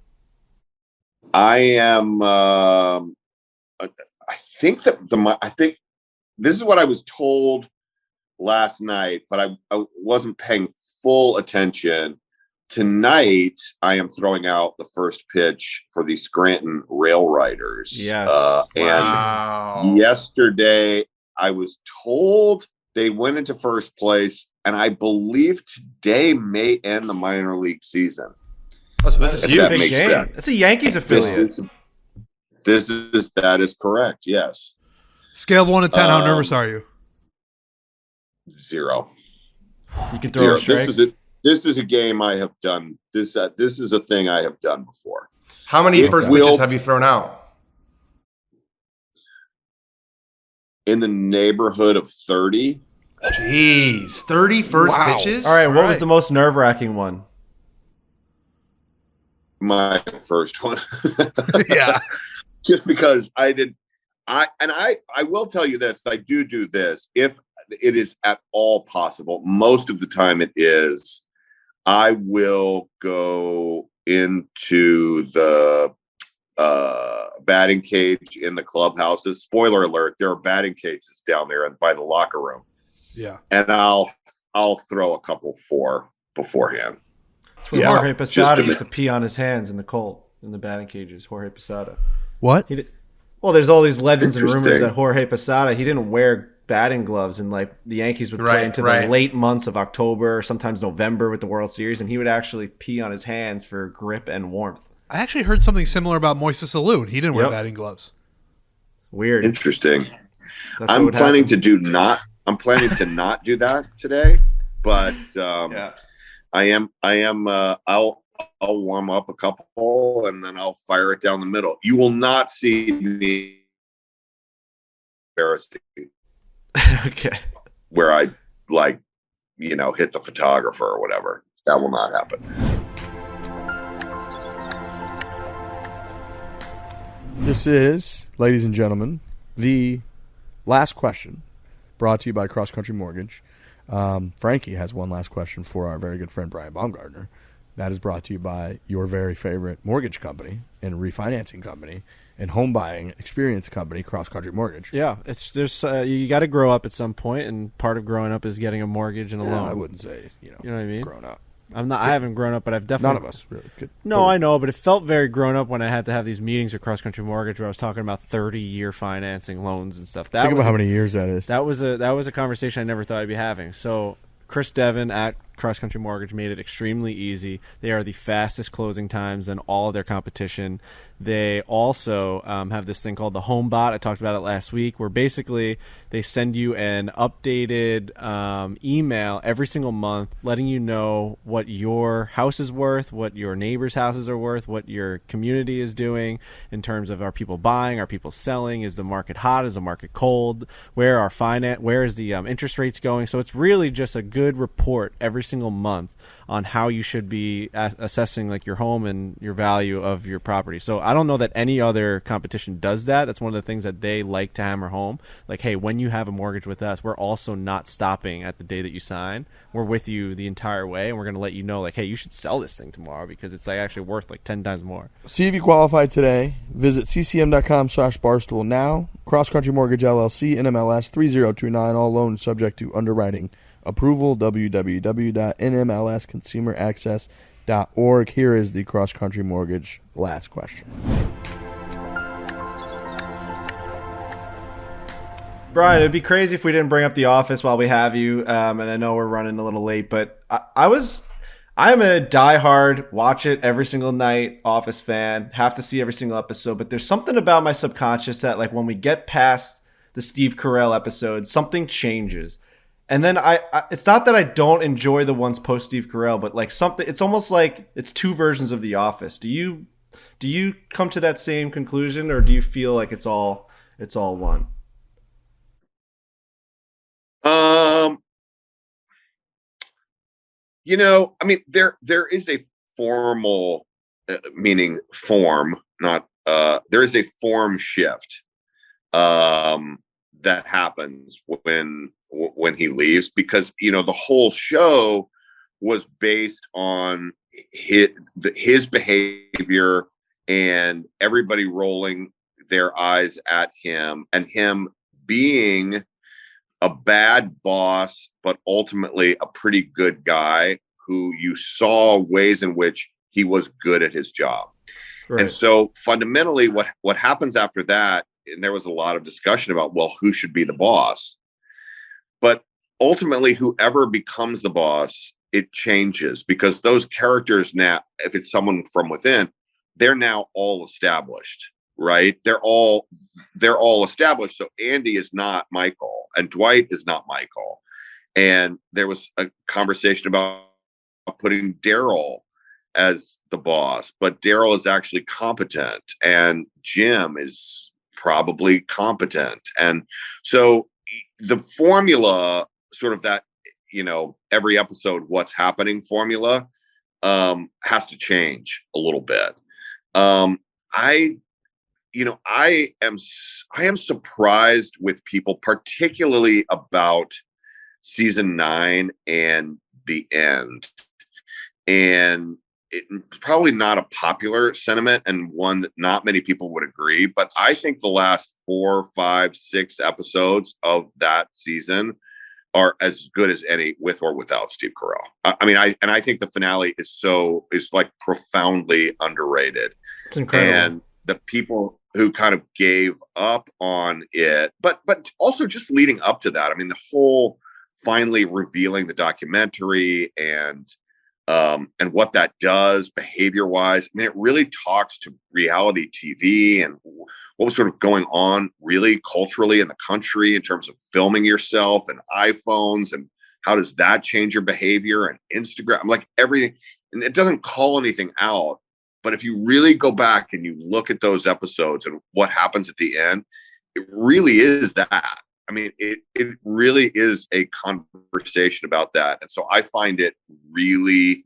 I am. I think this is what I was told last night, but I wasn't paying full attention. Tonight, I am throwing out the first pitch for the Scranton Rail Riders. Yes. And yesterday, I was told they went into first place, and I believe today may end the minor league season. Oh, so this is If huge. that Big makes game. sense. It's a Yankees affiliate. That is correct. Yes. Scale of 1 to 10, how nervous are you? 0. You can throw a strike. This is a game I have done. This is a thing I have done before. How many It first will- pitches have you thrown out? In the neighborhood of 30. Jeez, 30 first pitches? All right, what was the most nerve-wracking one? My first one. Yeah. Just because I will tell you this, I do this if it is at all possible. Most of the time it is. I will go into the batting cage in the clubhouses. Spoiler alert, there are batting cages down there by the locker room. Yeah. And I'll throw a couple Fore beforehand. That's where Jorge Posada used to pee on his hands in the cold, in the batting cages. Jorge Posada. What? Well, there's all these legends and rumors that Jorge Posada, he didn't wear batting gloves, and like the Yankees would play into the late months of October, sometimes November with the World Series, and he would actually pee on his hands for grip and warmth. I actually heard something similar about Moises Alou. He didn't wear batting gloves. Weird. Interesting. I'm planning to not do that today, but I'll warm up a couple and then I'll fire it down the middle. You will not see me embarrassing. Okay. Where I hit the photographer or whatever. That will not happen. This is, ladies and gentlemen, the last question brought to you by CrossCountry Mortgage. Frankie has one last question for our very good friend Brian Baumgartner. That is brought to you by your very favorite mortgage company and refinancing company and home buying experience company, CrossCountry Mortgage. Yeah, you got to grow up at some point, and part of growing up is getting a mortgage and a loan. I wouldn't say you know what I mean. Grown up. I haven't grown up, but I've definitely. None of us really could. No, I know, but it felt very grown up when I had to have these meetings with CrossCountry Mortgage where I was talking about 30-year financing loans and stuff. Think about how many years that is. That was a conversation I never thought I'd be having. So Chris Devon at CrossCountry Mortgage made it extremely easy. They are the fastest closing times than all of their competition. They also have this thing called the Home Bot. I talked about it last week, where basically they send you an updated email every single month letting you know what your house is worth, what your neighbors' houses are worth, what your community is doing in terms of, are people buying, are people selling, is the market hot, is the market cold, where is the interest rates going. So it's really just a good report every single month on how you should be assessing like your home and your value of your property. So I don't know that any other competition does that. That's one of the things that they like to hammer home. Like, hey, when you have a mortgage with us, we're also not stopping at the day that you sign. We're with you the entire way, and we're going to let you know, like, hey, you should sell this thing tomorrow because it's like actually worth like 10 times more. See if you qualify today. Visit ccm.com/barstool now. CrossCountry Mortgage LLC, NMLS 3029. All loans subject to underwriting approval. www.nmlsconsumeraccess.org. Here is the CrossCountry Mortgage last question. Brian, it'd be crazy if we didn't bring up The Office while we have you. And I know we're running a little late, but I'm a diehard, watch it every single night, Office fan, have to see every single episode. But there's something about my subconscious that, like, when we get past the Steve Carell episode, something changes. And then it's not that I don't enjoy the ones post Steve Carell, but like something, it's almost like it's two versions of The Office. Do you come to that same conclusion, or do you feel like it's all one? I mean, there is a formal meaning form, not there is a form shift that happens when he leaves, because the whole show was based on his behavior and everybody rolling their eyes at him, and him being a bad boss but ultimately a pretty good guy who you saw ways in which he was good at his job. Right. And so fundamentally what happens after that, and there was a lot of discussion about, well, who should be the boss? But ultimately, whoever becomes the boss, it changes, because those characters now, if it's someone from within, they're now all established, right? They're all established. So Andy is not Michael, and Dwight is not Michael. And there was a conversation about putting Daryl as the boss, but Daryl is actually competent, and Jim is probably competent. And so the formula, sort of that, every episode, what's happening formula, has to change a little bit. I am surprised with people, particularly about season 9 and the end. And probably not a popular sentiment and one that not many people would agree, but I think the last 4, 5, 6 episodes of that season are as good as any with or without Steve Carell. I think the finale is like profoundly underrated. It's incredible. And the people who kind of gave up on it, but also just leading up to that. I mean, the whole finally revealing the documentary and what that does behavior wise. I mean, it really talks to reality TV and what was sort of going on really culturally in the country in terms of filming yourself and iPhones and how does that change your behavior and Instagram, like everything. And it doesn't call anything out, but if you really go back and you look at those episodes and what happens at the end, it really is that. I mean, it really is a conversation about that. And so I find it really,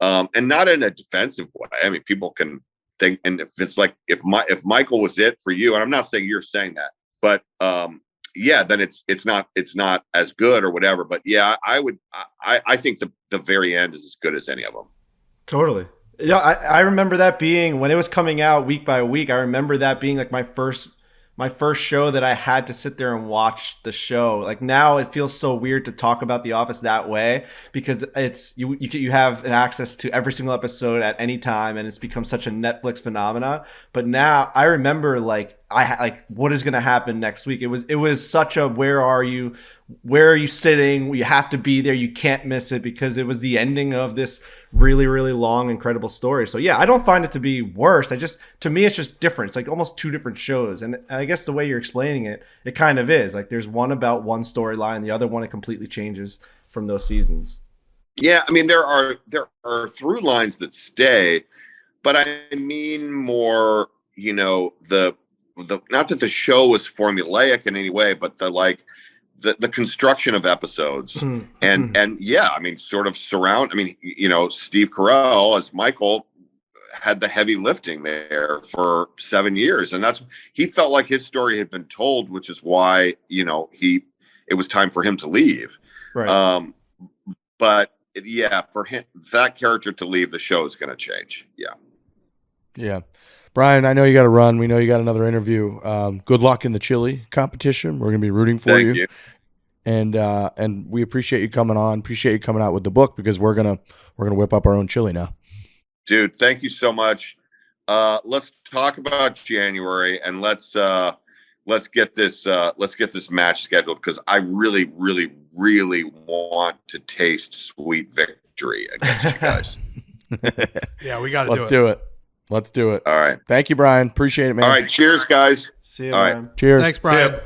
and not in a defensive way. I mean, people can think, and if it's like, if Michael was it for you, and I'm not saying you're saying that, but yeah, then it's not as good or whatever. But yeah, I think the very end is as good as any of them. Totally. Yeah, I remember that being, when it was coming out week by week, I remember that being like my first show that I had to sit there and watch the show. Like now it feels so weird to talk about The Office that way because it's you have an access to every single episode at any time and it's become such a Netflix phenomena. But now I remember like what is going to happen next week. It was such a where are you sitting? You have to be there. You can't miss it because it was the ending of this really, really long, incredible story. So yeah, I don't find it to be worse. To me, it's just different. It's like almost two different shows. And I guess the way you're explaining it, it kind of is. Like there's one about one storyline, the other one it completely changes from those seasons. Yeah, I mean there are through lines that stay, but I mean more, the not that the show was formulaic in any way, but the construction of episodes and yeah, I mean, sort of Steve Carell as Michael had the heavy lifting there for 7 years. And he felt like his story had been told, which is why, it was time for him to leave. Right. But yeah, for him, that character to leave, the show is going to change. Yeah. Yeah. Brian, I know you got to run. We know you got another interview. Good luck in the chili competition. We're going to be rooting for Thank you. And we appreciate you coming on. Appreciate you coming out with the book because we're gonna whip up our own chili now. Dude, thank you so much. Let's talk about January and let's get this match scheduled because I really, really, really want to taste sweet victory against you guys. Yeah, we got to do it. Let's do it. All right. Thank you, Brian. Appreciate it, man. All right. Cheers, guys. See you, All man. right. Cheers. Thanks, Brian.